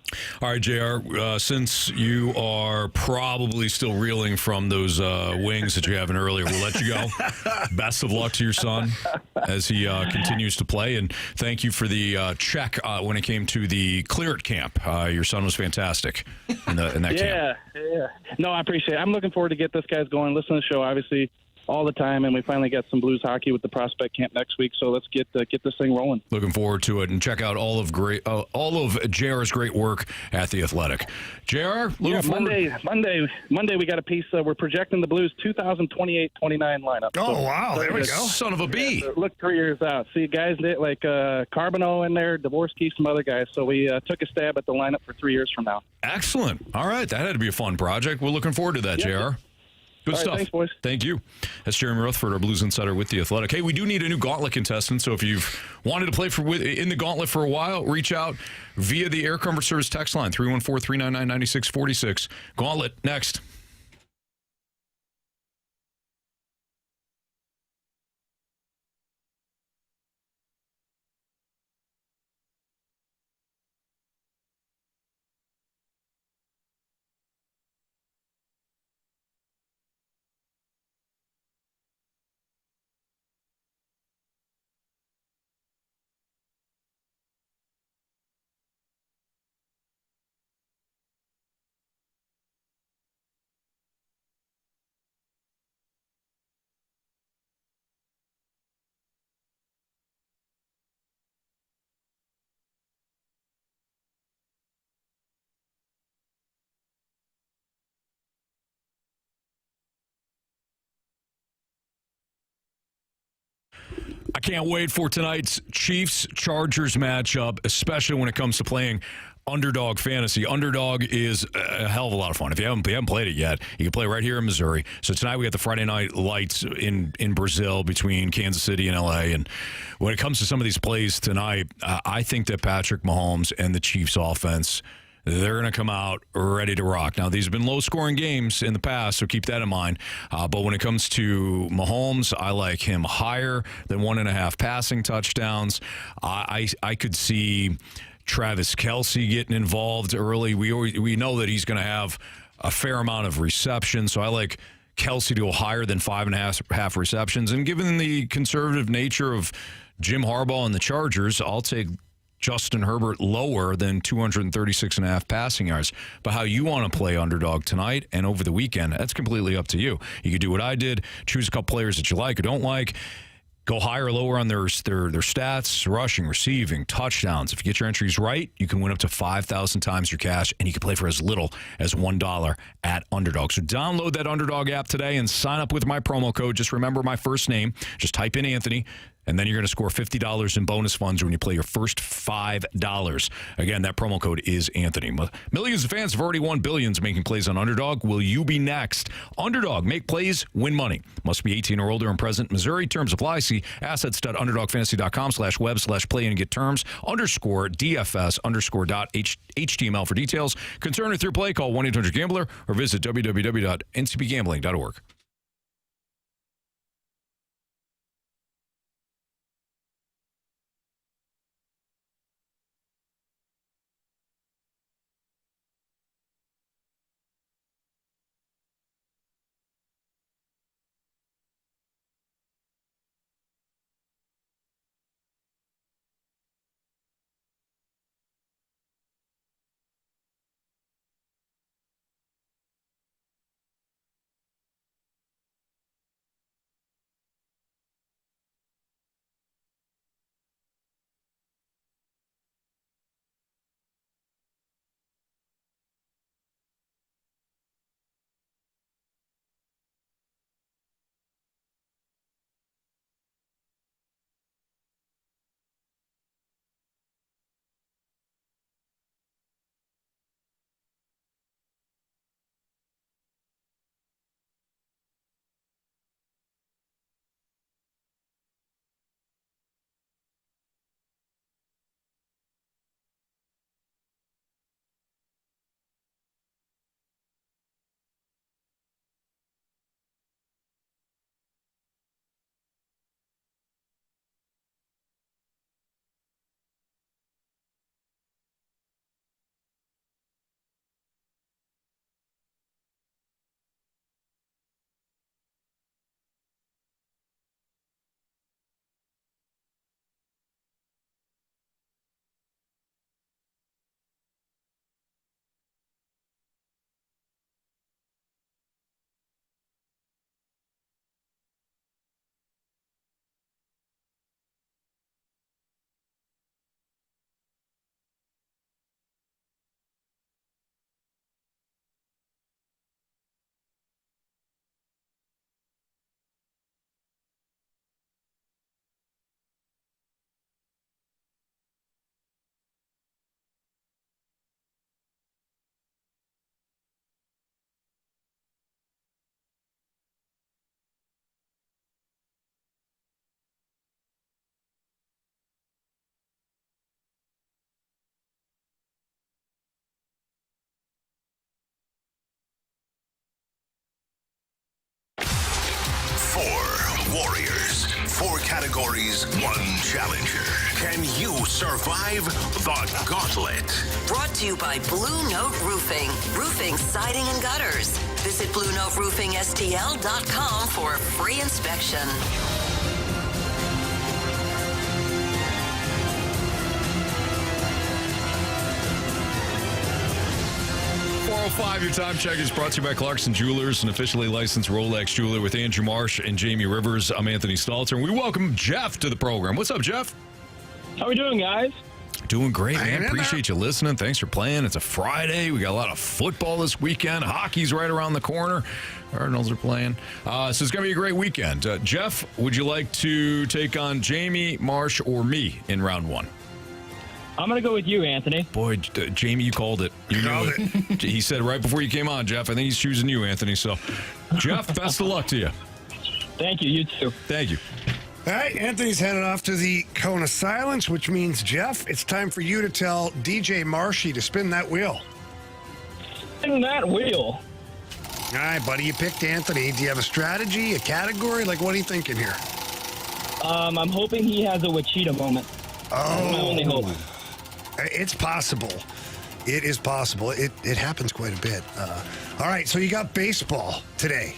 All right, JR, since you are probably still reeling from those wings that you had earlier, we'll let you go. Best of luck to your son as he continues to play. And thank you for the check when it came to the Cleared camp. Your son was fantastic in that camp.
Yeah. No, I appreciate it. I'm looking forward to get this guys going. Listen to the show, obviously, all the time, and we finally got some Blues hockey with the prospect camp next week. So let's get this thing rolling.
Looking forward to it, and check out all of JR's great work at the Athletic. JR,
Monday we got a piece. We're projecting the Blues 2028-29 lineup.
Oh, wow, there we go.
Son of a bee.
Look 3 years out. See guys like Carbonneau in there, Dvorsky, some other guys. So we took a stab at the lineup for 3 years from now.
Excellent. All right, that had to be a fun project. We're looking forward to that, JR. Good stuff.
Thanks, boys.
Thank you. That's Jeremy Rutherford, our Blues Insider with the Athletic. Hey, we do need a new Gauntlet contestant, so if you've wanted to play in the Gauntlet for a while, reach out via the Air Comfort Service text line, 314-399-9646. Gauntlet, next. I can't wait for tonight's Chiefs-Chargers matchup, especially when it comes to playing Underdog Fantasy. Underdog is a hell of a lot of fun. If you haven't played it yet, you can play right here in Missouri. So tonight we got the Friday night lights in Brazil between Kansas City and L.A. And when it comes to some of these plays tonight, I think that Patrick Mahomes and the Chiefs offense, they're going to come out ready to rock. Now, these have been low-scoring games in the past, so keep that in mind. But when it comes to Mahomes, I like him higher than 1.5 passing touchdowns. I could see Travis Kelce getting involved early. We know that he's going to have a fair amount of reception, so I like Kelce to go higher than 5.5 receptions. And given the conservative nature of Jim Harbaugh and the Chargers, I'll take Justin Herbert lower than 236.5 passing yards. But how you want to play Underdog tonight and over the weekend, that's completely up to you. You could do what I did, choose a couple players that you like or don't like, go higher or lower on their stats, rushing, receiving, touchdowns. If you get your entries right, you can win up to 5,000 times your cash, and you can play for as little as $1 at Underdog. So download that Underdog app today and sign up with my promo code. Just remember my first name. Just type in Anthony, and then you're going to score $50 in bonus funds when you play your first $5. Again, that promo code is Anthony. Millions of fans have already won billions making plays on Underdog. Will you be next? Underdog. Make plays, win money. Must be 18 or older and present in Missouri. Terms apply. See assets.underdogfantasy.com/web/play and get terms _DFS_.html for details. Concerned with your play, call 1-800-GAMBLER or visit www.ncbgambling.org.
Warriors. 4 categories, 1 challenger. Can you survive the Gauntlet?
Brought to you by Blue Note Roofing. Roofing, siding, and gutters. Visit BlueNoteRoofingSTL.com for a free inspection.
4:05, your time check is brought to you by Clarkson Jewelers, an officially licensed Rolex jeweler with Andrew Marsh and Jamie Rivers. I'm Anthony Stalter, and we welcome Jeff to the program. What's up, Jeff?
How are we doing, guys?
Doing great, man. Appreciate you listening. Thanks for playing. It's a Friday. We got a lot of football this weekend. Hockey's right around the corner. Cardinals are playing. So it's going to be a great weekend. Jeff, would you like to take on Jamie, Marsh, or me in round one?
I'm going to go with you, Anthony.
Boy, Jamie, you called it. You knew it. He said right before you came on, Jeff. I think he's choosing you, Anthony. So, Jeff, best of luck to you.
Thank you. You too.
Thank you.
All right, Anthony's headed off to the Cone of Silence, which means, Jeff, it's time for you to tell DJ Marshy to spin that wheel.
Spin that wheel.
All right, buddy, you picked Anthony. Do you have a strategy, a category? Like, what are you thinking here?
I'm hoping he has a Wichita moment.
Oh.
That's my only hope.
It's possible. It is possible. It happens quite a bit. All right, so you got baseball today.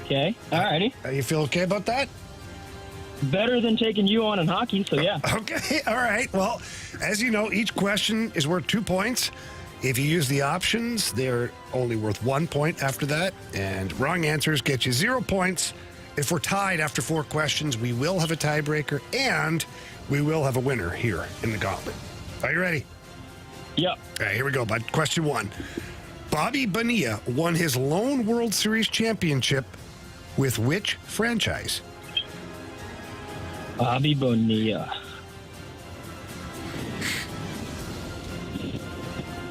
Okay, all righty.
You feel okay about that?
Better than taking you on in hockey, so yeah.
Okay, all right. Well, as you know, each question is worth 2 points. If you use the options, they're only worth 1 point after that. And wrong answers get you 0 points. If we're tied after 4 questions, we will have a tiebreaker and we will have a winner here in the Gauntlet. Are you ready?
Yep.
All right, here we go, bud. Question 1. Bobby Bonilla won his lone World Series championship with which franchise?
Bobby Bonilla.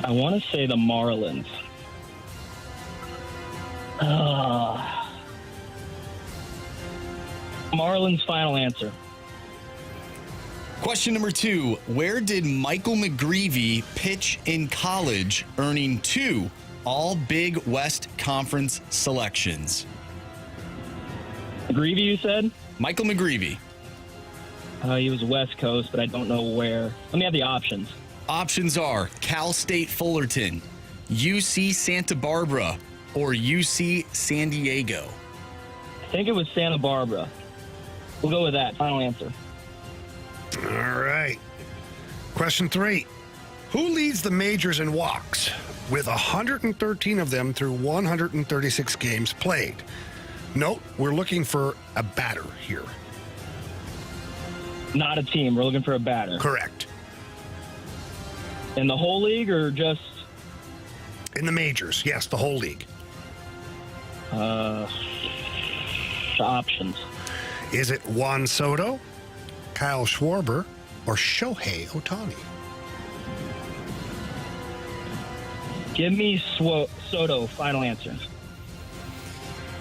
I want to say the Marlins. Marlins, final answer.
Question number 2. Where did Michael McGreevy pitch in college, earning 2 All-Big West Conference selections?
McGreevy, you said?
Michael McGreevy.
He was West Coast, but I don't know where. Let me have the options.
Options are Cal State Fullerton, UC Santa Barbara, or UC San Diego.
I think it was Santa Barbara. We'll go with that. Final answer.
All right. Question 3. Who leads the majors in walks with 113 of them through 136 games played? Note, we're looking for a batter here.
Not a team. We're looking for a batter.
Correct.
In the whole league or just?
In the majors, yes, the whole league.
The options.
Is it Juan Soto, Kyle Schwarber, or Shohei Ohtani?
Give me Soto. Final answer.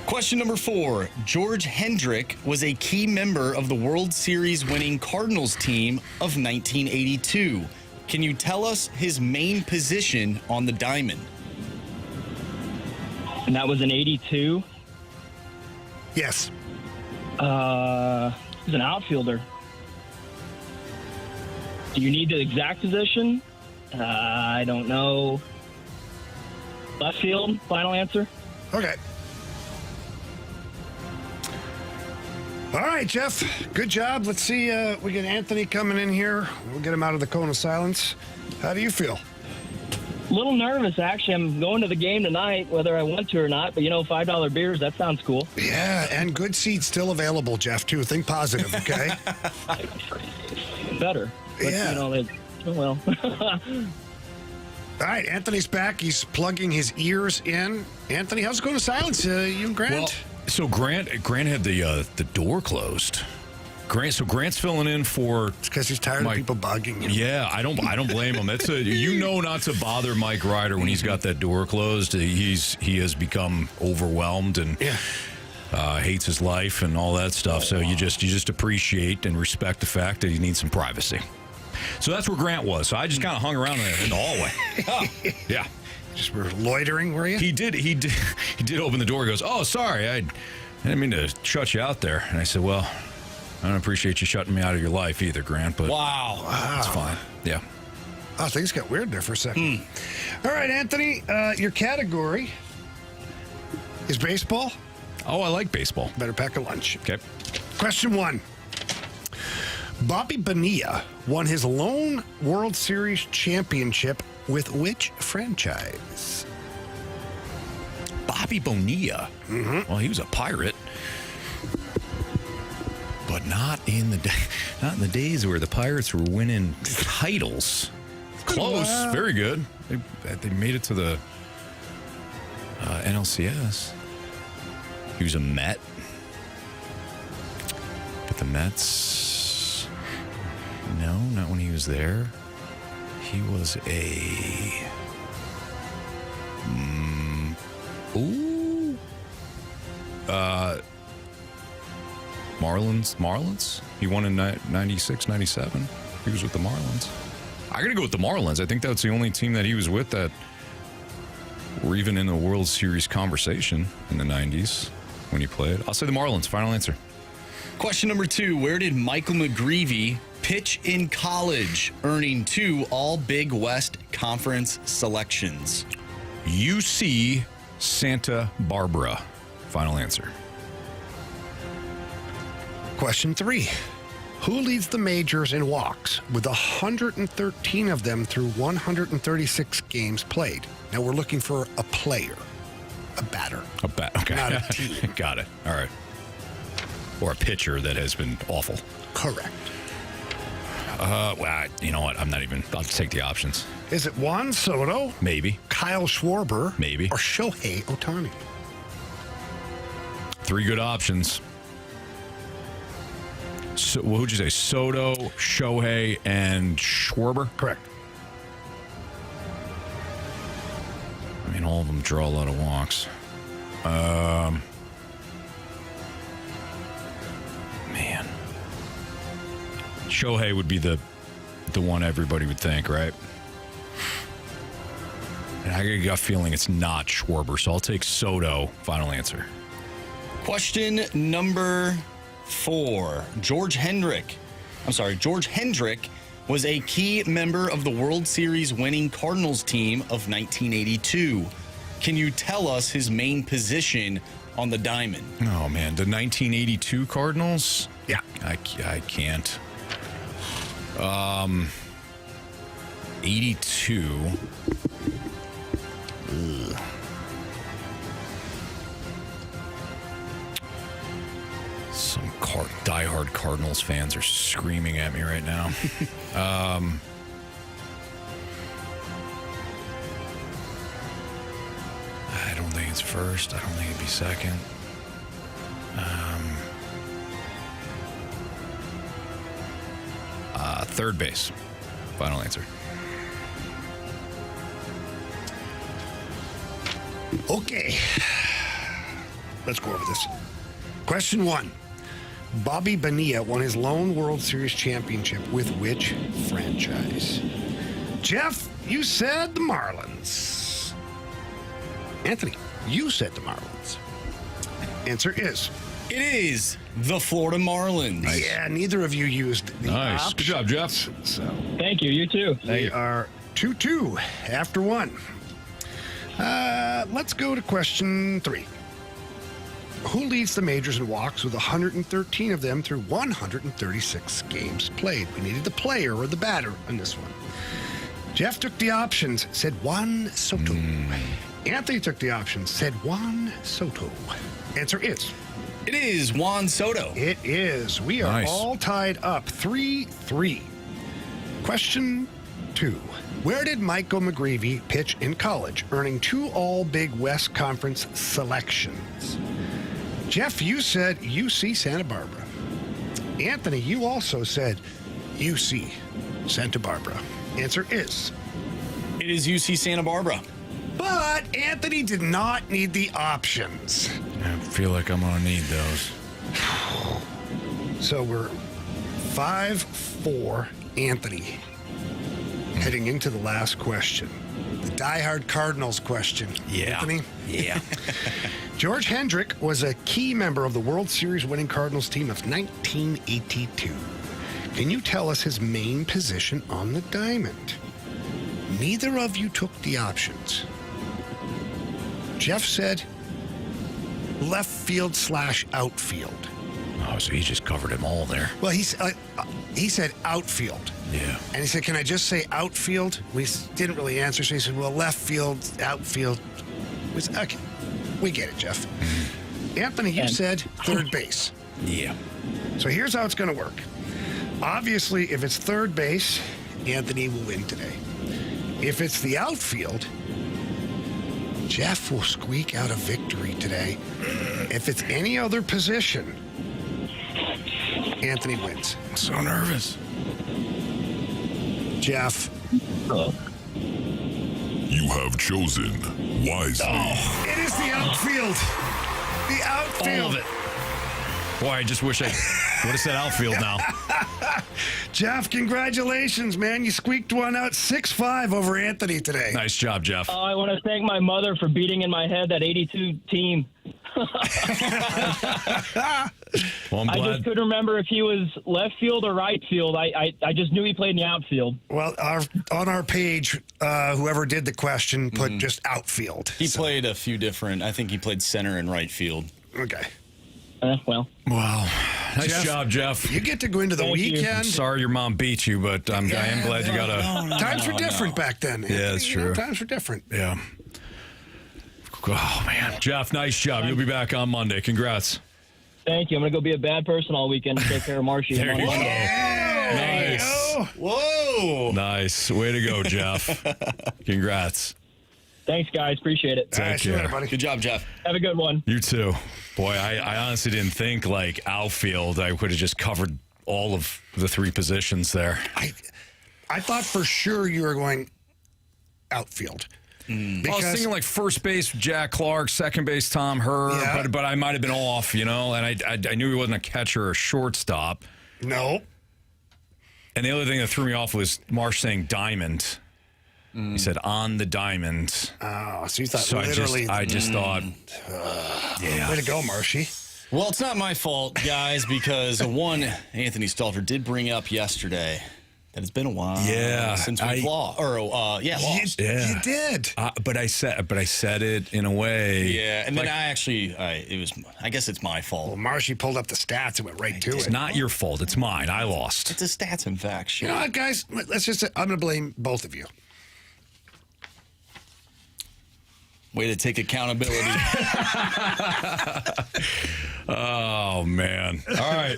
Question number 4. George Hendrick was a key member of the World Series winning Cardinals team of 1982. Can you tell us his main position on the diamond?
And that was in 82?
Yes.
He's an outfielder. Do you need the exact position? I don't know. Left field, final answer?
Okay. All right, Jeff. Good job. Let's see. We get Anthony coming in here. We'll get him out of the Cone of Silence. How do you feel?
A little nervous, actually. I'm going to the game tonight, whether I want to or not. But, $5 beers, that sounds cool.
Yeah, and good seats still available, Jeff, too. Think positive, okay?
Better. But,
yeah.
Well.
All right, Anthony's back. He's plugging his ears in. Anthony, how's it going to silence? You and Grant?
Well, so Grant had the door closed. Grant's filling in for.
It's because he's tired of people bugging him.
Yeah, I don't blame him. That's not to bother Mike Ryder when he's got that door closed. He has become overwhelmed and hates his life and all that stuff. So you just appreciate and respect the fact that he needs some privacy. So that's where Grant was. So I just kind of hung around in the hallway. Yeah.
Just were loitering, were you?
He did open the door. He goes, "Oh, sorry, I didn't mean to shut you out there." And I said, "Well, I don't appreciate you shutting me out of your life either, Grant, but
wow,
that's fine." Yeah.
Oh, things got weird there for a second. All right, Anthony, your category is baseball.
Oh, I like baseball.
Better pack a lunch.
Okay.
Question 1. Bobby Bonilla won his lone World Series championship with which franchise?
Bobby Bonilla.
Mm-hmm.
Well, he was a Pirate. but not in the days where the Pirates were winning titles. Close, very good. They made it to the NLCS. He was a Met, but the Mets, no, not when he was there. He was a Marlins. He won in 96, 97. He was with the Marlins. I got to go with the Marlins. I think that's the only team that he was with that were even in the World Series conversation in the 90s when he played. I'll say the Marlins. Final answer.
Question number 2. Where did Michael McGreevy pitch in college, earning 2 All-Big West Conference selections?
UC Santa Barbara. Final answer.
Question 3. Who leads the majors in walks with 113 of them through 136 games played? Now we're looking for a player, a batter.
Okay.
Not a team.
Got it. All right. Or a pitcher that has been awful.
Correct.
Well, you know what? I'll just take the options.
Is it Juan Soto?
Maybe.
Kyle Schwarber?
Maybe.
Or Shohei Ohtani?
3 good options. So, what would you say? Soto, Shohei, and Schwarber?
Correct.
I mean, all of them draw a lot of walks. Man. Shohei would be the one everybody would think, right? And I got a feeling it's not Schwarber, so I'll take Soto. Final answer.
Question number 4. George Hendrick was a key member of the World Series winning Cardinals team of 1982. Can you tell us his main position on the diamond?
Oh, man. The 1982 Cardinals?
Yeah.
I can't. 82. Ugh. Some diehard Cardinals fans are screaming at me right now. I don't think it's first. I don't think it'd be second. Third base. Final answer.
Okay. Let's go over this. Question 1. Bobby Bonilla won his lone World Series championship with which franchise? Jeff, you said the Marlins. Anthony, you said the Marlins. Answer is...
It is the Florida Marlins.
Nice. Yeah, neither of you used the options.
Good job, Jeff.
So
Thank you. You too.
we are 2-2 after 1. Let's go to question 3. Who leads the majors in walks with 113 of them through 136 games played? We needed the player or the batter on this one. Jeff took the options, said Juan Soto. Anthony took the options, said Juan Soto. Answer is...
It is Juan Soto.
It is. We are all tied up 3-3. Question 2. Where did Michael McGreevy pitch in college, earning 2 All-Big West Conference selections? Jeff, you said UC Santa Barbara. Anthony, you also said UC Santa Barbara. Answer is...
It is UC Santa Barbara.
But Anthony did not need the options.
I feel like I'm going to need those.
So we're 5-4 Anthony heading into the last question. The diehard Cardinals question.
Yeah.
Anthony?
Yeah.
George Hendrick was a key member of the World Series winning Cardinals team of 1982. Can you tell us his main position on the diamond? Neither of you took the options. Jeff said left field / outfield.
Oh, so he just covered them all there.
Well, he said outfield.
Yeah.
And he said, can I just say outfield? We didn't really answer, so he said, well, left field, outfield. Okay, we get it, Jeff. Anthony, you said third base.
Yeah.
So here's how it's going to work. Obviously, if it's third base, Anthony will win today. If it's the outfield, Jeff will squeak out a victory today. If it's any other position, Anthony wins.
I'm so nervous.
Jeff.
You have chosen wisely.
Oh, it is the outfield. The outfield.
All of it. Boy, I just wish I would have said outfield now.
Jeff, congratulations, man. You squeaked one out 6-5 over Anthony today.
Nice job, Jeff.
I want to thank my mother for beating in my head that 82 team.
Well, I'm glad.
I just couldn't remember if he was left field or right field. I just knew he played in the outfield.
Well, on our page, whoever did the question put just outfield.
He played a few different. I think he played center and right field.
Okay.
Well.
Wow. Nice job, Jeff.
You get to go into the weekend.
I'm sorry your mom beat you, but I am glad you got a...
Times were different back then.
Yeah, that's true.
Times were different.
Yeah. Oh, man. Jeff, nice job. You'll be back on Monday. Congrats.
Thank you. I'm going to go be a bad person all weekend and take care of Marshy.
There you go.
Nice.
Whoa.
Nice. Way to go, Jeff. Congrats.
Thanks, guys. Appreciate it.
Take care.
Buddy.
Good job, Jeff.
Have a good one.
You too. Boy, I honestly didn't think like outfield. I would have just covered all of the three positions there.
I thought for sure you were going outfield.
I was thinking like first base, Jack Clark, second base, Tom Herr, but I might have been off, and I knew he wasn't a catcher or shortstop.
No.
And the other thing that threw me off was Marsh saying diamond. He said on the diamond.
Oh, so you thought
so
literally.
I just thought,
yeah. Way to go, Marshy.
Well, it's not my fault, guys, because one, Anthony Stalter did bring up yesterday that it's been a while since we've lost. Lost.
You did.
But I said it in a way.
Yeah, and then I guess it's my fault.
Well, Marshy pulled up the stats and went right to it.
It's not your fault. It's mine. I lost.
It's a stats and facts show.
You know what, guys? Let's just. I'm going to blame both of you.
Way to take accountability.
Oh, man. All right.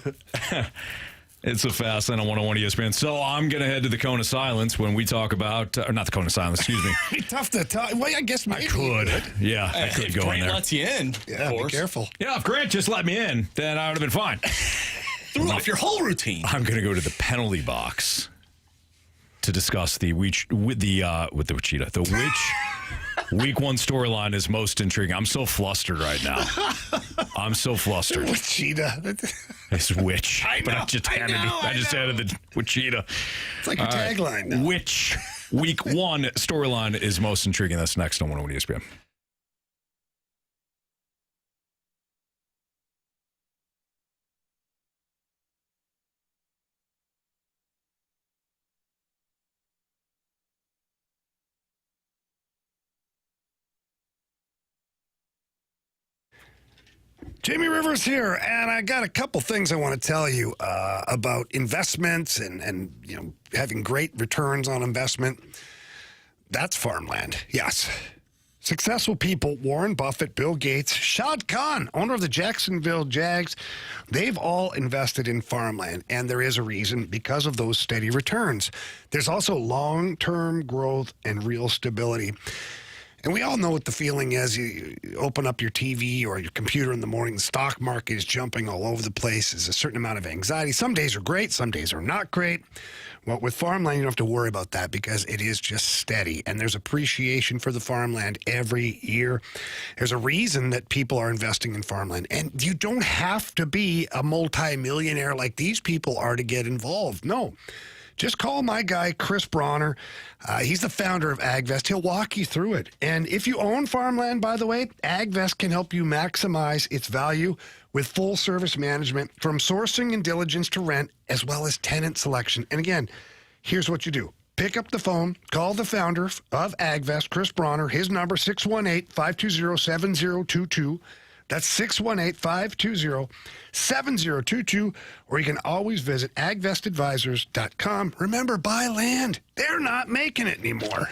It's a fast lane on 101 ESPN. So I'm going to head to the Cone of Silence when we talk about, or not the Cone of Silence, excuse me.
Tough to talk. Well, I guess maybe
I could. Yeah, I could go in there.
Lets you in.
Yeah, be careful.
Yeah, if Grant just let me in, then I would have been fine.
Threw off your whole routine.
I'm going to go to the penalty box to discuss the which Week 1 storyline is most intriguing. I'm so flustered right now. I'm so flustered.
Wichita.
It's which.
I know.
But I just added the Wichita.
It's like a tagline now.
Which Week 1 storyline is most intriguing? That's next on 101 ESPN.
Jamie Rivers here, and I got a couple things I want to tell you about investments and having great returns on investment. That's farmland, yes. Successful people, Warren Buffett, Bill Gates, Shad Khan, owner of the Jacksonville Jags, they've all invested in farmland, and there is a reason because of those steady returns. There's also long-term growth and real stability. And we all know what the feeling is. You open up your TV or your computer in the morning, the stock market is jumping all over the place. There's a certain amount of anxiety. Some days are great, some days are not great. Well, with farmland, you don't have to worry about that because it is just steady. And there's appreciation for the farmland every year. There's a reason that people are investing in farmland. And you don't have to be a multimillionaire like these people are to get involved. No. Just call my guy, Chris Bronner. He's the founder of AgVest. He'll walk you through it. And if you own farmland, by the way, AgVest can help you maximize its value with full service management from sourcing and diligence to rent, as well as tenant selection. And again, here's what you do. Pick up the phone, call the founder of AgVest, Chris Bronner. His number, 618-520-7022. That's 618-520-7022, or you can always visit agvestadvisors.com. Remember, buy land. They're not making it anymore.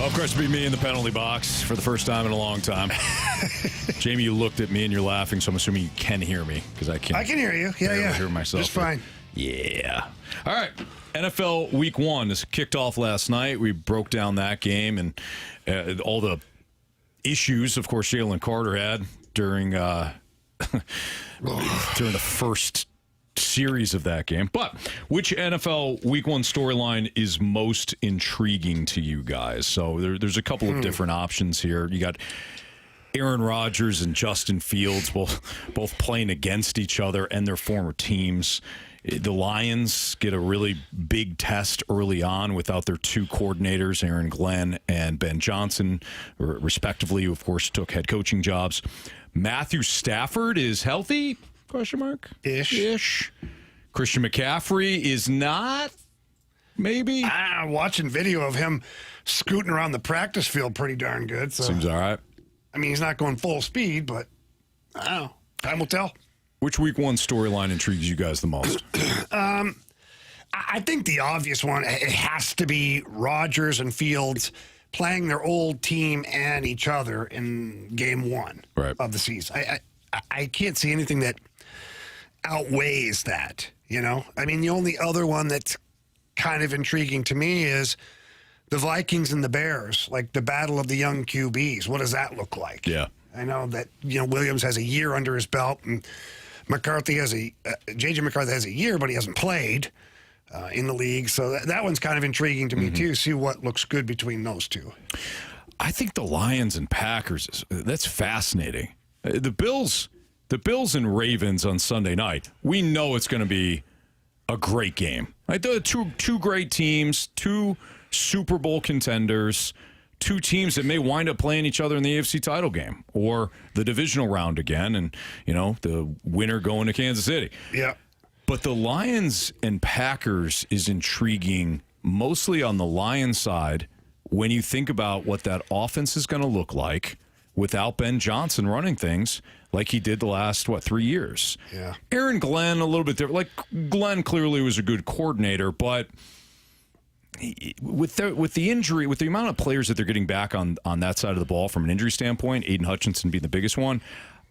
Of course, it'd be me in the penalty box for the first time in a long time. Jamie, you looked at me and you're laughing, so I'm assuming you can hear me because I can't.
I can hear you. Yeah.
Hear myself.
Just fine.
Yeah. All right. NFL Week 1 is kicked off last night. We broke down that game and all the issues, of course, Jalen Carter had during the first series of that game. But which NFL Week 1 storyline is most intriguing to you guys? So there's a couple of different options here. You got Aaron Rodgers and Justin Fields both playing against each other and their former teams. The Lions get a really big test early on without their two coordinators, Aaron Glenn and Ben Johnson, respectively, who, of course, took head coaching jobs. Matthew Stafford is healthy? Question mark? Ish. Christian McCaffrey is not? Maybe?
Watching video of him scooting around the practice field pretty darn good. So.
Seems all right.
I mean, he's not going full speed, but I don't know. Time will tell.
Which Week 1 storyline intrigues you guys the most?
I think the obvious one, it has to be Rodgers and Fields playing their old team and each other in game 1 of the season. I can't see anything that outweighs that, you know? I mean, the only other one that's kind of intriguing to me is the Vikings and the Bears, like the battle of the young QBs. What does that look like?
Yeah.
I know that, Williams has a year under his belt, and McCarthy has J.J. McCarthy has a year, but he hasn't played in the league. So that one's kind of intriguing to me, too. See what looks good between those two.
I think the Lions and Packers, that's fascinating. The Bills and Ravens on Sunday night, we know it's going to be a great game. Right? They're two great teams, two Super Bowl contenders, two teams that may wind up playing each other in the AFC title game or the divisional round again, and the winner going to Kansas City.
Yeah.
But the Lions and Packers is intriguing mostly on the Lions side when you think about what that offense is going to look like without Ben Johnson running things like he did the last, 3 years.
Yeah.
Aaron Glenn, a little bit different. Like, Glenn clearly was a good coordinator, but with the injury, with the amount of players that they're getting back on that side of the ball from an injury standpoint, Aiden Hutchinson being the biggest one,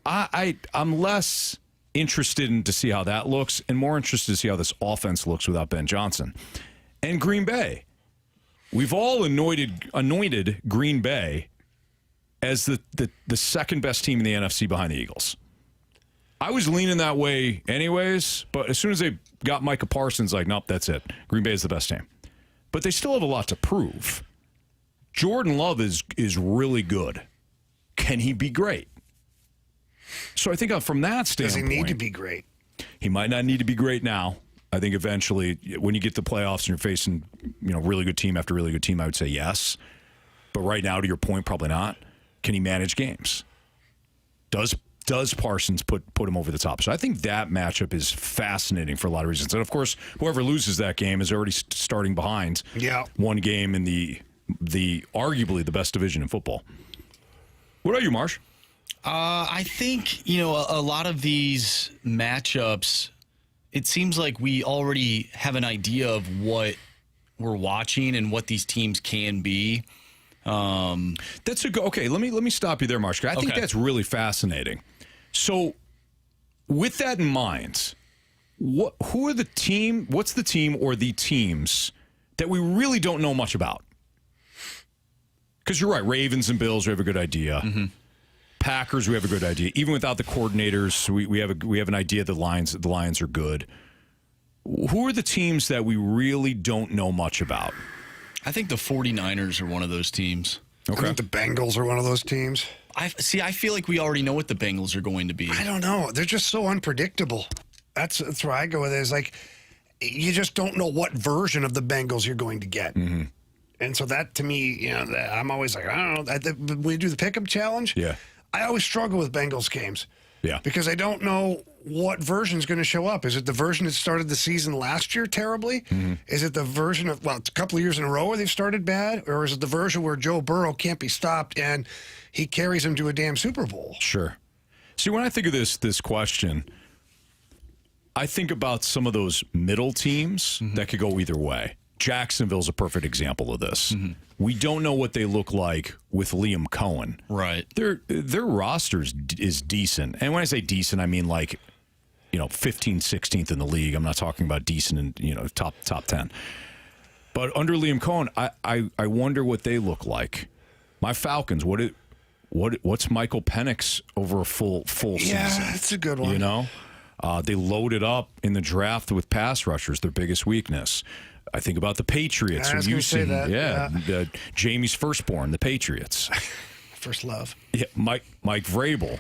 I'm less interested to see how that looks and more interested to see how this offense looks without Ben Johnson. And Green Bay. We've all anointed Green Bay as the second best team in the NFC behind the Eagles. I was leaning that way anyways, but as soon as they got Micah Parsons, nope, that's it. Green Bay is the best team. But they still have a lot to prove. Jordan Love is really good. Can he be great? So I think from that standpoint,
does he need to be great?
He might not need to be great now. I think eventually, when you get to the playoffs and you're facing, really good team after really good team, I would say yes. But right now, to your point, probably not. Can he manage games? Does Parsons put him over the top? So I think that matchup is fascinating for a lot of reasons. And of course, whoever loses that game is already starting behind one game in the arguably the best division in football. What about you, Marsh?
I think, a lot of these matchups, it seems like we already have an idea of what we're watching and what these teams can be.
That's okay. Let me stop you there, Marsh. I think that's really fascinating. So, with that in mind, what's the team or the teams that we really don't know much about? Because you're right, Ravens and Bills, we have a good idea. Mm-hmm. Packers, we have a good idea. Even without the coordinators, we have an idea the Lions are good. Who are the teams that we really don't know much about?
I think the 49ers are one of those teams.
Okay. I think the Bengals are one of those teams.
I feel like we already know what the Bengals are going to be.
I don't know. They're just so unpredictable. That's where I go with it. It's like you just don't know what version of the Bengals you're going to get. Mm-hmm. And so that, to me, I'm always like, I don't know. When we do the pickup challenge, I always struggle with Bengals games.
Yeah.
Because I don't know what version is going to show up. Is it the version that started the season last year terribly? Mm-hmm. Is it the version of, it's a couple of years in a row where they've started bad? Or is it the version where Joe Burrow can't be stopped and he carries them to a damn Super Bowl?
Sure. See, when I think of this question, I think about some of those middle teams that could go either way. Jacksonville's a perfect example of this. We don't know what they look like with Liam Cohen.
Right.
Their roster is decent. And when I say decent, I mean 15th, 16th in the league. I'm not talking about decent in, top 10. But under Liam Cohen, I wonder what they look like. My Falcons, what's Michael Penix over a full season?
Yeah, that's a good one.
They loaded up in the draft with pass rushers, their biggest weakness. I think about the Patriots.
I was going to say that.
Yeah. Jamie's firstborn, the Patriots.
First love.
Yeah, Mike Vrabel.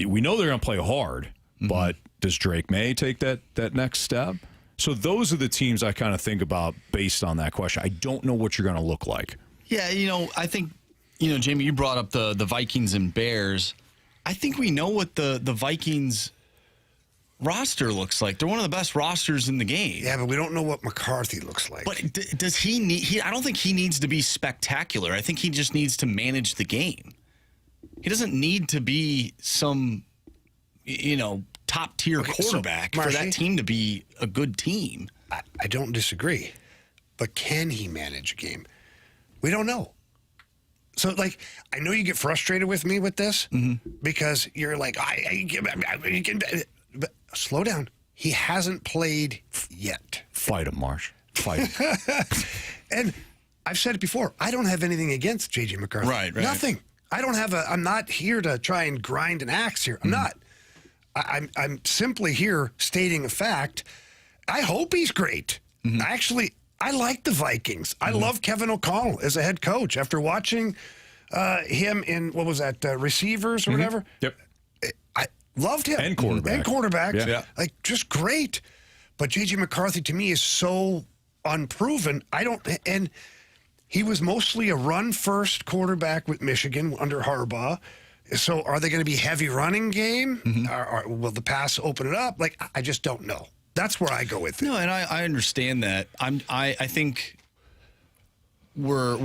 We know they're going to play hard, but does Drake May take that next step? So those are the teams I kind of think about based on that question. I don't know what you're going to look like.
Yeah, I think, Jamie, you brought up the Vikings and Bears. I think we know what the Vikings roster looks like. They're one of the best rosters in the game.
Yeah, but we don't know what McCarthy looks like.
But does he need... I don't think he needs to be spectacular. I think he just needs to manage the game. He doesn't need to be some, top-tier quarterback for that team to be a good team.
I don't disagree. But can he manage a game? We don't know. So, I know you get frustrated with me with this because you're like, but slow down. He hasn't played yet.
Fight him, Marsh. Fight him.
And I've said it before. I don't have anything against J.J. McCarthy.
Right.
Nothing. I don't have I'm not here to try and grind an axe here. I'm not. I'm simply here stating a fact. I hope he's great. Actually, I like the Vikings. I love Kevin O'Connell as a head coach. After watching him in, Receivers or whatever.
Yep.
I loved him.
And quarterback.
Yeah. Just great. But J.J. McCarthy, to me, is so unproven. And he was mostly a run-first quarterback with Michigan under Harbaugh. So are they going to be heavy running game? Or will the pass open it up? I just don't know. That's where I go with it.
No, and I understand that. I think we're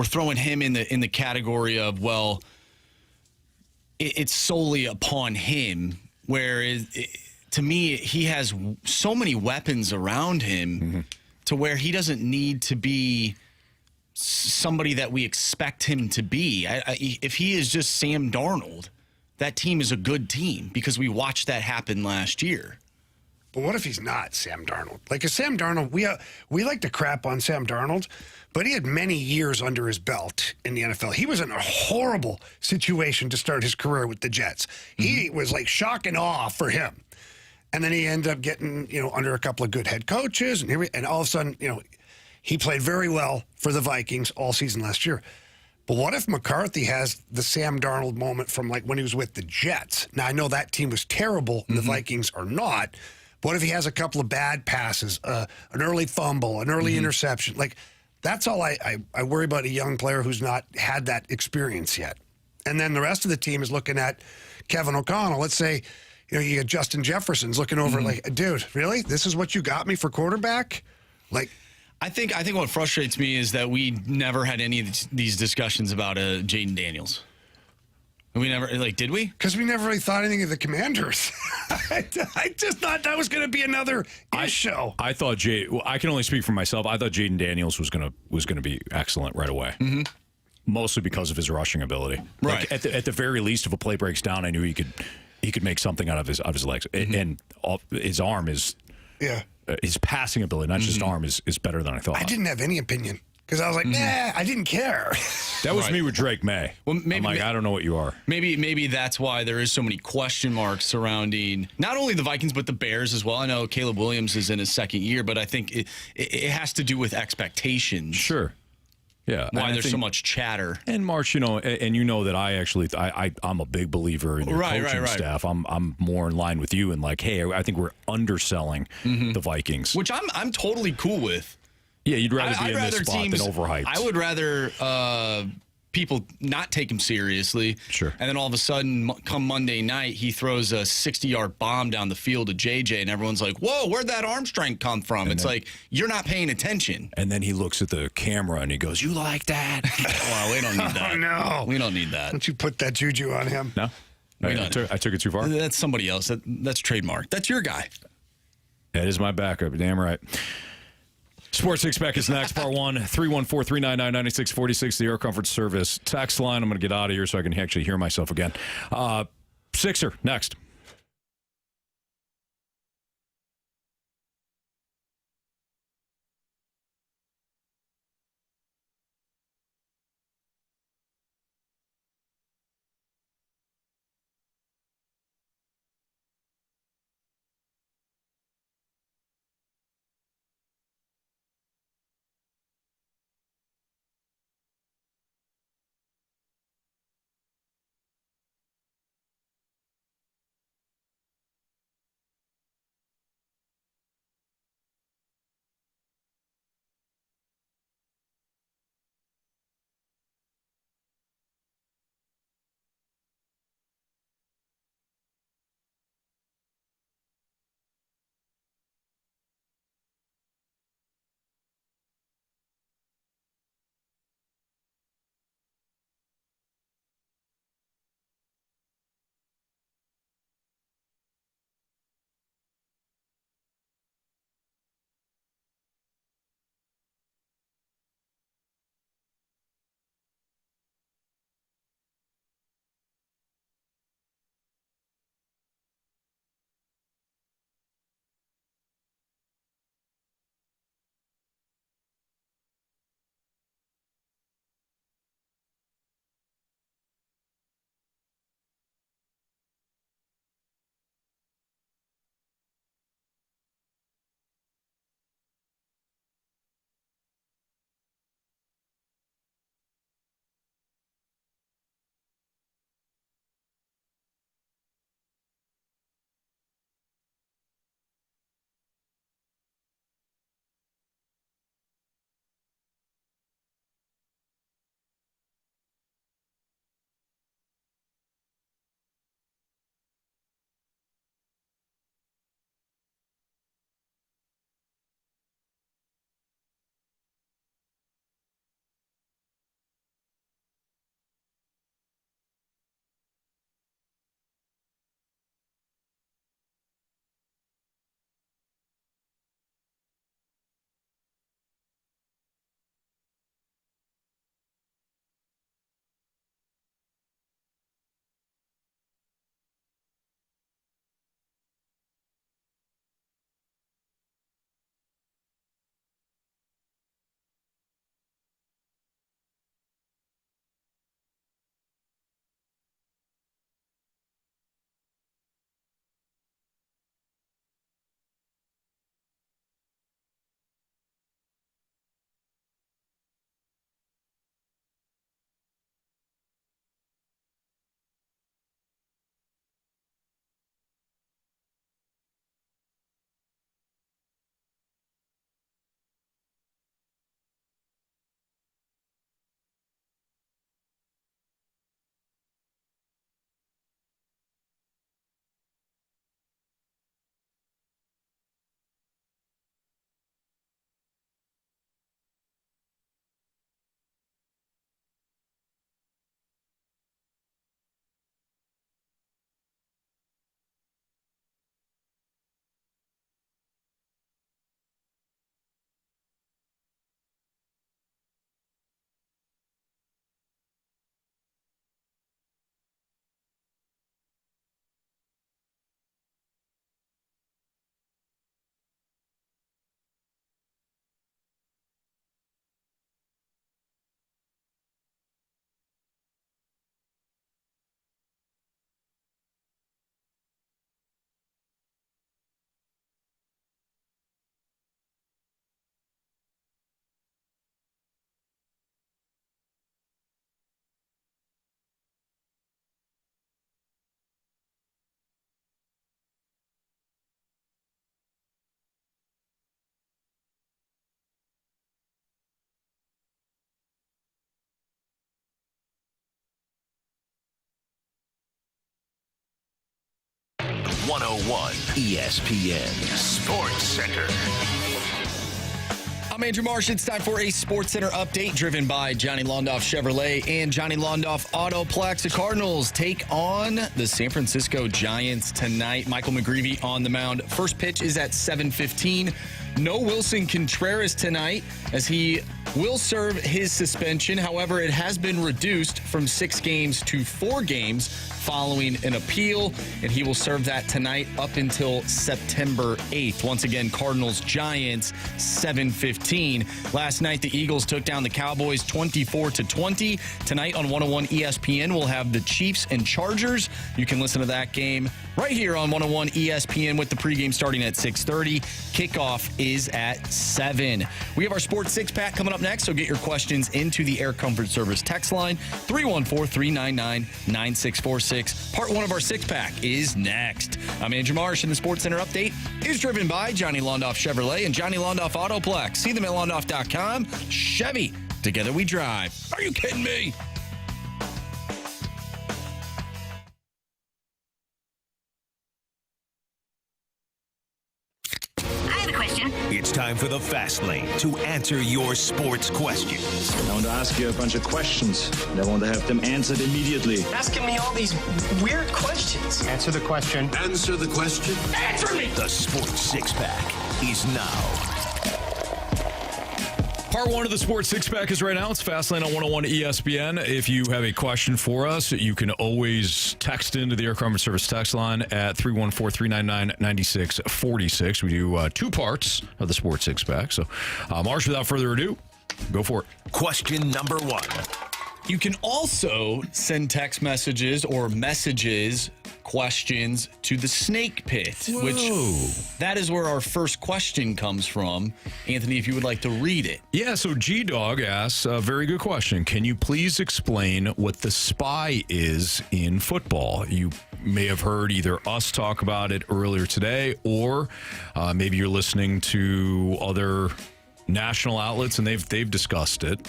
throwing him in the category of, well, it's solely upon him. Whereas to me, he has so many weapons around him to where he doesn't need to be somebody that we expect him to be. If he is just Sam Darnold, that team is a good team because we watched that happen last year.
But what if he's not Sam Darnold? Sam Darnold, we like to crap on Sam Darnold, but he had many years under his belt in the NFL. He was in a horrible situation to start his career with the Jets. He was shock and awe for him. And then he ended up getting, under a couple of good head coaches. And all of a sudden, he played very well for the Vikings all season last year. But what if McCarthy has the Sam Darnold moment from when he was with the Jets? Now, I know that team was terrible and the Vikings are not. What if he has a couple of bad passes, an early fumble, an early interception? That's all I worry about a young player who's not had that experience yet. And then the rest of the team is looking at Kevin O'Connell. Let's say, you got Justin Jefferson's looking over dude, really? This is what you got me for quarterback?
I think what frustrates me is that we never had any of these discussions about Jaden Daniels. We never, did we?
Because we never really thought anything of the Commanders. I just thought that was going to be another show.
I thought I can only speak for myself. I thought Jaden Daniels was going to be excellent right away. Mostly because of his rushing ability.
Right.
At the very least, if a play breaks down, I knew he could make something out of his legs. And his arm is his passing ability, not just arm, is better than I thought.
I didn't have any opinion. Because I was like, nah, I didn't care.
That was me with Drake May.
Well, maybe,
I don't know what you are.
Maybe that's why there is so many question marks surrounding not only the Vikings, but the Bears as well. I know Caleb Williams is in his second year, but I think it has to do with expectations.
Sure. Yeah.
Why there's so much chatter.
And March, that I'm a big believer in your coaching staff. I'm more in line with you and hey, I think we're underselling the Vikings.
Which I'm totally cool with.
Yeah, you'd rather be in this spot than overhyped.
I would rather people not take him seriously.
Sure.
And then all of a sudden, come Monday night, he throws a 60-yard bomb down the field to JJ, and everyone's like, whoa, where'd that arm strength come from? And it's you're not paying attention.
And then he looks at the camera and he goes, you like that?
Well, we don't need that.
Oh, no.
We don't need that.
Don't you put that juju on him?
No. I took it too far?
That's somebody else. That's trademark. That's your guy.
That is my backup. Damn right. Sports Six Pack is next, part 1, 314-399-9646, the Air Comfort Service text line. I'm going to get out of here so I can actually hear myself again. Sixer, next.
ESPN Sports Center.
I'm Andrew Marsh. It's time for a Sports Center update driven by Johnny Londoff Chevrolet and Johnny Londoff Autoplex. The Cardinals take on the San Francisco Giants tonight. Michael McGreevy on the mound. First pitch is at 7:15. No Wilson Contreras tonight as he will serve his suspension. However, it has been reduced from 6 games to 4 games following an appeal, and he will serve that tonight up until September 8th. Once again, Cardinals-Giants, 7:15. Last night, the Eagles took down the Cowboys 24-20. Tonight on 101 ESPN, we'll have the Chiefs and Chargers. You can listen to that game right here on 101 ESPN with the pregame starting at 6:30. Kickoff is at 7. We have our Sports Six-Pack coming up next, so get your questions into the Air Comfort Service text line, 314-399-9646. Part 1 of our Six-Pack is next. I'm Andrew Marsh, and the Sports Center update is driven by Johnny Londoff Chevrolet and Johnny Londoff Autoplex. See them at londoff.com. Chevy, together we drive. Are you kidding me?
It's time for the Fast Lane to answer your sports questions.
I want to ask you a bunch of questions, and I want to have them answered immediately.
Asking me all these weird questions.
Answer the question.
Answer the question.
Answer me!
The Sports Six-Pack is now.
Part 1 of the Sports Six-Pack is right now. It's Fastlane on 101 ESPN. If you have a question for us, you can always text into the Air Comfort Service text line at 314-399-9646. We do 2 parts of the Sports Six-Pack. So, Marsh, without further ado, go for it.
Question number 1.
You can also send text messages or questions to the Snake Pit, which that is where our first question comes from. Anthony, if you would like to read it.
Yeah, so G-Dog asks a very good question. Can you please explain what the spy is in football? You may have heard either us talk about it earlier today, or maybe you're listening to other national outlets and they've discussed it.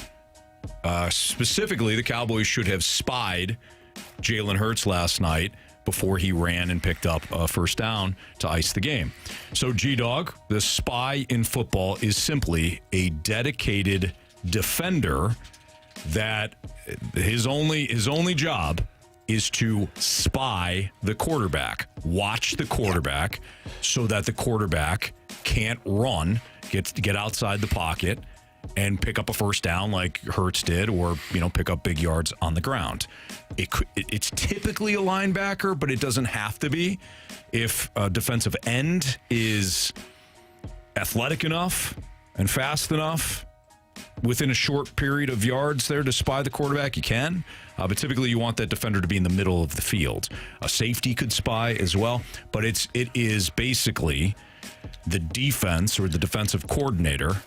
Specifically, the Cowboys should have spied Jalen Hurts last night before he ran and picked up a first down to ice the game. So, G-Dog, the spy in football is simply a dedicated defender that his only job is to spy the quarterback, watch the quarterback so that the quarterback can't run, get outside the pocket, and pick up a first down like Hurts did, or pick up big yards on the ground. It's typically a linebacker, but it doesn't have to be. If a defensive end is athletic enough and fast enough within a short period of yards there to spy the quarterback, you can. But typically you want that defender to be in the middle of the field. A safety could spy as well, but it is basically the defense or the defensive coordinator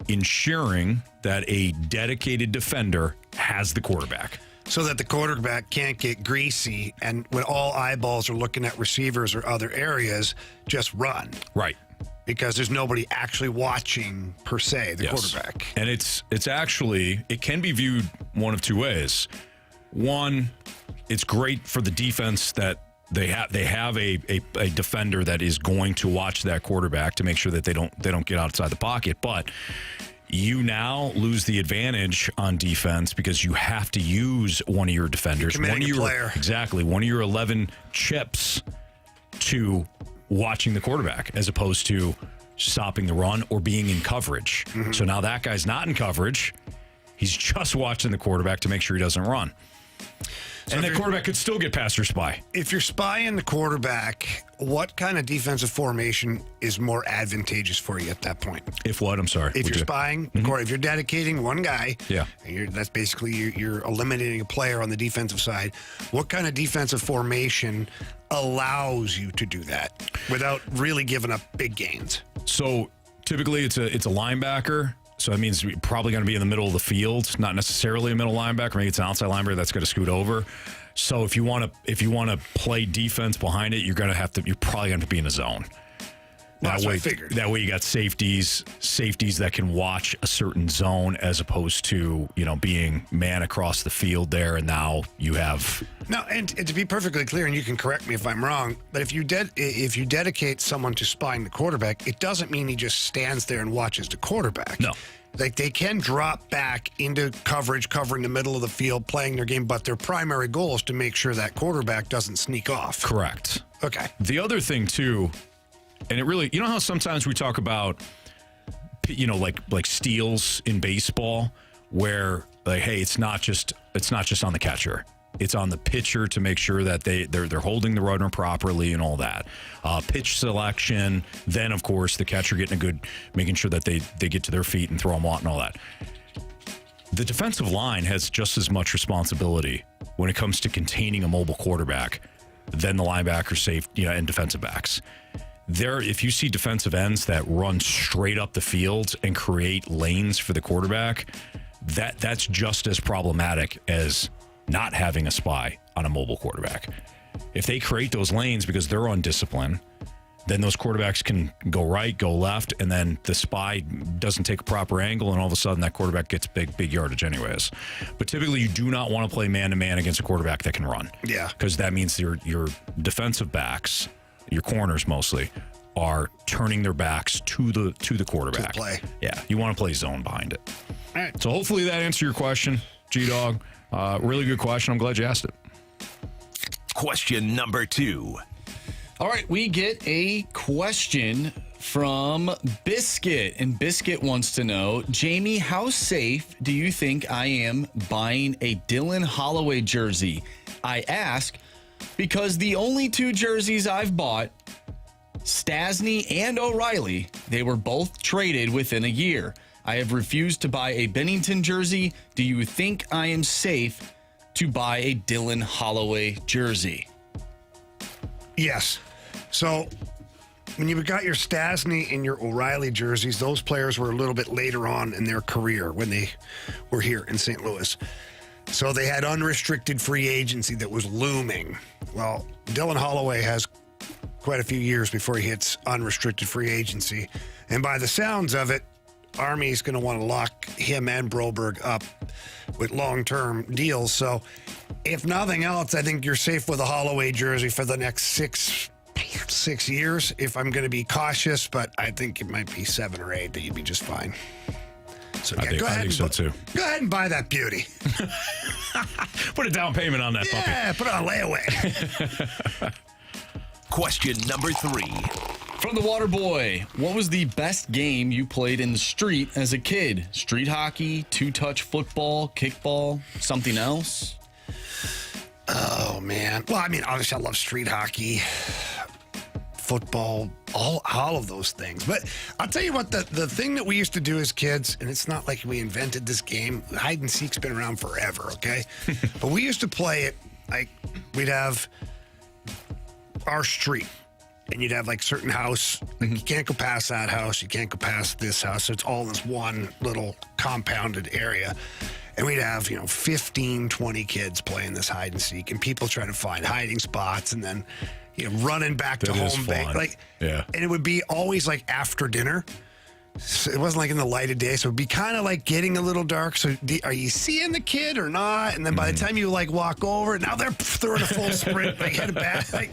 ensuring that a dedicated defender has the quarterback.
So that the quarterback can't get greasy, and when all eyeballs are looking at receivers or other areas, just run.
Right.
Because there's nobody actually watching, per se, the quarterback.
And it can be viewed one of 2 ways. One, it's great for the defense that they have a defender that is going to watch that quarterback to make sure that they don't get outside the pocket. But you now lose the advantage on defense because you have to use one of your defenders, one of your 11 chips to watching the quarterback, as opposed to stopping the run or being in coverage. Mm-hmm. So now that guy's not in coverage. He's just watching the quarterback to make sure he doesn't run. So and the quarterback could still get past your spy.
If you're spying the quarterback, what kind of defensive formation is more advantageous for you at that point?
If what? I'm sorry.
If you're spying, if you're dedicating one guy,
and
that's basically you're eliminating a player on the defensive side. What kind of defensive formation allows you to do that without really giving up big gains?
So typically it's a linebacker. So that means you're probably going to be in the middle of the field, not necessarily a middle linebacker. Maybe it's an outside linebacker that's going to scoot over. So if you want to play defense behind it, you're probably going to be in a zone.
That's what I figured.
That way you got safeties that can watch a certain zone as opposed to, being man across the field there. And now you have...
No, and to be perfectly clear, and you can correct me if I'm wrong, but if you dedicate someone to spying the quarterback, it doesn't mean he just stands there and watches the quarterback.
No.
Like, they can drop back into coverage, covering the middle of the field, playing their game, but their primary goal is to make sure that quarterback doesn't sneak off.
Correct.
Okay.
The other thing, too, and it really, how sometimes we talk about, like steals in baseball where, like, hey, it's not just on the catcher. It's on the pitcher to make sure that they're holding the runner properly and all that. Pitch selection, then, of course, the catcher making sure that they get to their feet and throw them out and all that. The defensive line has just as much responsibility when it comes to containing a mobile quarterback than the linebacker, safety, and defensive backs. If you see defensive ends that run straight up the field and create lanes for the quarterback, that's just as problematic as not having a spy on a mobile quarterback. If they create those lanes because they're undisciplined, then those quarterbacks can go right, go left, and then the spy doesn't take a proper angle, and all of a sudden that quarterback gets big yardage anyways. But typically you do not want to play man-to-man against a quarterback that can run.
Yeah.
Because that means your defensive backs, your corners mostly, are turning their backs to the quarterback.
To the play.
Yeah, you want to play zone behind it.
All right.
So hopefully that answered your question, G-Dog. Really good question. I'm glad you asked it.
Question number 2.
All right, we get a question from Biscuit, and Biscuit wants to know, Jamie, how safe do you think I am buying a Dylan Holloway jersey? I ask because the only 2 jerseys I've bought, Stasny and O'Reilly, they were both traded within a year. I have refused to buy a Binnington jersey. Do you think I am safe to buy a Dylan Holloway jersey?
Yes. So when you got your Stasny and your O'Reilly jerseys, those players were a little bit later on in their career when they were here in St. Louis. So they had unrestricted free agency that was looming. Well, Dylan Holloway has quite a few years before he hits unrestricted free agency. And by the sounds of it, Army's going to want to lock him and Broberg up with long-term deals. So if nothing else, I think you're safe with a Holloway jersey for the next six years, if I'm going to be cautious, but I think it might be 7 or 8 that you'd be just fine. So yeah,
I think so too.
Go ahead and buy that beauty.
Put a down payment on that puppy.
Yeah, put it on layaway.
Question number 3.
From the Water Boy, what was the best game you played in the street as a kid? Street hockey, 2-touch football, kickball, something else?
Oh, man. Well, I mean, obviously I love street hockey, football, all of those things. But I'll tell you what, the thing that we used to do as kids, and it's not like we invented this game, hide and seek's been around forever, okay? But we used to play it, like, we'd have our street, and you'd have like certain house, like, you can't go past that house, you can't go past this house, so it's all this one little compounded area. And we'd have, 15, 20 kids playing this hide and seek, and people trying to find hiding spots, and then, running back to home base.
Yeah.
And it would be always like after dinner. So it wasn't like in the light of day, so it'd be kind of like getting a little dark. So are you seeing the kid or not? And then by the time you like walk over, now they're throwing a full sprint, like headed back. Like,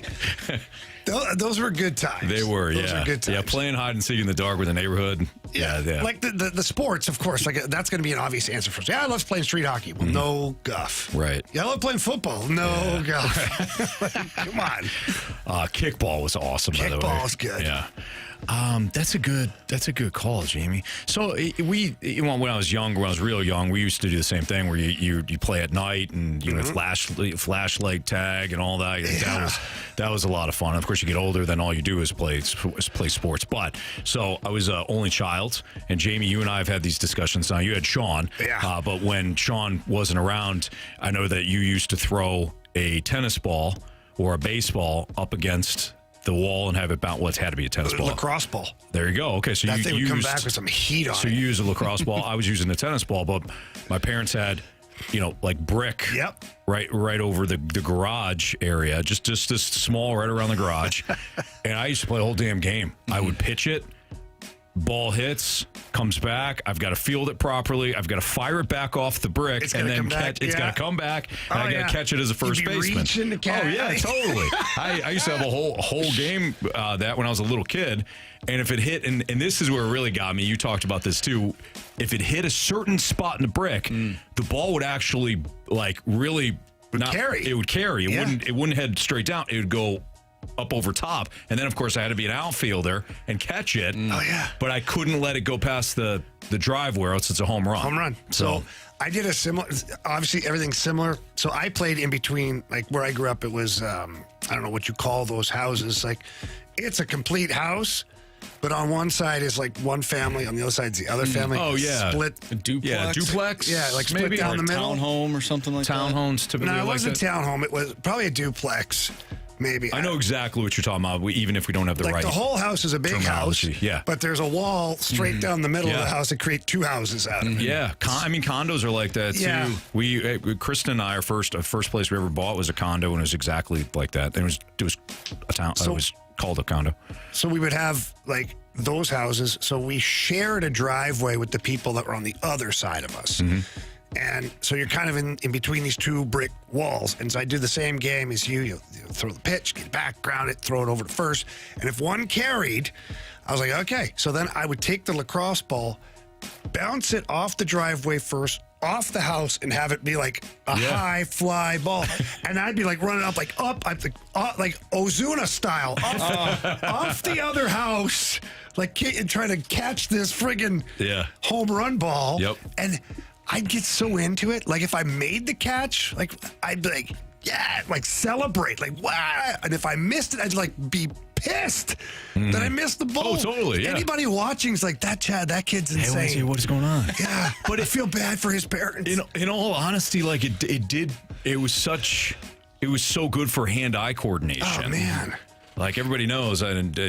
those were good times.
They were,
those were good times.
Yeah, playing hide and seek in the dark with the neighborhood. Yeah.
Like the sports, of course. Like that's going to be an obvious answer for us. Yeah, I love playing street hockey. Well, no guff.
Right.
Yeah, I love playing football. No guff. Come on.
Kickball was awesome. By the way,
kickball was good.
Yeah. That's a good call, Jamie. So when I was real young, we used to do the same thing where you play at night and flashlight tag and all that.
Yeah.
That was a lot of fun. Of course, you get older, then all you do is play sports. But so I was an only child, and Jamie, you and I have had these discussions. Now you had Sean, but when Sean wasn't around, I know that you used to throw a tennis ball or a baseball up against the wall and have it bounce. Well, it had to be a tennis ball.
Lacrosse ball.
There you go. Okay, so
that
you
thing would come back with some heat on it.
So you used a lacrosse ball. I was using a tennis ball, but my parents had like brick.
Yep.
Right over the garage area, just this small right around the garage. And I used to play the whole damn game. I would pitch it. Ball hits, comes back. I've got to field it properly. I've got to fire it back off the brick, and then catch. It's got to come back, and I got to catch it as a first baseman.
To catch.
Oh yeah, totally. I used to have a whole game that when I was a little kid, and if it hit, and this is where it really got me. You talked about this too. If it hit a certain spot in the brick, the ball would actually really
carry.
It would carry. It wouldn't head straight down. It would go up over top, and then of course I had to be an outfielder and catch it.
Oh yeah,
but I couldn't let it go past the driveway, or else it's a home run.
So I did a similar. Obviously, everything's similar. So I played in between, like where I grew up. It was I don't know what you call those houses. Like it's a complete house, but on one side is like one family, on the other side is the other family.
Oh yeah,
split
a duplex.
Yeah, duplex.
Yeah, like split
maybe
down the middle.
Townhome or something like that.
Townhomes typically.
No, it wasn't
that.
townhome. It was probably a duplex. Maybe.
I know exactly what you're talking about, even if we don't have the right.
The whole house is a big house,
yeah.
But there's a wall straight down the middle of the house that create two houses out of it.
Yeah, condos are like that too.
Yeah.
We Kristen and I, our first place we ever bought was a condo, and it was exactly like that. It was a town. It was called a condo.
So we would have like those houses. So we shared a driveway with the people that were on the other side of us. And so you're kind of in between these two brick walls. And so I do the same game as you. You throw the pitch, get back, ground it, throw it over to first. And if one carried, I was like, okay. So then I would take the lacrosse ball, bounce it off the driveway first, off the house, and have it be like a high fly ball. And I'd be like running up, like Ozuna style, off the other house, like trying to catch this friggin' home run ball.
Yep.
And I'd get so into it. Like if I made the catch, like I'd be like, yeah, like celebrate, like wow. And if I missed it, I'd like be pissed that I missed the ball.
Oh, totally. Yeah.
Anybody watching's like that kid's insane.
Hey, what is going on?
Yeah, but I feel bad for his parents.
In all honesty, like it was so good for hand-eye coordination.
Oh man.
Like everybody knows, and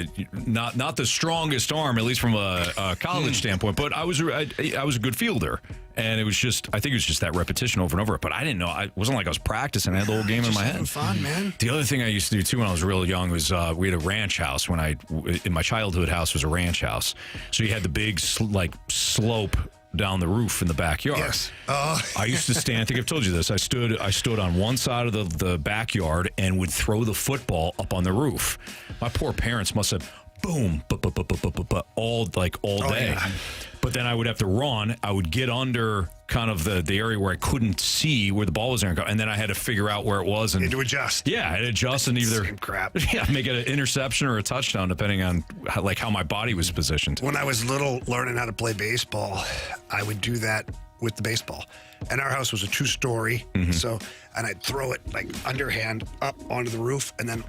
not the strongest arm, at least from a college standpoint. But I was a good fielder, and I think it was just that repetition over and over. But I didn't know. It wasn't like I was practicing. I had the whole game in my head.
Fun, man.
The other thing I used to do too when I was real young was we had a ranch house. In my childhood house was a ranch house, so you had the big slope down the roof in the backyard.
Yes.
I used to stand. I think I've told you this. I stood on one side of the backyard and would throw the football up on the roof. My poor parents must have boom, all day.
Yeah.
But then I would have to run. I would get under kind of the area where I couldn't see where the ball was going, and then I had to figure out where it was and
to adjust.
Yeah, I'd adjust and either
same crap.
Yeah, make it an interception or a touchdown depending on how my body was positioned.
When I was little, learning how to play baseball, I would do that with the baseball. And our house was a 2-story, and I'd throw it like underhand up onto the roof, and then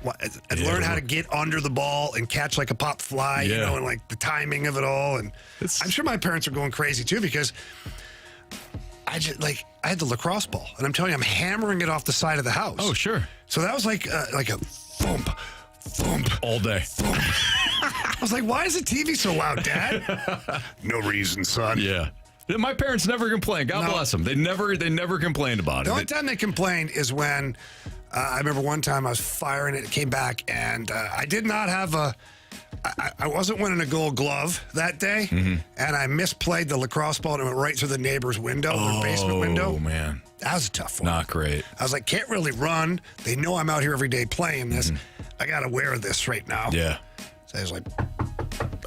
I'd learn how to get under the ball and catch like a pop fly, and like the timing of it all. And I'm sure my parents are going crazy too, because I had the lacrosse ball, and I'm telling you, I'm hammering it off the side of the house.
Oh, sure.
So that was like a thump
all day.
Thump. I was like, why is the TV so loud, Dad? No reason, son.
Yeah. My parents never complained. God bless them. They never complained about it.
The only time they complained is when I remember one time I was firing it came back, and I did not have I wasn't winning a Gold Glove that day, and I misplayed the lacrosse ball and it went right through the neighbor's window, their basement window.
Oh man,
that was a tough one.
Not great.
I was like, can't really run. They know I'm out here every day playing this. I got to wear this right now.
Yeah.
So I was like,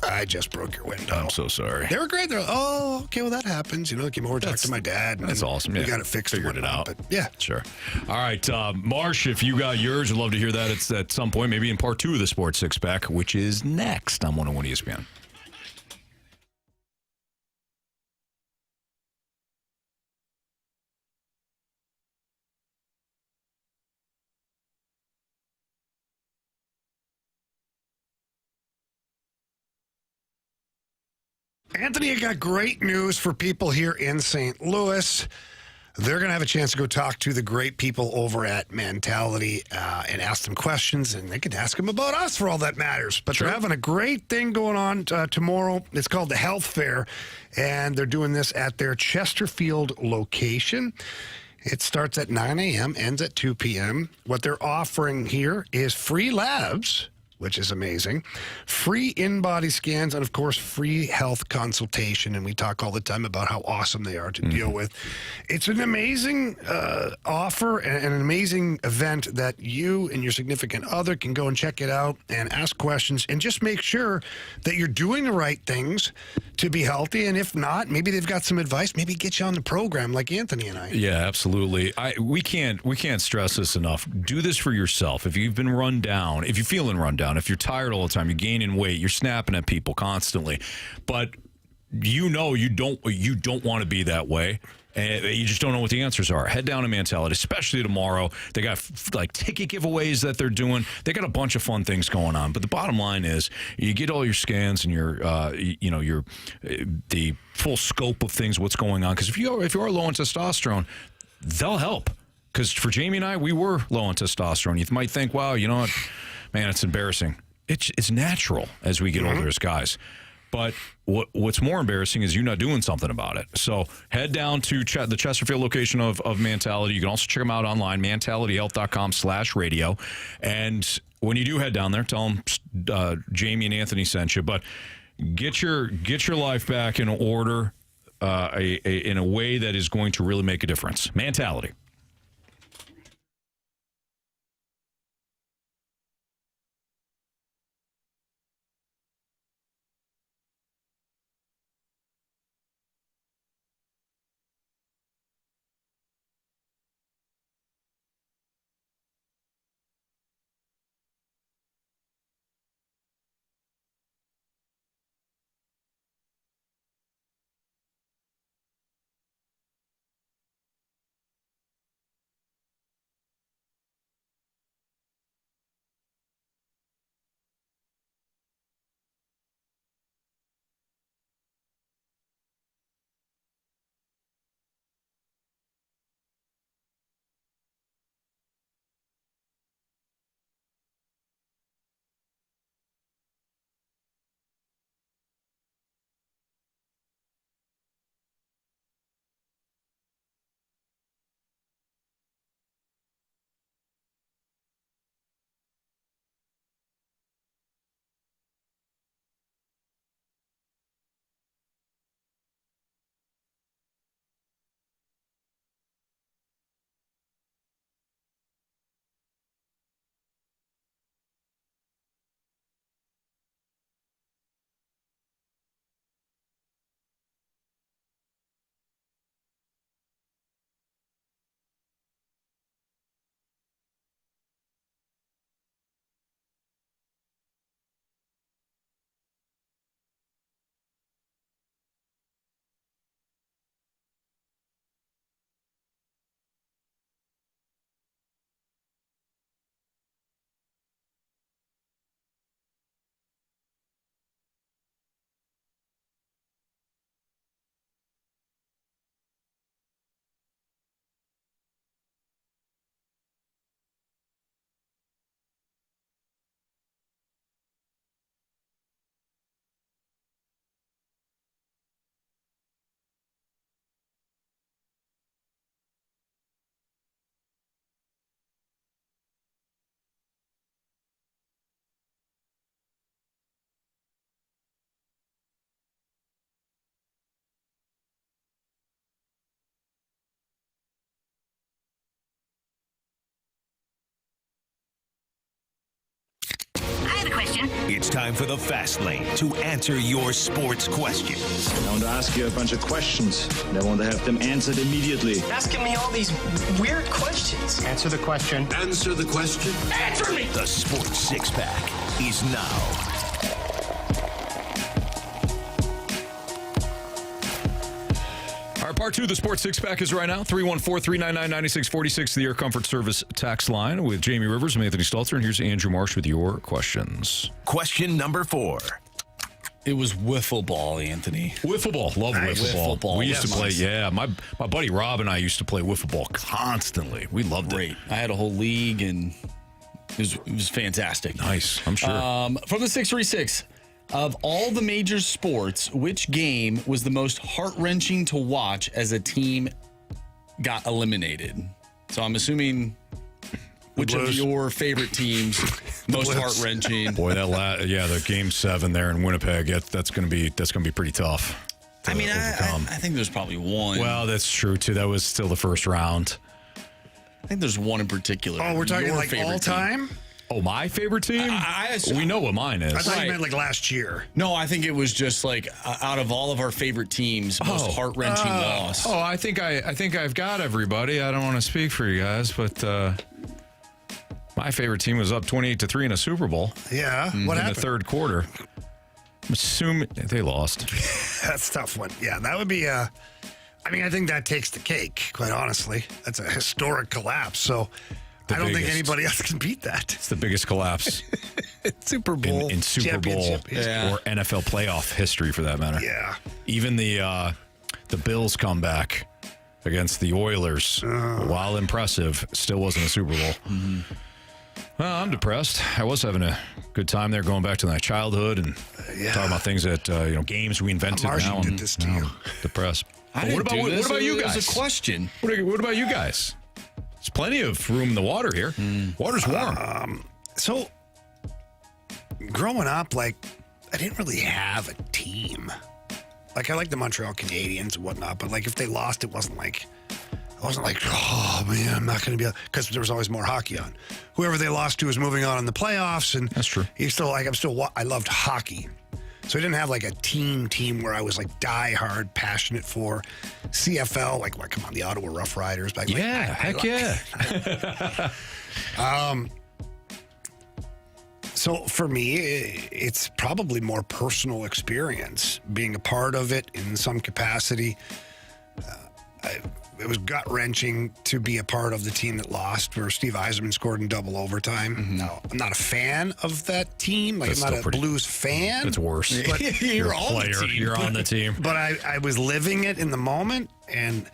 I just broke your window.
I'm so sorry.
They were great. They're like, oh, okay, well, that happens. You know, came over, talked to my dad. And
that's awesome.
We got it fixed.
Figured it out.
But yeah.
Sure. All right. Marsh, if you got yours, I'd love to hear that. It's at some point, maybe in part 2 of the Sports Six Pack, which is next on 101 ESPN.
Anthony, I got great news for people here in St. Louis. They're going to have a chance to go talk to the great people over at Mentality and ask them questions, and they can ask them about us for all that matters. But they're having a great thing going on tomorrow. It's called the Health Fair, and they're doing this at their Chesterfield location. It starts at 9 a.m., ends at 2 p.m. What they're offering here is free labs, which is amazing, free in-body scans, and, of course, free health consultation. And we talk all the time about how awesome they are to deal with. It's an amazing offer and an amazing event that you and your significant other can go and check it out and ask questions and just make sure that you're doing the right things to be healthy. And if not, maybe they've got some advice, maybe get you on the program like Anthony and I.
Yeah, absolutely. We can't stress this enough. Do this for yourself. If you've been run down, if you're feeling run down, if you're tired all the time, you're gaining weight, you're snapping at people constantly, but you don't want to be that way. And you just don't know what the answers are. Head down to Mentality, especially tomorrow. They got like ticket giveaways that they're doing. They got a bunch of fun things going on. But the bottom line is, you get all your scans and your the full scope of things, what's going on. Because if you are low in testosterone, they'll help. Because for Jamie and I, we were low in testosterone. You might think, wow, you know what, man, it's embarrassing. It's natural as we get older as guys. But what's more embarrassing is you not doing something about it. So head down to the Chesterfield location of Mentality. You can also check them out online, mentalityhealth.com/radio. And when you do head down there, tell them Jamie and Anthony sent you. But get your life back in order in a way that is going to really make a difference. Mentality.
It's time for the Fast Lane to answer your sports questions.
I want to ask you a bunch of questions, and I want to have them answered immediately.
Asking me all these weird questions.
Answer the question.
Answer the question.
Answer me!
The Sports Six-Pack is now.
All right, part two of the Sports Six-Pack is right now. 314-399-9646, the Air Comfort Service tax line with Jamie Rivers and Anthony Stalter. And here's Andrew Marsh with your questions.
Question number 4.
It was wiffle ball, Anthony.
Wiffle ball. Love wiffle ball. We used to play, my buddy Rob and I used to play wiffle ball constantly. We loved it.
I had a whole league, and it was fantastic.
Nice, I'm sure.
From the 636, of all the major sports, which game was the most heart-wrenching to watch as a team got eliminated. So I'm assuming which of your favorite teams most heart-wrenching.
Boy, the Game 7 there in Winnipeg, that's going to be pretty tough.
I mean, I think there's probably one.
Well, that's true too. That was still the first round.
I think there's one in particular.
Oh, we're talking like all time?
Oh, my favorite team? We know what mine is.
I thought you meant like last year.
No, I think it was just like out of all of our favorite teams, most heart-wrenching loss.
Oh, I think I've got everybody. I don't want to speak for you guys, but my favorite team was up 28-3 in a Super Bowl.
Yeah, what happened?
In the third quarter. I'm assuming they lost.
That's a tough one. Yeah, that would be I think that takes the cake, quite honestly. That's a historic collapse, so I don't think anybody else can beat that.
It's the biggest collapse
Super Bowl
in Super Bowl or NFL playoff history, for that matter.
Yeah.
Even the Bills comeback against the Oilers, while impressive, still wasn't a Super Bowl.
Mm-hmm.
Well, I'm depressed. I was having a good time there, going back to my childhood and talking about things that games we invented. Now
did this to you.
Depressed.
What about you guys?
It's
a question.
What about you guys? There's plenty of room in the water here. Water's warm.
So, growing up, I didn't really have a team. I like the Montreal Canadiens and whatnot, but if they lost, it wasn't like, oh man, I'm not going to be, because there was always more hockey on. Whoever they lost to was moving on in the playoffs, and
that's true.
I loved hockey. So I didn't have a team where I was die hard, passionate for CFL, come on, the Ottawa Rough Riders.
Heck yeah.
So for me, it's probably more personal experience, being a part of it in some capacity. It was gut-wrenching to be a part of the team that lost, where Steve Yzerman scored in double overtime.
Mm-hmm.
Now, I'm not a fan of that team. I'm not a Blues fan.
It's worse.
But
You're on the team.
You're on the team.
But I was living it in the moment, and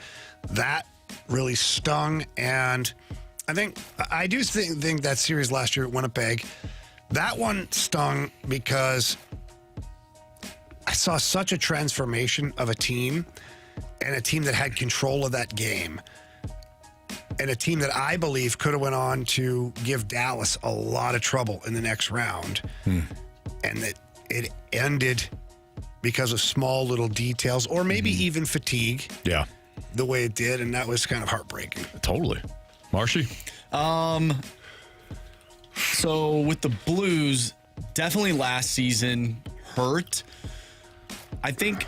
that really stung. And I do think that series last year at Winnipeg, that one stung because I saw such a transformation of a team, and a team that had control of that game, and a team that I believe could have went on to give Dallas a lot of trouble in the next round, and that it ended because of small little details, or maybe even fatigue.
Yeah,
the way it did, and that was kind of heartbreaking.
Totally. Marshy?
So with the Blues, definitely last season hurt. I think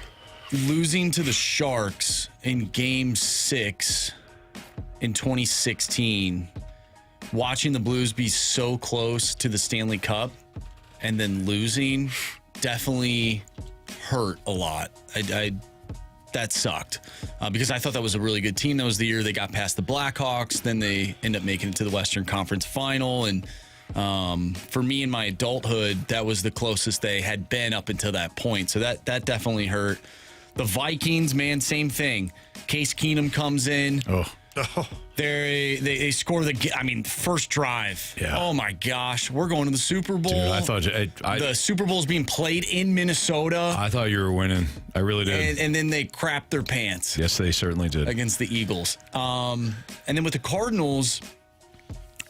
losing to the Sharks in Game 6 in 2016, watching the Blues be so close to the Stanley Cup and then losing definitely hurt a lot. That sucked because I thought that was a really good team. That was the year they got past the Blackhawks. Then they end up making it to the Western Conference Final. And for me in my adulthood, that was the closest they had been up until that point. So that definitely hurt. The Vikings, man, same thing. Case Keenum comes in. They score first drive.
Yeah.
Oh my gosh, we're going to the Super Bowl.
Dude, I thought
the Super Bowl is being played in Minnesota.
I thought you were winning. I really did.
And then they crapped their pants.
Yes, they certainly did
against the Eagles. And then with the Cardinals,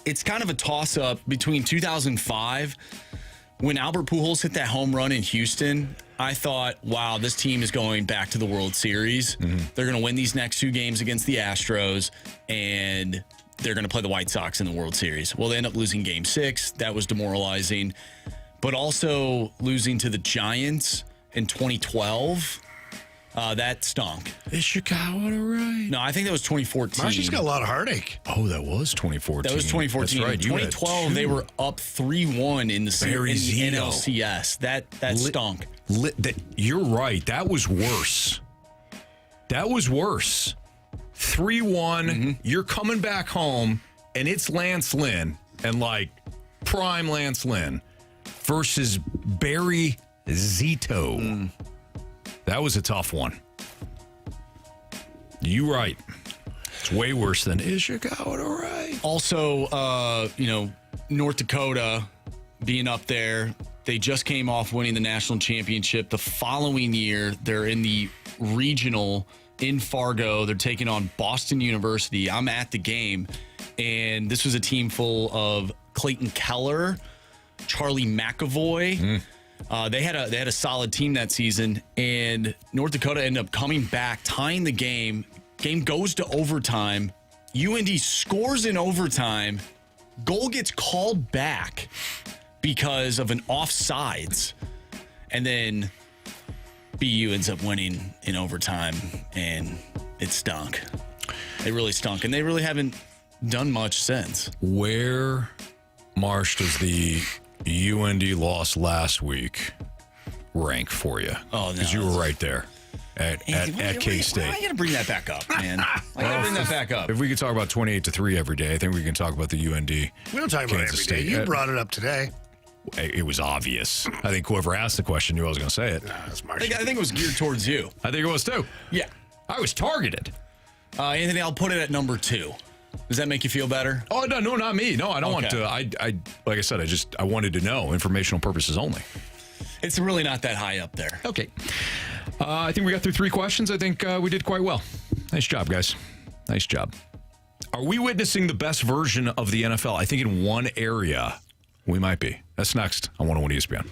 it's kind of a toss-up between 2005 when Albert Pujols hit that home run in Houston. I thought, wow, this team is going back to the World Series. Mm-hmm. They're going to win these next 2 games against the Astros, and they're going to play the White Sox in the World Series. Well, they end up losing Game 6. That was demoralizing. But also losing to the Giants in 2012, that stunk.
Is Chicago right?
No, I think that was 2014.
Marshy's got a lot of heartache.
Oh, that was 2014.
That was 2014.
That's right.
2012, they were up 3-1 in the NLCS. That stunk.
You're right. That was worse. 3-1. Mm-hmm. You're coming back home, and it's Lance Lynn, and prime Lance Lynn versus Barry Zito. That was a tough one. You right. It's way worse than is Chicago right.
Also, North Dakota being up there. They just came off winning the national championship. The following year, they're in the regional in Fargo. They're taking on Boston University. I'm at the game, and this was a team full of Clayton Keller, Charlie McAvoy. They had a solid team that season, and North Dakota ended up coming back, tying the game. Game goes to overtime. UND scores in overtime. Goal gets called back because of an offsides, and then BU ends up winning in overtime, and it stunk. It really stunk, and they really haven't done much since.
Where, Marsh, does the UND loss last week rank for you?
Oh, no.
Because you were right there at K-State.
I got to bring that back up, man. I got to bring that back up.
If we could talk about 28-3 every day, I think we can talk about the UND.
We don't talk about it every day. You brought it up today.
It was obvious. I think whoever asked the question knew I was going to say it.
I think it was geared towards you.
I think it was too.
Yeah.
I was targeted.
Anthony, I'll put it at number 2. Does that make you feel better?
Oh, no, not me. No, I don't want to. I like I said, I wanted to know, informational purposes only.
It's really not that high up there.
Okay. I think we got through 3 questions. I think we did quite well. Nice job, guys. Nice job. Are we witnessing the best version of the NFL? I think in one area we might be. That's next on 101 ESPN.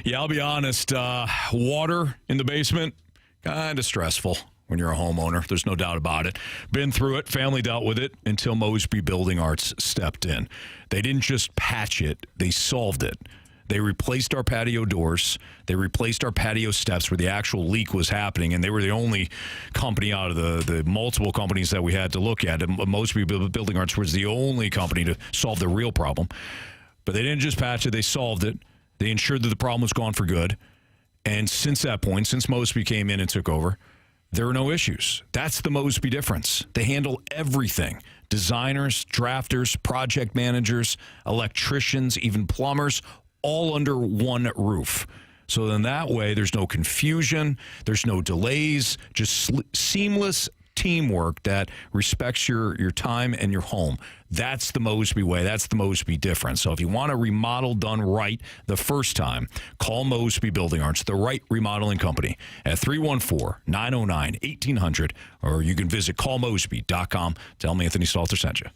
Yeah, I'll be honest. Water in the basement, kind of stressful when you're a homeowner. There's no doubt about it. Been through it. Family dealt with it until Mosby Building Arts stepped in. They didn't just patch it. They solved it. They replaced our patio doors. They replaced our patio steps where the actual leak was happening, and they were the only company out of the multiple companies that we had to look at. And Mosby Building Arts was the only company to solve the real problem. But they didn't just patch it. They solved it. They ensured that the problem was gone for good. And since that point, since Mosby came in and took over, there are no issues. That's the Mosby difference. They handle everything. Designers, drafters, project managers, electricians, even plumbers, all under one roof. So then that way, there's no confusion, there's no delays, just seamless teamwork that respects your time and your home. That's the Mosby way. That's the Mosby difference. So if you want a remodel done right the first time, call Mosby Building Arts, the right remodeling company, at 314-909-1800, or you can visit callmosby.com. Tell me Anthony Stalter sent you.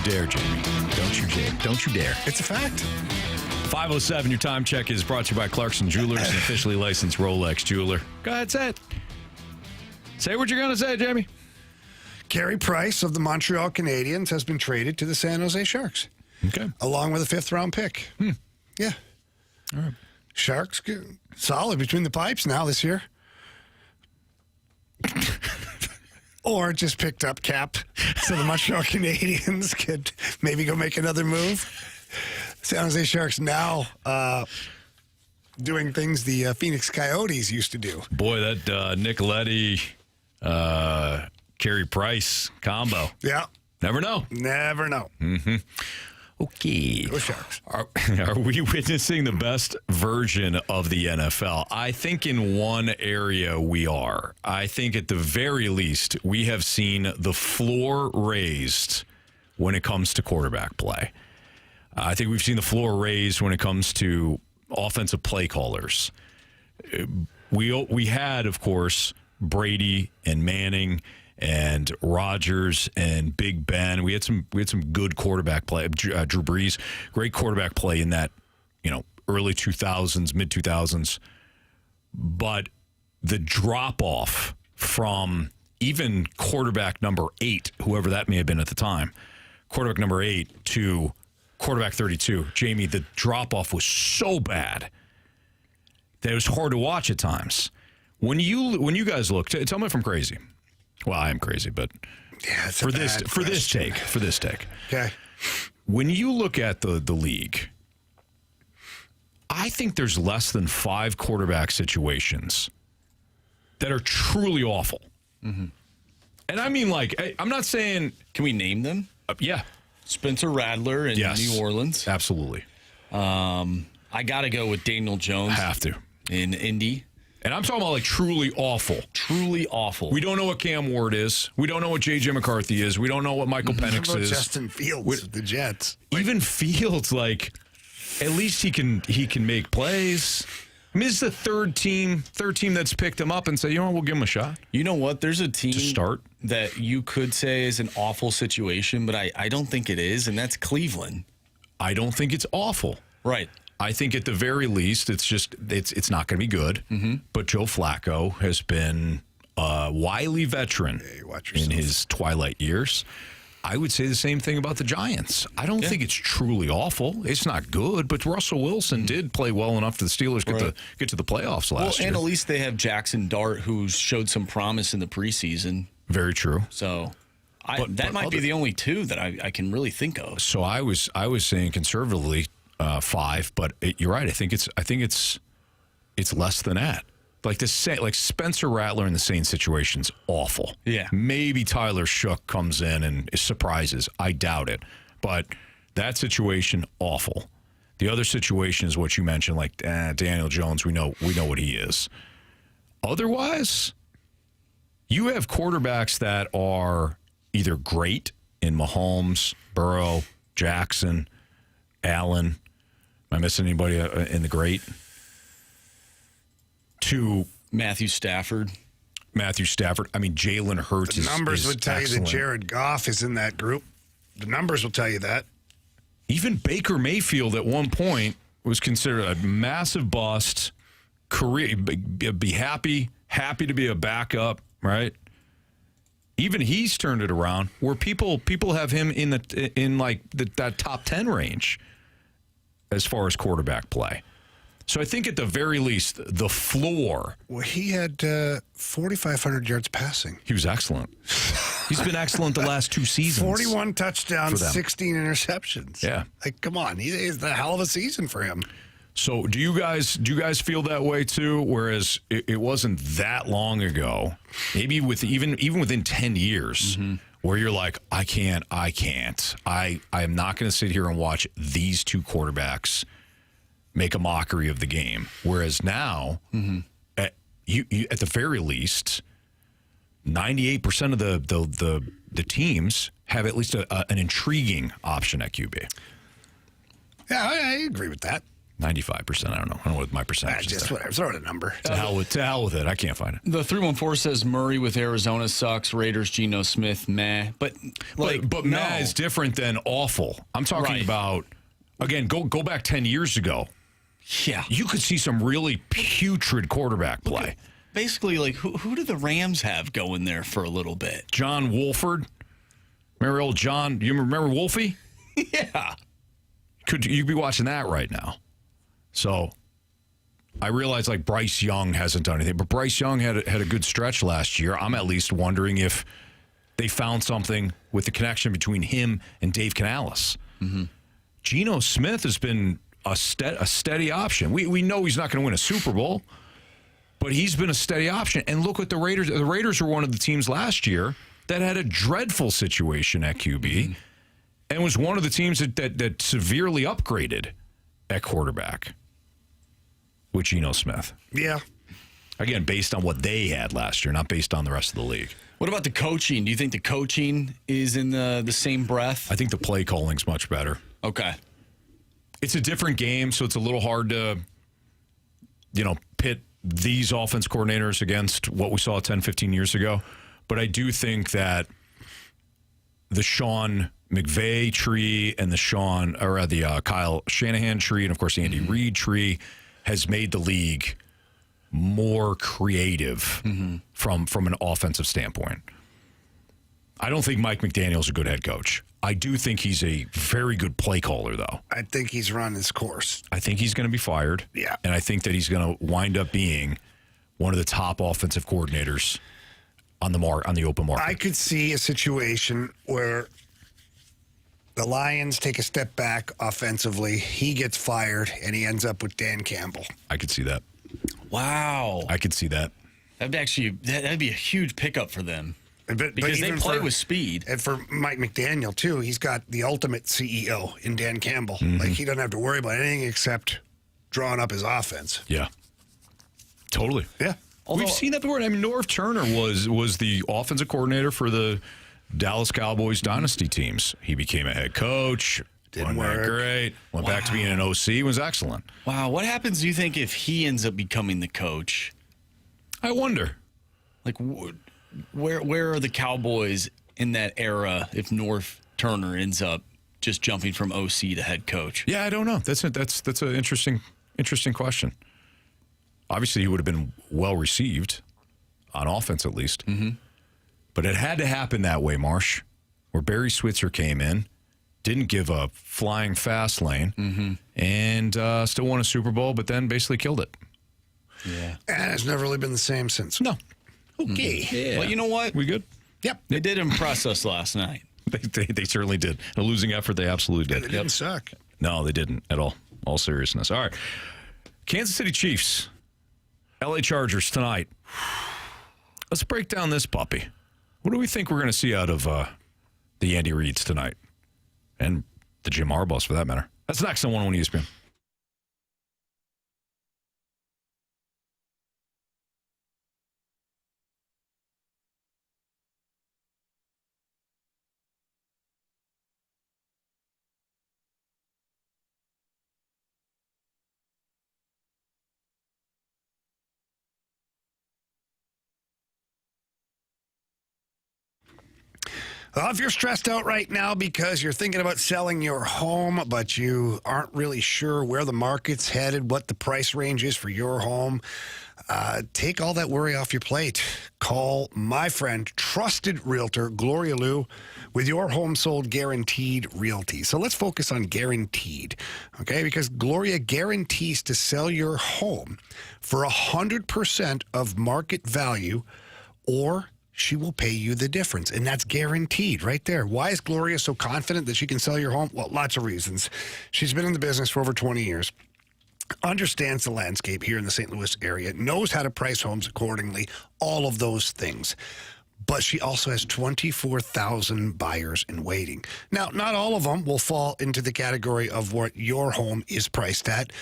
dare, Jamie. Don't you dare.
It's a fact.
5:07, your time check is brought to you by Clarkson Jewelers, an officially licensed Rolex jeweler. Go ahead, say it. Say what you're going to say, Jamie.
Carey Price of the Montreal Canadiens has been traded to the San Jose Sharks.
Okay.
Along with a 5th-round pick. Yeah.
All right.
Sharks, solid between the pipes now this year. Or just picked up cap so the Montreal Canadiens could maybe go make another move. San Jose Sharks now doing things the Phoenix Coyotes used to do.
Boy, that Nicoletti, Carey Price combo.
Yeah.
Never know.
Never know.
Mm-hmm. Okay.
Go Sharks.
Are we witnessing the best version of the NFL? I think in one area we are. I think at the very least we have seen the floor raised when it comes to quarterback play. I think we've seen the floor raised when it comes to offensive play callers. We had, of course, Brady and Manning and Rodgers and Big Ben. We had some good quarterback play. Drew Brees, great quarterback play in that, early 2000s, mid 2000s. But the drop off from even quarterback number 8, whoever that may have been at the time, quarterback number 8 to quarterback 32, Jamie, the drop off was so bad that it was hard to watch at times. When you guys look, tell me if I'm crazy. Well, I am crazy, but
yeah,
for this take.
Okay.
When you look at the league, I think there's less than 5 quarterback situations that are truly awful.
Mm-hmm.
And I mean, I'm not saying...
Can we name them?
Yeah.
Spencer Rattler in New Orleans.
Absolutely.
I got to go with Daniel Jones.
Have to.
In Indy.
And I'm talking about truly awful.
Truly awful.
We don't know what Cam Ward is. We don't know what J.J. McCarthy is. We don't know what Michael Penix is.
Justin Fields of the Jets.
Even Fields, at least he can make plays. I mean, this is the third team that's picked him up and said, we'll give him a shot.
You know what? There's a team
to start
that you could say is an awful situation, but I don't think it is, and that's Cleveland.
I don't think it's awful.
Right.
I think at the very least, it's not going to be good. Mm-hmm. But Joe Flacco has been a wily veteran in his twilight years. I would say the same thing about the Giants. I don't think it's truly awful. It's not good, but Russell Wilson did play well enough for the Steelers get to the playoffs last year.
And at least they have Jackson Dart, who showed some promise in the preseason.
Very true.
So that might be the only 2 that I can really think of.
So I was saying conservatively 5, but you're right. I think it's less than that. Like Spencer Rattler in the Saints situation's awful.
Yeah.
Maybe Tyler Shook comes in and surprises. I doubt it. But that situation, awful. The other situation is what you mentioned, Daniel Jones. We know what he is. Otherwise, you have quarterbacks that are either great in Mahomes, Burrow, Jackson, Allen. Am I missing anybody in the great? To
Matthew Stafford.
I mean, Jalen Hurts is
The numbers would tell
excellent.
you that Jared Goff is in that group. The numbers will tell you that.
Even Baker Mayfield at one point was considered a massive bust. Career, be happy to be a backup, right? Even he's turned it around where people have him in that top 10 range as far as quarterback play. So I think at the very least, the floor.
Well, he had 4,500 yards passing.
He was excellent. He's been excellent the last 2 seasons.
41 touchdowns, 16 interceptions.
Yeah.
Come on. It's a hell of a season for him.
So do you guys feel that way too? Whereas it wasn't that long ago, maybe even within 10 years, where you're like, I am not going to sit here and watch these 2 quarterbacks make a mockery of the game. Whereas now, at the very least, 98% of the teams have at least an intriguing option at QB.
Yeah, I agree with that.
95%. I don't know. I don't know what my percentage is.
Just whatever. Throw out a number.
To hell with it. I can't find it.
The 314 says Murray with Arizona sucks. Raiders, Geno Smith, meh. But
meh is different than awful. I'm talking about, again, go back 10 years ago.
Yeah.
You could see some really putrid quarterback play.
Basically, like, who do the Rams have going there for a little bit?
John Wolford. Remember old John? You remember Wolfie?
Yeah.
You'd be watching that right now. So I realize like Bryce Young hasn't done anything, but Bryce Young had a good stretch last year. I'm at least wondering if they found something with the connection between him and Dave Canales.
Mm-hmm.
Geno Smith has been a steady option. We know he's not going to win a Super Bowl, but he's been a steady option. And look at the Raiders. The Raiders were one of the teams last year that had a dreadful situation at QB and was one of the teams that severely upgraded at quarterback with Geno Smith.
Yeah.
Again, based on what they had last year, not based on the rest of the league.
What about the coaching? Do you think the coaching is in the same breath?
I think the play calling's much better.
Okay.
It's a different game, so it's a little hard to, pit these offense coordinators against what we saw 10, 15 years ago. But I do think that the Sean McVay tree and the Kyle Shanahan tree and, of course, the Andy Reid tree has made the league more creative from an offensive standpoint. I don't think Mike McDaniel's a good head coach. I do think he's a very good play caller, though.
I think he's run his course.
I think he's going to be fired.
Yeah.
And I think that he's going to wind up being one of the top offensive coordinators on the open market.
I could see a situation where the Lions take a step back offensively, he gets fired, and he ends up with Dan Campbell.
I could see that.
Wow.
I could see that.
That'd be a huge pickup for them. Because they play with speed.
And for Mike McDaniel, too, he's got the ultimate CEO in Dan Campbell. Like, he doesn't have to worry about anything except drawing up his offense.
Yeah. Totally.
Yeah.
We've seen that before. I mean, Norv Turner was the offensive coordinator for the Dallas Cowboys dynasty teams. He became a head coach.
Didn't work.
Great. Went back to being an OC. Was excellent.
Wow. What happens, do you think, if he ends up becoming the coach?
I wonder.
Like, where are the Cowboys in that era if Norv Turner ends up just jumping from OC to head coach?
Yeah, I don't know. That's an interesting question. Obviously, he would have been well received on offense, at least.
Mm-hmm.
But it had to happen that way, Marsh, where Barry Switzer came in, didn't give a flying fast lane, and still won a Super Bowl, but then basically killed it.
Yeah.
And it's never really been the same since.
No.
Okay.
Yeah. Well, you know what?
We good?
Yep.
They did impress us last night.
They certainly did. A losing effort, they absolutely did.
They didn't suck.
No, they didn't at all. All seriousness. All right. Kansas City Chiefs, LA Chargers tonight. Let's break down this puppy. What do we think we're going to see out of the Andy Reids tonight? And the Jim Harbaughs, for that matter. That's next on 101 ESPN.
Well, if you're stressed out right now because you're thinking about selling your home, but you aren't really sure where the market's headed, what the price range is for your home, take all that worry off your plate. Call my friend, trusted realtor, Gloria Liu, with your home sold guaranteed realty. So let's focus on guaranteed, okay? Because Gloria guarantees to sell your home for 100% of market value, or she will pay you the difference, and that's guaranteed right there. Why is Gloria so confident that she can sell your home? Well, lots of reasons. She's been in the business for over 20 years, understands the landscape here in the St. Louis area, knows how to price homes accordingly, all of those things. But she also has 24,000 buyers in waiting. Now, not all of them will fall into the category of what your home is priced at,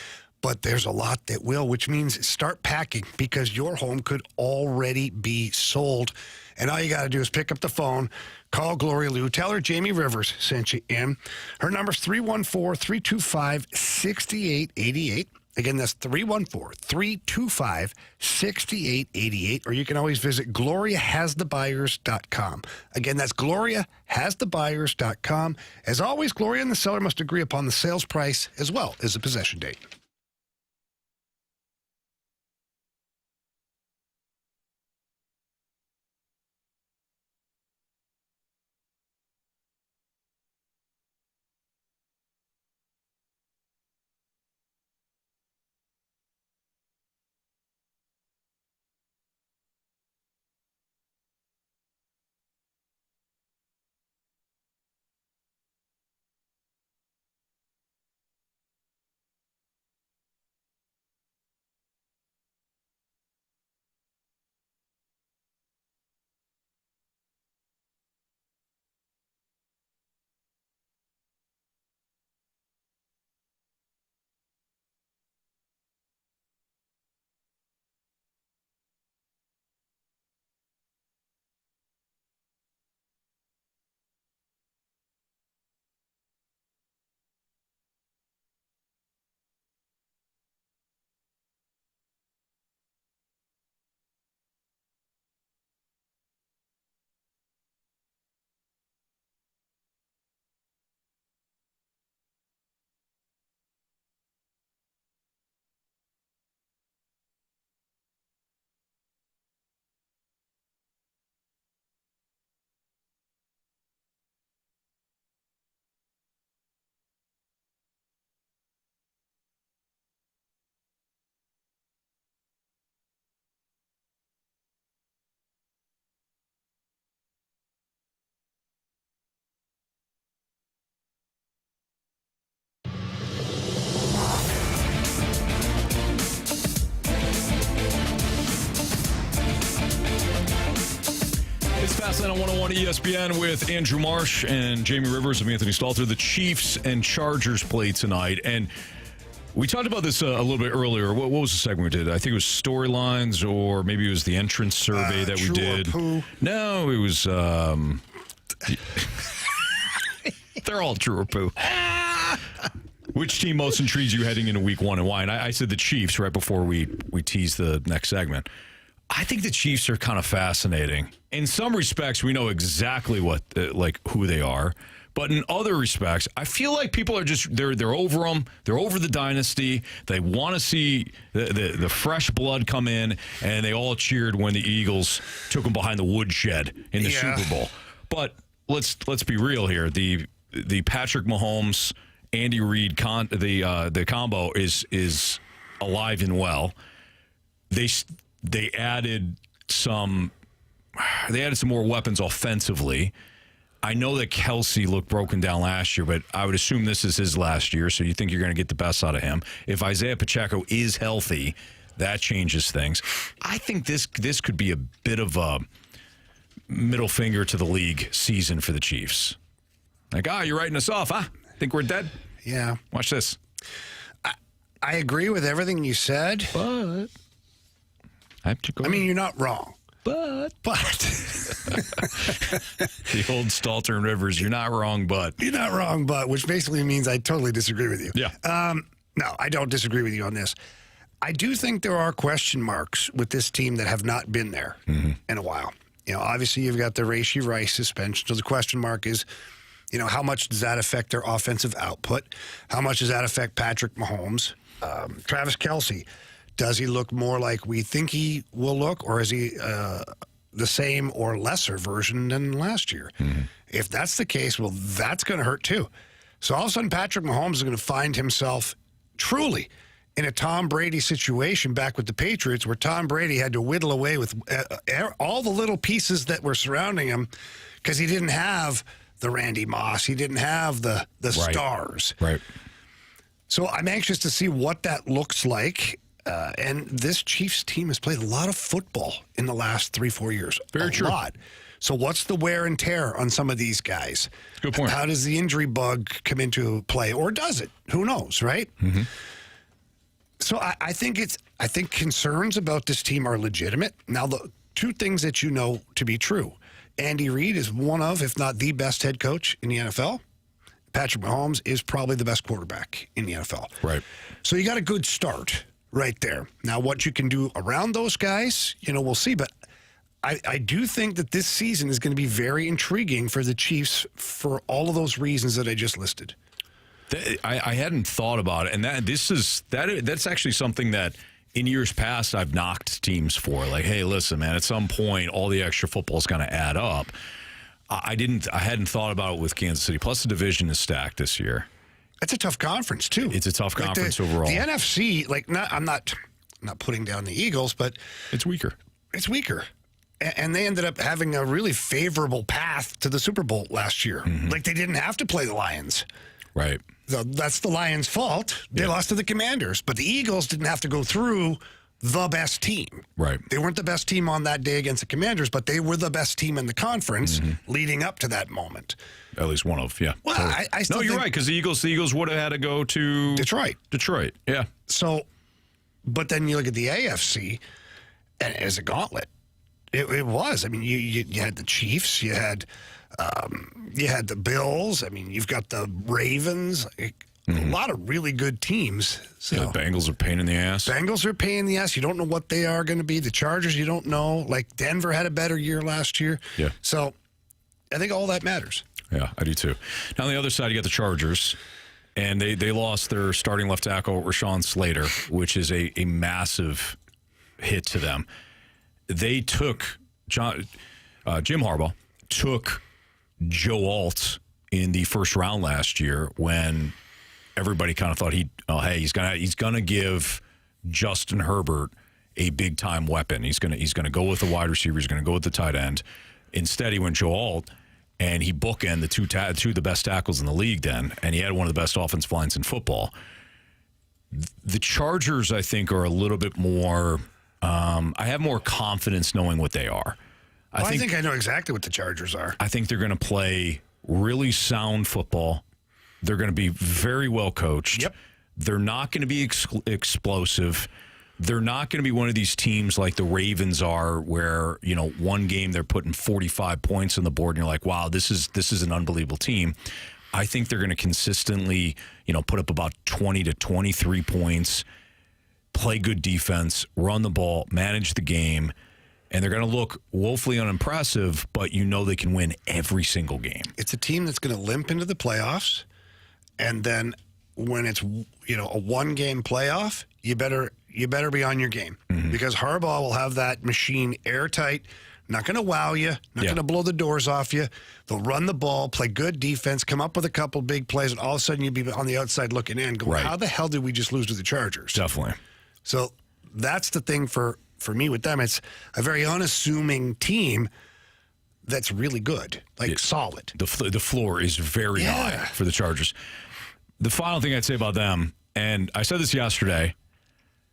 but there's a lot that will, which means start packing because your home could already be sold. And all you got to do is pick up the phone, call Gloria Lou, tell her Jamie Rivers sent you in. Her number's 314-325-6888. Again, that's 314-325-6888. Or you can always visit GloriaHasTheBuyers.com. Again, that's GloriaHasTheBuyers.com. As always, Gloria and the seller must agree upon the sales price as well as the possession date.
It's Fastline on 101 ESPN with Andrew Marsh and Jamie Rivers of Anthony Stalter. The Chiefs and Chargers play tonight. And we talked about this a little bit earlier. What was the segment we did? I think it was storylines, or maybe it was the entrance survey that we did. No, it was... they're all true or poo. Which team most intrigues you heading into week 1 and why? And I said the Chiefs right before we teased the next segment. I think the Chiefs are kind of fascinating. In some respects, we know exactly what, who they are. But in other respects, I feel like people are just, they're over them. They're over the dynasty. They want to see the fresh blood come in, and they all cheered when the Eagles took them behind the woodshed in the Super Bowl. But let's be real here. The Patrick Mahomes, Andy Reid, the combo is alive and well. They added some more weapons offensively. I know that Kelsey looked broken down last year, but I would assume this is his last year, so you think you're going to get the best out of him. If Isaiah Pacheco is healthy, that changes things. I think this could be a bit of a middle finger to the league season for the Chiefs. Like, you're writing us off, huh? Think we're dead?
Yeah.
Watch this.
I agree with everything you said.
But
I mean, you're not wrong.
But the old Stalter and Rivers, you're not wrong, but.
You're not wrong, but, which basically means I totally disagree with you.
Yeah.
No, I don't disagree with you on this. I do think there are question marks with this team that have not been there in a while. You know, obviously you've got the Rashee Rice suspension. So the question mark is, you know, how much does that affect their offensive output? How much does that affect Patrick Mahomes? Travis Kelsey. Does he look more like we think he will look, or is he the same or lesser version than last year? If that's the case, well, that's going to hurt too. So all of a sudden, Patrick Mahomes is going to find himself truly in a Tom Brady situation back with the Patriots, where Tom Brady had to whittle away with all the little pieces that were surrounding him because he didn't have the Randy Moss. He didn't have the stars.
Right.
So I'm anxious to see what that looks like. And this Chiefs team has played a lot of football in the last 3-4 years.
Very true.
A lot. So what's the wear and tear on some of these guys?
Good point.
How does the injury bug come into play? Or does it? Who knows, right? So I think concerns about this team are legitimate. Now, the two things that you know to be true. Andy Reid is one of, if not the best head coach in the NFL. Patrick Mahomes is probably the best quarterback in the NFL.
Right.
So you got a good start right there. Now, what you can do around those guys, we'll see. But I do think that this season is going to be very intriguing for the Chiefs for all of those reasons that I just listed.
I hadn't thought about it, and that's actually something that in years past I've knocked teams for. Like, hey, listen, man, at some point all the extra football is going to add up. I hadn't thought about it with Kansas City. Plus, the division is stacked this year.
It's a tough conference too.
It's a tough conference overall.
The NFC, I'm not putting down the Eagles, but
it's weaker.
It's weaker. And they ended up having a really favorable path to the Super Bowl last year.
Mm-hmm.
Like, they didn't have to play the Lions.
Right.
So that's the Lions' fault. They lost to the Commanders. But the Eagles didn't have to go through the best team.
Right.
They weren't the best team on that day against the Commanders, but they were the best team in the conference leading up to that moment.
At least one of, yeah.
Well,
totally.
I still
you're
think
right, because the Eagles would have had to go to Detroit, yeah.
So, but then you look at the AFC, and as a gauntlet, it was. I mean, you had the Chiefs, you had the Bills. I mean, you've got the Ravens. A lot of really good teams. So.
Yeah, the Bengals are a pain in the ass.
Bengals are a pain in the ass. You don't know what they are going to be. The Chargers, you don't know. Like, Denver had a better year last year.
Yeah.
So, I think all that matters.
Yeah, I do too. Now, on the other side, you got the Chargers, and they lost their starting left tackle, Rashawn Slater, which is a massive hit to them. They took Jim Harbaugh took Joe Alt in the first round last year when everybody kind of thought he's gonna give Justin Herbert a big time weapon. He's gonna go with the wide receiver. He's gonna go with the tight end. Instead, he went Joe Alt, and he bookended the two of the best tackles in the league then, and he had one of the best offensive lines in football. The Chargers, I think, are a little bit more. I have more confidence knowing what they are.
I think I know exactly what the Chargers are.
I think they're going to play really sound football. They're going to be very well coached.
Yep.
They're not going to be explosive. They're not going to be one of these teams like the Ravens are, where one game they're putting 45 points on the board, and you're like, wow, this is an unbelievable team. I think they're going to consistently, put up about 20 to 23 points, play good defense, run the ball, manage the game, and they're going to look woefully unimpressive, but they can win every single game.
It's a team that's going to limp into the playoffs, and then when it's a one-game playoff, you better be on your game, because Harbaugh will have that machine airtight. Not going to wow you, not going to blow the doors off you. They'll run the ball, play good defense, come up with a couple big plays, and all of a sudden you'd be on the outside looking in, going, how the hell did we just lose to the Chargers?
Definitely.
So that's the thing for me with them. It's a very unassuming team that's really good, solid.
The floor is very high for the Chargers. The final thing I'd say about them, and I said this yesterday,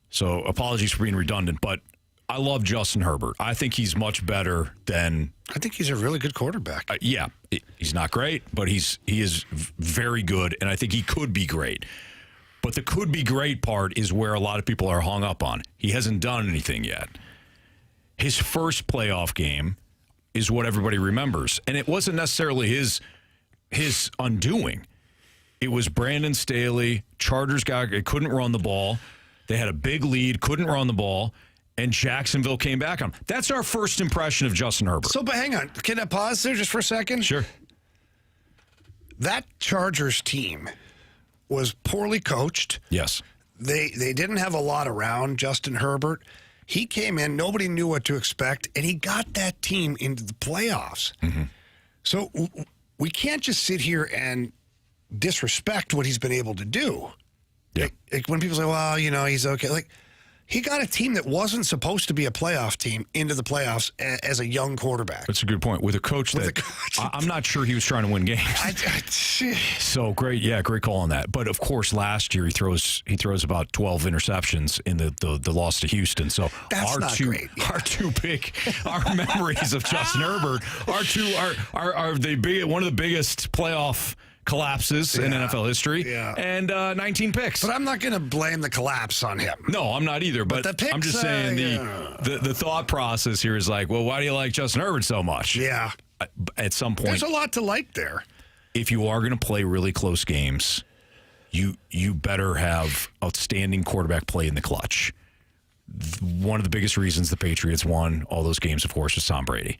so apologies for being redundant, but I love Justin Herbert. I think he's much better than...
I think he's a really good quarterback.
Yeah. He's not great, but he is very good, and I think he could be great. But the could be great part is where a lot of people are hung up on. He hasn't done anything yet. His first playoff game is what everybody remembers, and it wasn't necessarily his undoing. It was Brandon Staley. Chargers couldn't run the ball. They had a big lead, couldn't run the ball, and Jacksonville came back on him. That's our first impression of Justin Herbert.
So, but hang on. Can I pause there just for a second?
Sure.
That Chargers team was poorly coached.
Yes.
They didn't have a lot around Justin Herbert. He came in, nobody knew what to expect, and he got that team into the playoffs. So we can't just sit here and disrespect what he's been able to do.
Yeah.
Like when people say, well, he's okay. Like, he got a team that wasn't supposed to be a playoff team into the playoffs as a young quarterback.
That's a good point. With a coach I'm not sure he was trying to win games. So great. Yeah, great call on that. But of course, last year he throws about 12 interceptions in the loss to Houston. So
that's not great.
Our memories of Justin Herbert are one of the biggest playoff collapses in NFL history, and 19 picks.
But I'm not going to blame the collapse on him.
No, I'm not either. But
the picks,
I'm just saying the thought process here is like, well, why do you like Justin Herbert so much?
Yeah.
At some point,
there's a lot to like there.
If you are going to play really close games, you better have outstanding quarterback play in the clutch. One of the biggest reasons the Patriots won all those games, of course, is Tom Brady.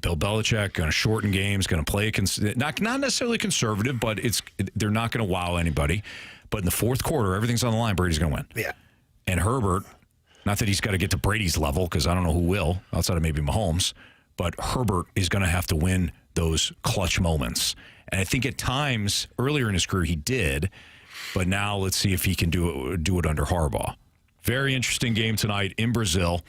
Bill Belichick going to shorten games, going to play not necessarily conservative, but they're not going to wow anybody. But in the fourth quarter, everything's on the line. Brady's going to win.
Yeah.
And Herbert, not that he's got to get to Brady's level, because I don't know who will, outside of maybe Mahomes, but Herbert is going to have to win those clutch moments. And I think at times earlier in his career he did, but now let's see if he can do it under Harbaugh. Very interesting game tonight in Brazil.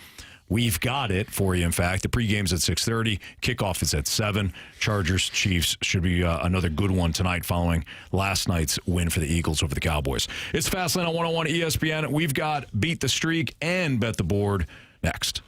We've got it for you, in fact. The pregame's at 6:30. Kickoff is at 7. Chargers-Chiefs should be another good one tonight following last night's win for the Eagles over the Cowboys. It's Fastlane on 101 ESPN. We've got Beat the Streak and Bet the Board next.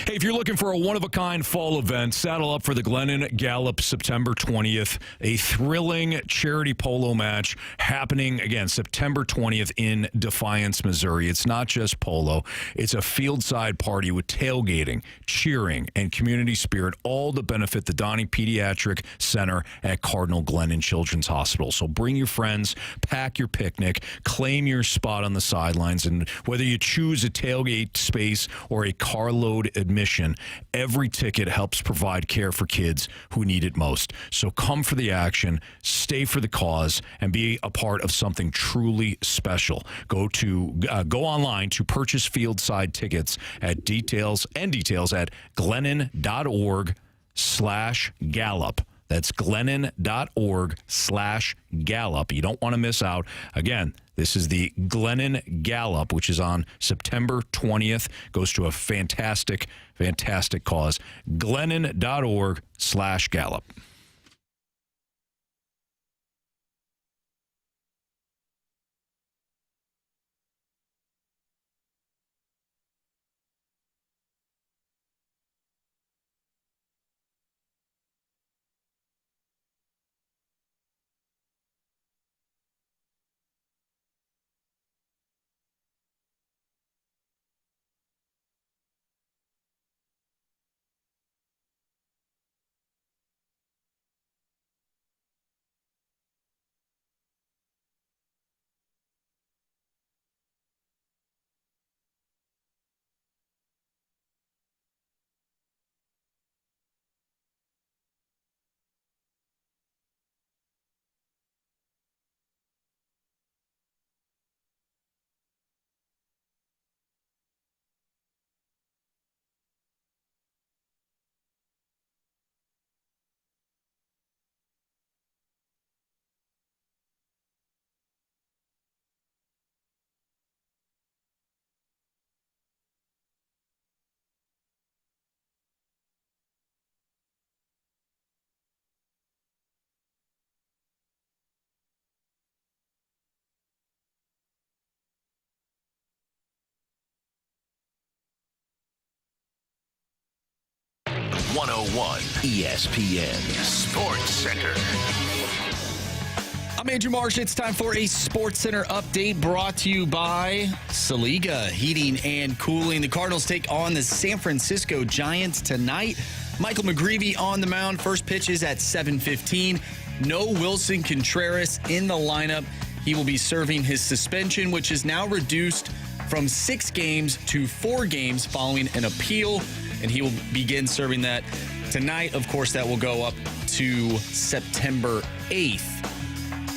Hey, if you're looking for a one-of-a-kind fall event, saddle up for the Glennon Gallup September 20th, a thrilling charity polo match happening, again, September 20th in Defiance, Missouri. It's not just polo. It's a fieldside party with tailgating, cheering, and community spirit, all to benefit the Donnie Pediatric Center at Cardinal Glennon Children's Hospital. So bring your friends, pack your picnic, claim your spot on the sidelines, and whether you choose a tailgate space or a carload admission, every ticket helps provide care for kids who need it most. So come for the action, stay for the cause, and be a part of something truly special. Go online to purchase fieldside tickets at details at glennon.org/Gallup. That's glennon.org/Gallup. You don't want to miss out. Again, this is the Glennon Gallup, which is on September 20th. Goes to a fantastic, fantastic cause. Glennon.org/Gallup.
ESPN Sports Center.
I'm Andrew Marsh. It's time for a Sports Center update brought to you by Saliga Heating and Cooling. The Cardinals take on the San Francisco Giants tonight. Michael McGreevy on the mound. First pitch is at 7:15. No Wilson Contreras in the lineup. He will be serving his suspension, which is now reduced from 6 games to 4 games following an appeal, and he will begin serving that tonight. Of course, that will go up to September 8th.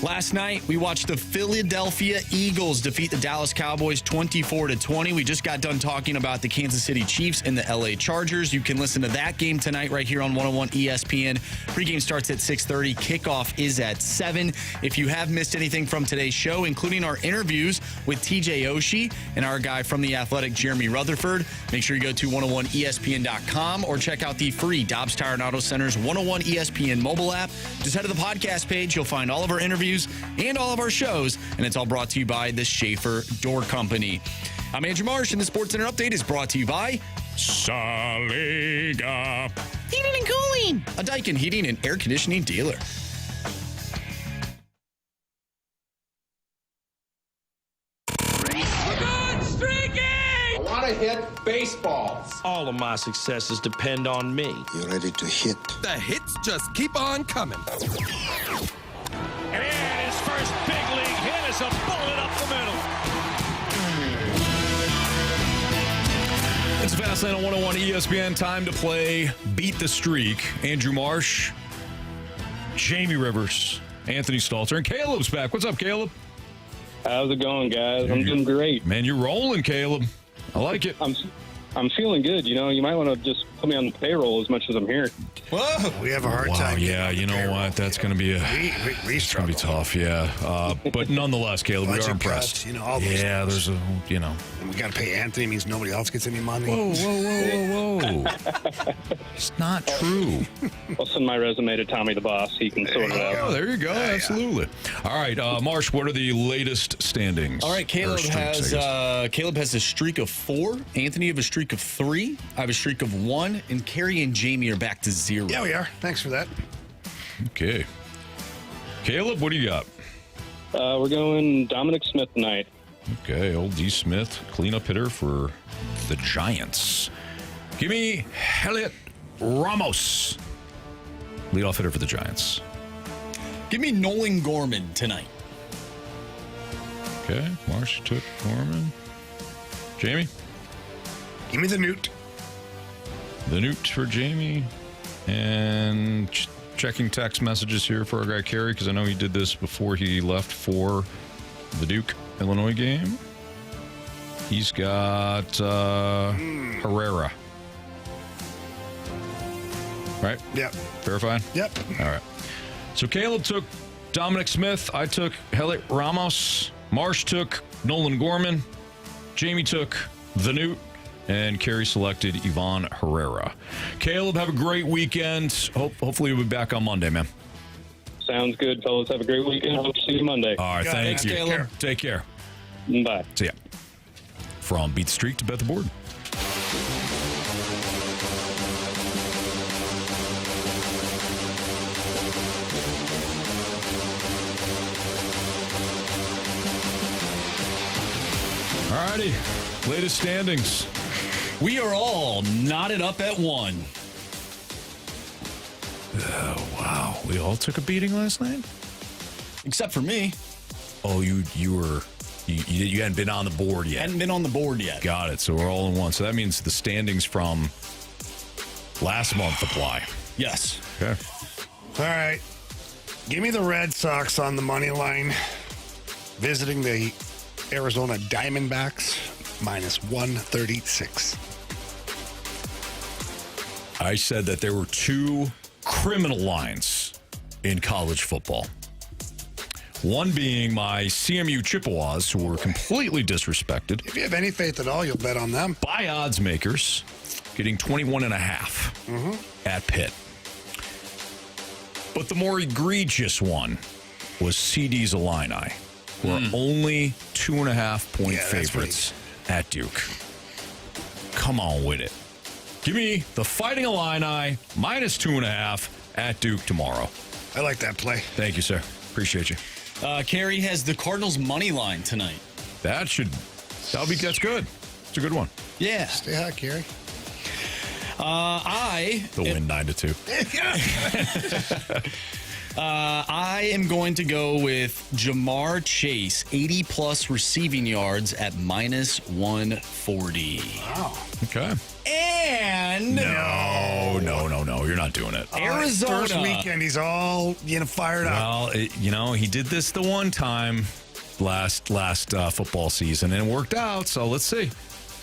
Last night, we watched the Philadelphia Eagles defeat the Dallas Cowboys 24-20. We just got done talking about the Kansas City Chiefs and the LA Chargers. You can listen to that game tonight right here on 101 ESPN. Pregame starts at 6:30. Kickoff is at 7. If you have missed anything from today's show, including our interviews with TJ Oshie and our guy from The Athletic, Jeremy Rutherford, make sure you go to 101ESPN.com or check out the free Dobbs Tire and Auto Center's 101 ESPN mobile app. Just head to the podcast page. You'll find all of our interviews and all of our shows, and it's all brought to you by the Schaefer Door Company. I'm Andrew Marsh, and the Sports Center Update is brought to you by Saliga Heating and Cooling, a Daikin heating and air conditioning dealer.
I want to hit baseballs.
All of my successes depend on me.
You're ready to hit.
The hits just keep on coming.
And his first big league hit is a bullet up the middle.
It's Fastlane on 101 ESPN. Time to play Beat the Streak. Andrew Marsh, Jamie Rivers, Anthony Stalter, and Caleb's back. What's up, Caleb?
How's it going, guys? I'm doing great.
Man, you're rolling, Caleb. I like it.
I'm feeling good. You know, you might want to just put me on the payroll as much as I'm here.
Whoa, we have a hard time.
Yeah, you know what? That's going to be it's going to be tough. Yeah, but nonetheless, Caleb, we are impressed.
Cuts, all those
there's a
And we got to pay Anthony. Means nobody else gets any money.
Whoa! It's not true.
I'll send my resume to Tommy the Boss. He can sort it out.
Oh, there you go. Absolutely. All right, Marsh. What are the latest standings?
All right, Caleb has a streak of 4. Anthony have a streak of 3. I have a streak of 1, and Carey and Jamie are back to 0.
Yeah, we are. Thanks for that.
Okay. Caleb, what do you got?
We're going Dominic Smith tonight.
Okay, old D. Smith, cleanup hitter for the Giants. Give me Elliot Ramos, leadoff hitter for the Giants.
Give me Nolan Gorman tonight.
Okay, Marsh took Gorman. Jamie?
Give me the Newt.
The Newt for Jamie. And checking text messages here for our guy Carey, because I know he did this before he left for the Duke Illinois game. He's got Herrera. Right?
Yep.
Verified?
Yep.
All right. So Caleb took Dominic Smith. I took Elliot Ramos. Marsh took Nolan Gorman. Jamie took the Newt. And Carey selected Ivan Herrera. Caleb, have a great weekend. Hopefully we'll be back on Monday, man.
Sounds good, fellas. Have a great weekend. Hope to see you Monday.
All right, thank you.
Caleb.
Take care.
Bye.
See ya. From Beat the Streak to Bet the Board. All righty. Latest standings.
We are all knotted up at 1.
Oh, wow. We all took a beating last night?
Except for me.
Oh, you hadn't been on the board yet.
Hadn't been on the board yet.
Got it. So we're all in one. So that means the standings from last month apply.
Yes.
Okay.
All right. Give me the Red Sox on the money line. Visiting the Arizona Diamondbacks, -136.
I said that there were 2 criminal lines in college football. One being my CMU Chippewas, who were completely disrespected.
If you have any faith at all, you'll bet on them.
By odds makers, getting 21.5 at Pitt. But the more egregious one was CD's Illini, who are only 2.5-point favorites at Duke. Come on with it. Give me the Fighting Illini -2.5 at Duke tomorrow.
I like that play.
Thank you, sir. Appreciate you.
Carey has the Cardinals money line tonight.
That's good. It's good. It's a good one.
Yeah.
Stay hot, Carey.
They'll win 9-2.
I am going to go with Jamar Chase, 80-plus receiving yards at -140.
Wow.
Okay.
And...
No. You're not doing it.
Arizona.
First weekend, he's all fired up.
Well, he did this the one time last football season, and it worked out. So let's see.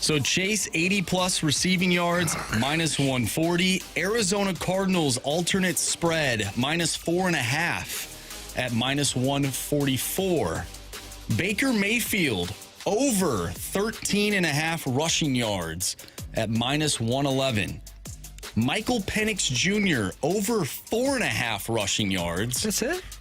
So Chase 80-plus receiving yards, minus 140. Arizona Cardinals alternate spread, minus 4.5 at minus 144. Baker Mayfield over 13.5 rushing yards at minus 111. Michael Penix Jr. over 4.5 rushing yards.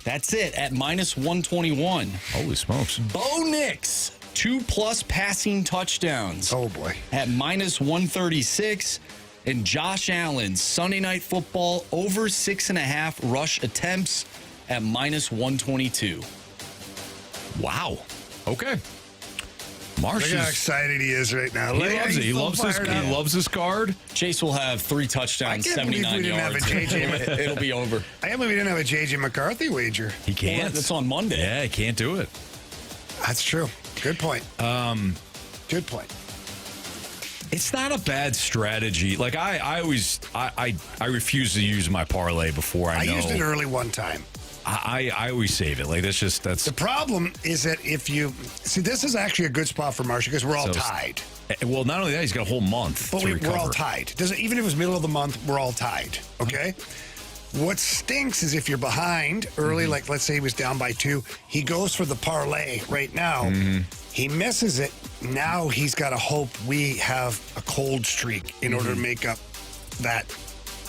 That's it at minus 121.
Holy smokes.
Bo Nix, 2+ passing touchdowns.
Oh, boy.
At minus 136. And Josh Allen, Sunday Night Football, over 6.5 rush attempts at minus 122.
Wow. Okay. Marsh
Look how excited he is right now.
He loves it. He loves his card.
Chase will have 3 touchdowns, 79 yards. It'll be over.
I can't believe we didn't have a J.J. McCarthy wager.
He can't.
Well, that's on Monday.
Yeah, he can't do it.
That's true. Good point. Good point.
It's not a bad strategy. Like I refuse to use my parlay before I know.
I used it early one time.
I always save it. Like that's
the problem is that if you see, this is actually a good spot for Marshall because we're all tied.
Well, not only that, he's got a whole month.
But we're all tied. Even if it was middle of the month, we're all tied. Okay. What stinks is if you're behind early, like let's say he was down by 2, he goes for the parlay right now. He misses it. Now he's got to hope we have a cold streak in order to make up that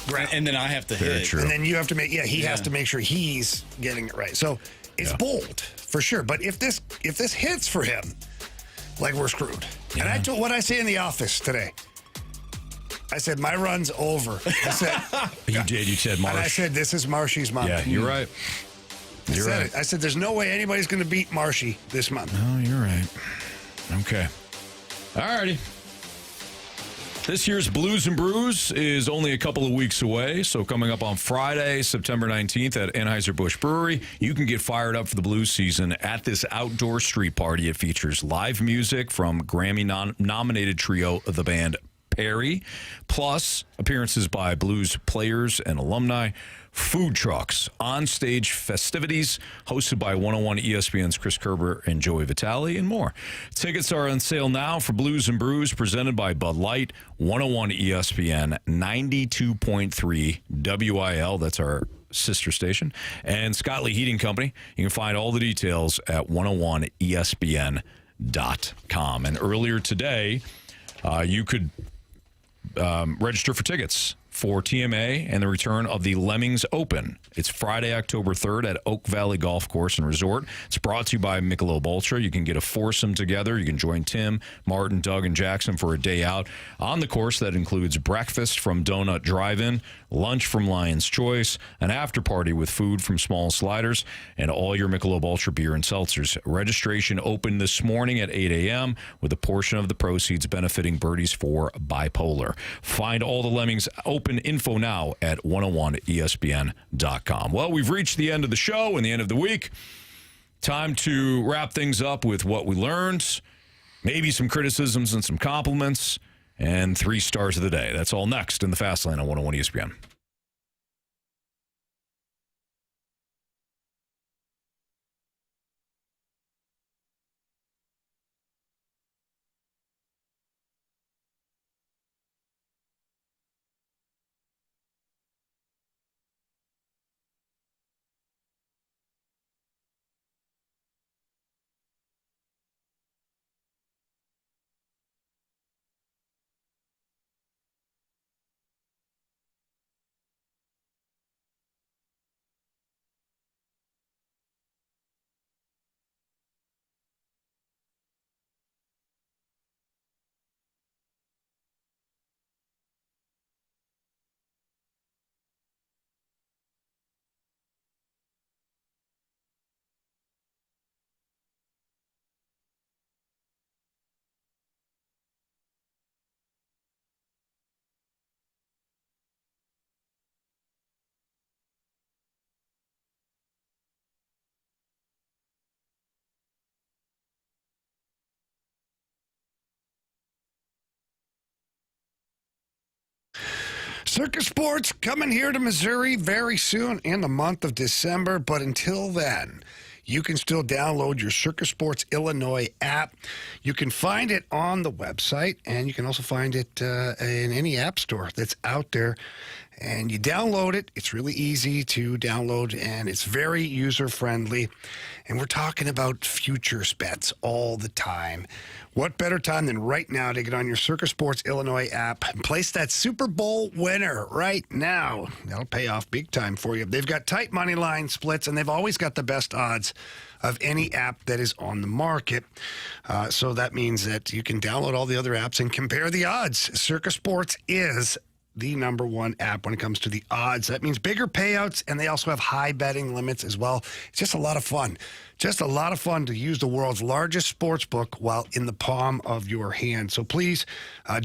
ground.
And then I have to hit.
True.
And then you have to make, he has to make sure he's getting it right. So it's bold for sure. But if this hits for him, like we're screwed. Yeah. And I told what I say in the office today. I said, my run's over. I said,
you did. You said Marsh.
And I said, this is Marshy's month.
Yeah, you're right. You're right.
I said, there's no way anybody's going to beat Marshy this month.
No, you're right. Okay. All righty. This year's Blues and Brews is only a couple of weeks away. So coming up on Friday, September 19th at Anheuser-Busch Brewery, you can get fired up for the blues season at this outdoor street party. It features live music from Grammy-nominated trio of the band Carey, plus appearances by blues players and alumni, food trucks, on-stage festivities hosted by 101 ESPN's Chris Kerber and Joey Vitale, and more. Tickets are on sale now for Blues and Brews, presented by Bud Light, 101 ESPN, 92.3 WIL, that's our sister station, and Scott Lee Heating Company. You can find all the details at 101ESPN.com. And earlier today, you could register for tickets for TMA and the return of the Lemmings Open. It's Friday, October 3rd at Oak Valley Golf Course and Resort. It's brought to you by Michelob Ultra. You can get a foursome together. You can join Tim, Martin, Doug, and Jackson for a day out on the course that includes breakfast from Donut Drive-In, lunch from Lion's Choice, an after party with food from Small Sliders, and all your Michelob Ultra beer and seltzers. Registration opened this morning at 8 a.m. with a portion of the proceeds benefiting Birdies for Bipolar. Find all the Lemmings Open info now at 101ESPN.com. Well, we've reached the end of the show and the end of the week. Time to wrap things up with what we learned, maybe some criticisms and some compliments, and 3 stars of the day. That's all next in the Fast Lane on 101 ESPN.
Circus Sports coming here to Missouri very soon in the month of December. But until then, you can still download your Circus Sports Illinois app. You can find it on the website, and you can also find it in any app store that's out there. And you download it. It's really easy to download, and it's very user-friendly. And we're talking about futures bets all the time. What better time than right now to get on your Circus Sports Illinois app and place that Super Bowl winner right now? That'll pay off big time for you. They've got tight money line splits, and they've always got the best odds of any app that is on the market. So that means that you can download all the other apps and compare the odds. Circus Sports is the number one app when it comes to the odds. That means bigger payouts, and they also have high betting limits as well. It's just a lot of fun. Just a lot of fun to use the world's largest sports book while in the palm of your hand. So please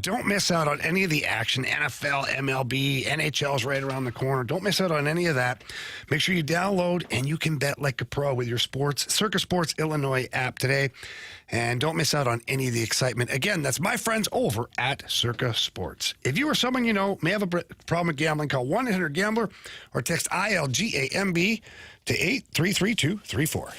don't miss out on any of the action. NFL, MLB, NHL's right around the corner. Don't miss out on any of that. Make sure you download, and you can bet like a pro with your Circus Sports Illinois app today. And don't miss out on any of the excitement. Again, that's my friends over at Circus Sports. If you or someone you know may have a problem with gambling, call 1-800-GAMBLER or text ILGAMB to 833-234.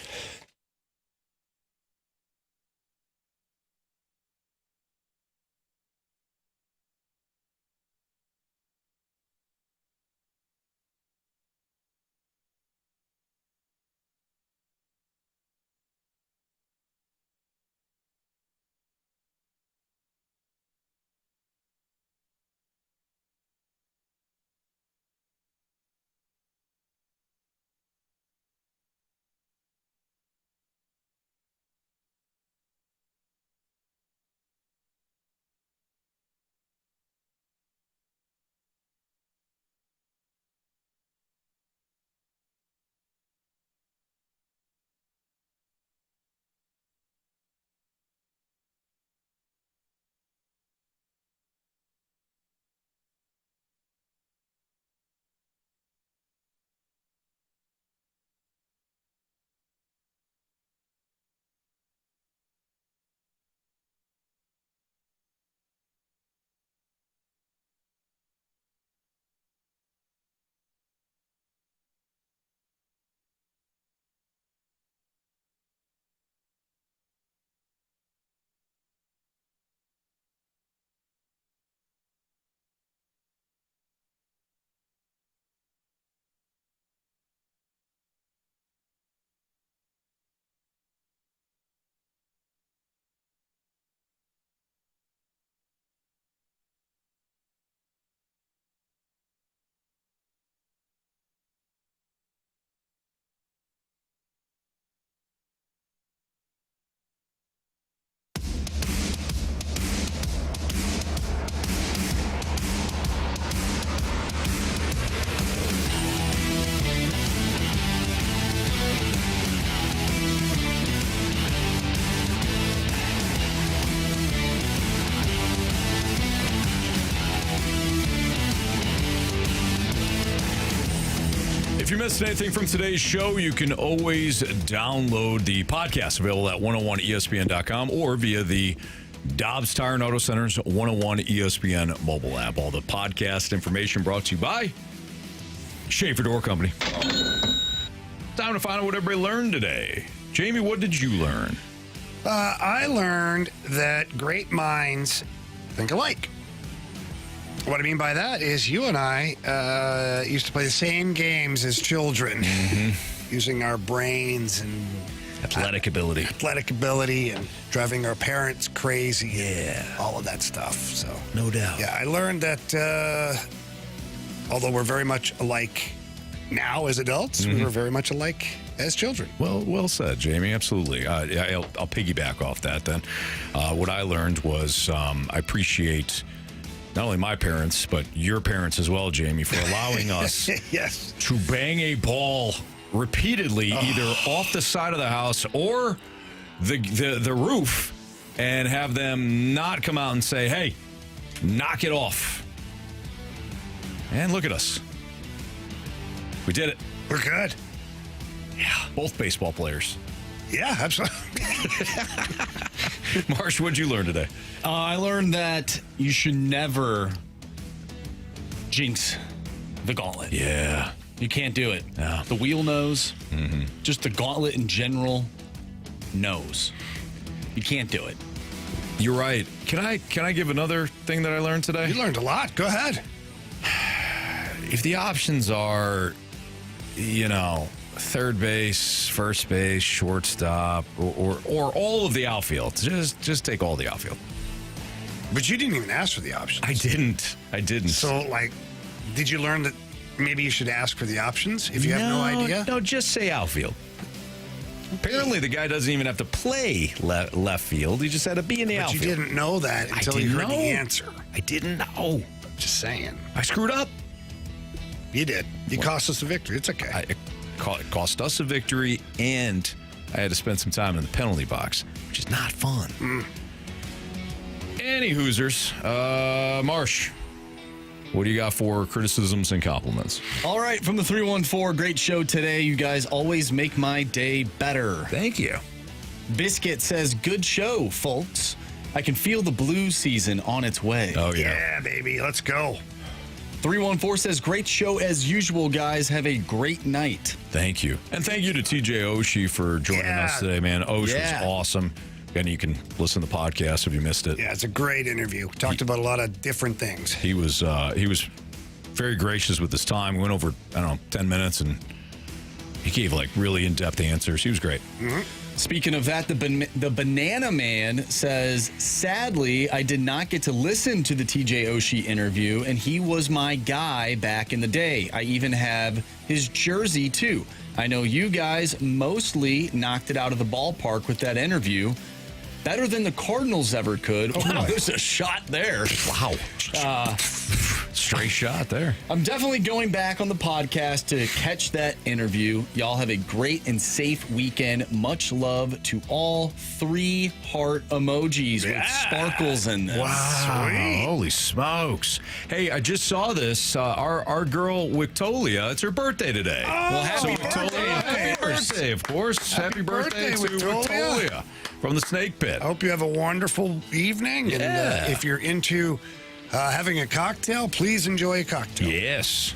If you missed anything from today's show, you can always download the podcast available at 101ESPN.com or via the Dobbs Tire and Auto Center's 101 ESPN mobile app. All the podcast information brought to you by Schaefer Door Company. Time to find out what everybody learned today. Jamie, what did you learn?
I learned that great minds think alike. What I mean by that is you and I used to play the same games as children, using our brains and
athletic ability
and driving our parents crazy. Yeah. All of that stuff. So
no doubt.
Yeah, I learned that although we're very much alike now as adults, we were very much alike as children.
Well said, Jamie. Absolutely. I'll piggyback off that then. What I learned was I appreciate not only my parents, but your parents as well, Jamie, for allowing us to bang a ball repeatedly, either off the side of the house or the roof, and have them not come out and say, hey, knock it off. And look at us. We did it.
We're good.
Yeah. Both baseball players.
Yeah, absolutely.
Marsh, what'd you learn today?
I learned that you should never jinx the Gauntlet.
Yeah.
You can't do it.
No.
The wheel knows. Just the Gauntlet in general knows. You can't do it.
You're right. Can I give another thing that I learned today?
You learned a lot. Go ahead.
If the options are, third base, first base, shortstop, or all of the outfield, just take all the outfield.
But you didn't even ask for the options.
I didn't.
So, did you learn that maybe you should ask for the options if you have no idea?
No, just say outfield. Apparently, the guy doesn't even have to play left field. He just had to be in the outfield.
But you didn't know that until you heard the answer.
I didn't know.
Just saying.
I screwed up.
You did. You cost us a victory. It's okay.
It cost us a victory, and I had to spend some time in the penalty box, which is not fun. Any Hoosers. Marsh, what do you got for criticisms and compliments?
All right, from the 314, great show today. You guys always make my day better.
Thank you.
Biscuit says, good show, folks. I can feel the Blues season on its way.
Oh,
yeah, baby. Let's go.
314 says, great show as usual, guys. Have a great night.
Thank you. And thank you to TJ Oshie for joining us today, man. Oshie was awesome. And you can listen to the podcast if you missed it.
Yeah, it's a great interview. Talked about a lot of different things.
He was very gracious with his time. We went over, 10 minutes, and he gave really in-depth answers. He was great.
Speaking of that, the Banana Man says, sadly, I did not get to listen to the TJ Oshie interview, and he was my guy back in the day. I even have his jersey, too. I know you guys mostly knocked it out of the ballpark with that interview. Better than the Cardinals ever could. Oh, wow, there's a shot there.
Wow. Straight shot there.
I'm definitely going back on the podcast to catch that interview. Y'all have a great and safe weekend. Much love to all 3 heart emojis with sparkles in them.
Wow. Sweet. Holy smokes. Hey, I just saw this. Our girl, Victoria, it's her birthday today.
Oh, well, happy
birthday, of course. Happy birthday to Victoria from the Snake Pit.
I hope you have a wonderful evening.
Yeah.
And if you're into having a cocktail, please enjoy a cocktail.
Yes.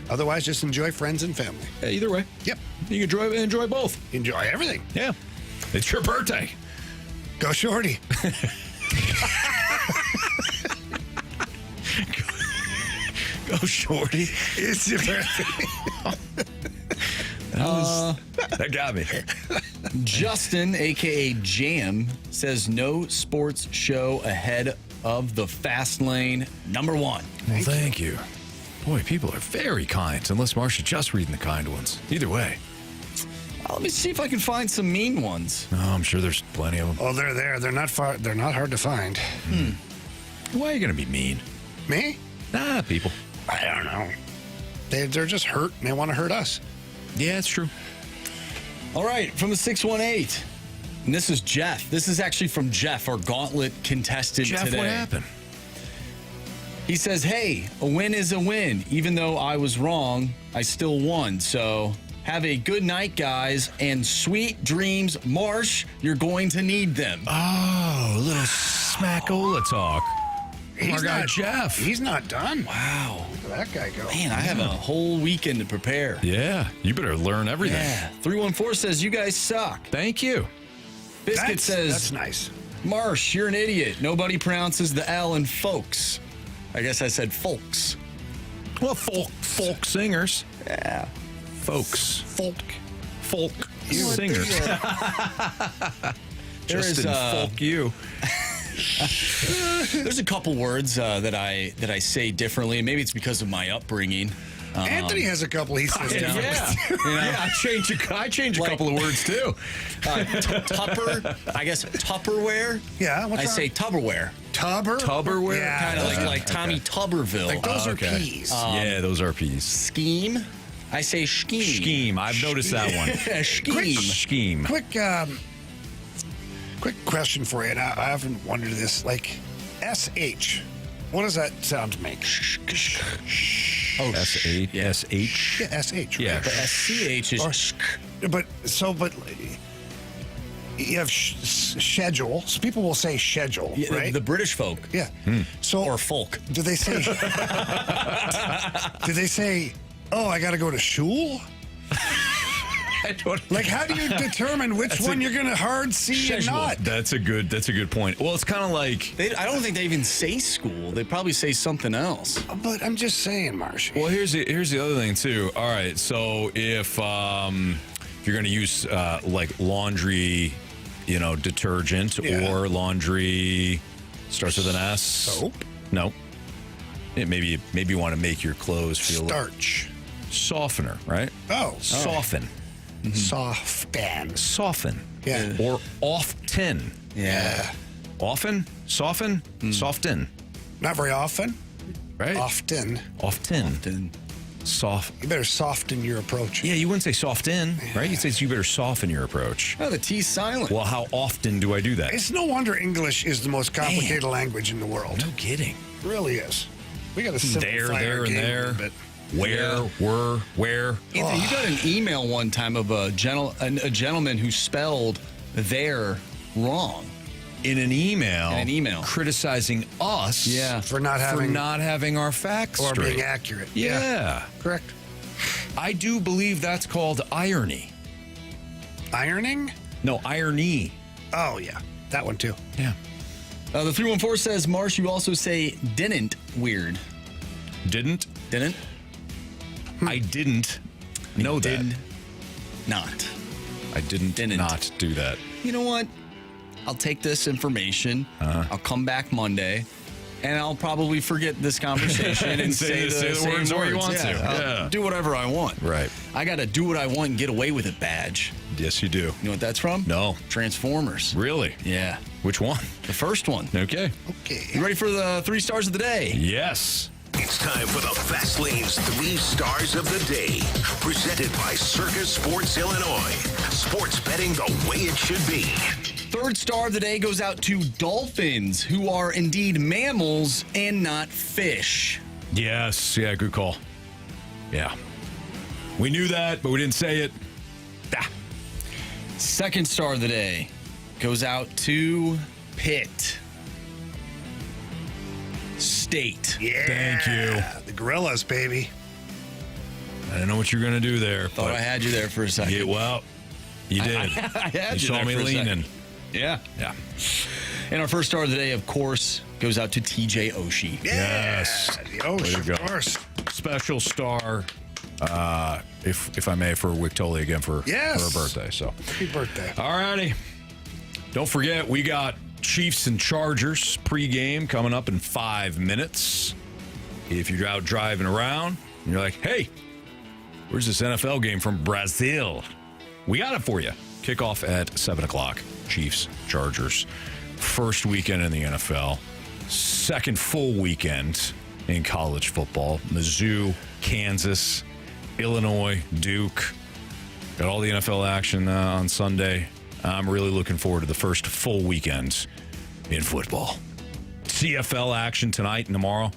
Otherwise, just enjoy friends and family.
Yeah, either way.
Yep.
You can enjoy both.
Enjoy everything.
Yeah. It's your birthday.
Go Shorty.
Go Shorty.
It's your birthday.
That got me.
Justin, a.k.a. Jam, says no sports show ahead of the Fast Lane #1.
Well, thank you. Boy, people are very kind, unless Marsha's just reading the kind ones. Either way.
Let me see if I can find some mean ones.
Oh, I'm sure there's plenty of them.
Oh, they're there. They're not far. They're not hard to find.
Why are you going to be mean?
Me?
Nah, people.
I don't know. They're just hurt, and they want to hurt us.
Yeah, it's true.
All right, from the 618. And this is Jeff. This is actually from Jeff, our Gauntlet contestant
Jeff,
today.
what happened?
He says, hey, a win is a win. Even though I was wrong, I still won. So have a good night, guys, and sweet dreams. Marsh, you're going to need them.
Oh, a little smackola talk. Our guy Jeff.
He's not done.
Wow.
Look at that guy go.
Man, I have a whole weekend to prepare.
Yeah, you better learn everything.
Yeah. 314 says, you guys suck.
Thank you.
Biscuit says,
that's nice.
Marsh, you're an idiot. Nobody pronounces the L in folks. I guess I said folks.
Well, folk singers.
Yeah.
Folks. Folk singers. Justin, folk you.
There's a couple words that I say differently, and maybe it's because of my upbringing.
Anthony has a couple he says differently.
Yeah, I change a couple of words too.
Tupperware.
Yeah,
I say Tupperware.
Tupperware.
Yeah,
Kind of like Tommy Tuberville.
Like those are peas.
Yeah, those are peas.
Scheme. I say scheme.
Scheme. I've noticed that one.
Scheme.
Quick question for you, and I often wondered this. Like, SH, what does that sound make?
Oh, S-H?
Yeah, SH.
Yeah,
right?
but SCH is.
But you have schedule. So people will say schedule,
Yeah,
right?
The British folk.
Yeah. So
or folk.
Do they say? Do they say? Oh, I got to go to shul. Like, how do you determine which one you're going to hard see and not?
That's a good point. Well, it's kind of like
I don't think they even say school. They probably say something else.
But I'm just saying, Marshy.
Well, here's the other thing too. All right, so if you're going to use like laundry, detergent or laundry starts with an S.
Soap?
No. Maybe you want to make your clothes feel
starch.
Softener, right?
Oh,
soften. Soften.
Yeah.
Or often.
Yeah.
Often? Soften? Soften.
Not very often.
Right?
Often.
Soft.
You better soften your approach.
Yeah, you wouldn't say soften, right? You'd say you better soften your approach.
Oh, the T's silent.
Well, how often do I do that?
It's no wonder English is the most complicated language in the world.
No kidding.
It really is. We got to simplify
there,
our
and
game
there.
a little bit.
Where, where.
Anthony, you got an email one time of a gentleman who spelled there wrong.
In an email.
Criticizing
us
for not having
our facts
or
straight.
being accurate.
Yeah.
Correct.
I do believe that's called irony.
Ironing?
No, irony.
Oh, yeah. That one, too.
Yeah.
The 314 says, Marsh, you also say didn't weird.
Didn't? I didn't know that.
Not.
I didn't not do that.
You know what? I'll take this information. I'll come back Monday, and I'll probably forget this conversation and say the
words where you want to.
I'll do whatever I want.
Right.
I got a do what I want and get away with it badge.
Yes, you do.
You know what that's from?
No.
Transformers.
Really?
Yeah.
Which one?
The first one.
Okay.
You ready for the 3 stars of the day?
Yes.
It's time for the Fast Lane's 3 stars of the day. Presented by Circus Sports Illinois. Sports betting the way it should be.
3rd star of the day goes out to dolphins, who are indeed mammals and not fish.
Yes. Yeah, good call. Yeah. We knew that, but we didn't say it.
2nd star of the day goes out to Pitt State.
Yeah.
Thank you.
The Gorillas, baby.
I don't know what you're going to do there.
Thought I had you there for a second.
Yeah, well, you did.
I had you
saw
there
me
for a
leaning.
second. Yeah. And our 1st star of the day, of course, goes out to TJ Oshie.
Yes.
The Oshie, of course.
Special star, if I may, for Wictolia again for her birthday. So
happy birthday.
All righty. Don't forget, we got Chiefs and Chargers pregame coming up in 5 minutes. If you're out driving around and you're like, hey, where's this NFL game from Brazil? We got it for you. Kickoff at 7 o'clock. Chiefs, Chargers. First weekend in the NFL. Second full weekend in college football. Mizzou, Kansas, Illinois, Duke. Got all the NFL action on Sunday. I'm really looking forward to the first full weekend in football. CFL action tonight and tomorrow.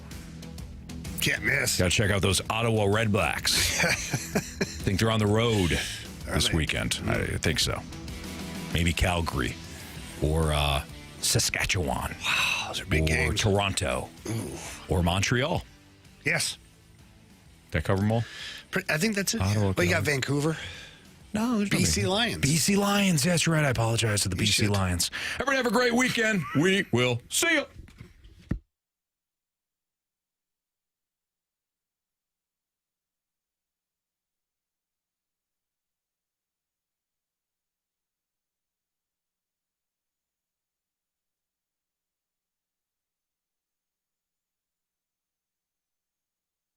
Can't miss.
Got to check out those Ottawa Redblacks. I think they're on the road this weekend. I think so. Maybe Calgary or Saskatchewan.
Wow, those are big games.
Toronto. Or Montreal.
Yes.
Did I cover them all?
I think that's it.
Ottawa,
But you got Vancouver.
No, there's
BC Lions.
BC Lions. That's right. I apologize to the BC Lions. Everyone have a great weekend. We will see you.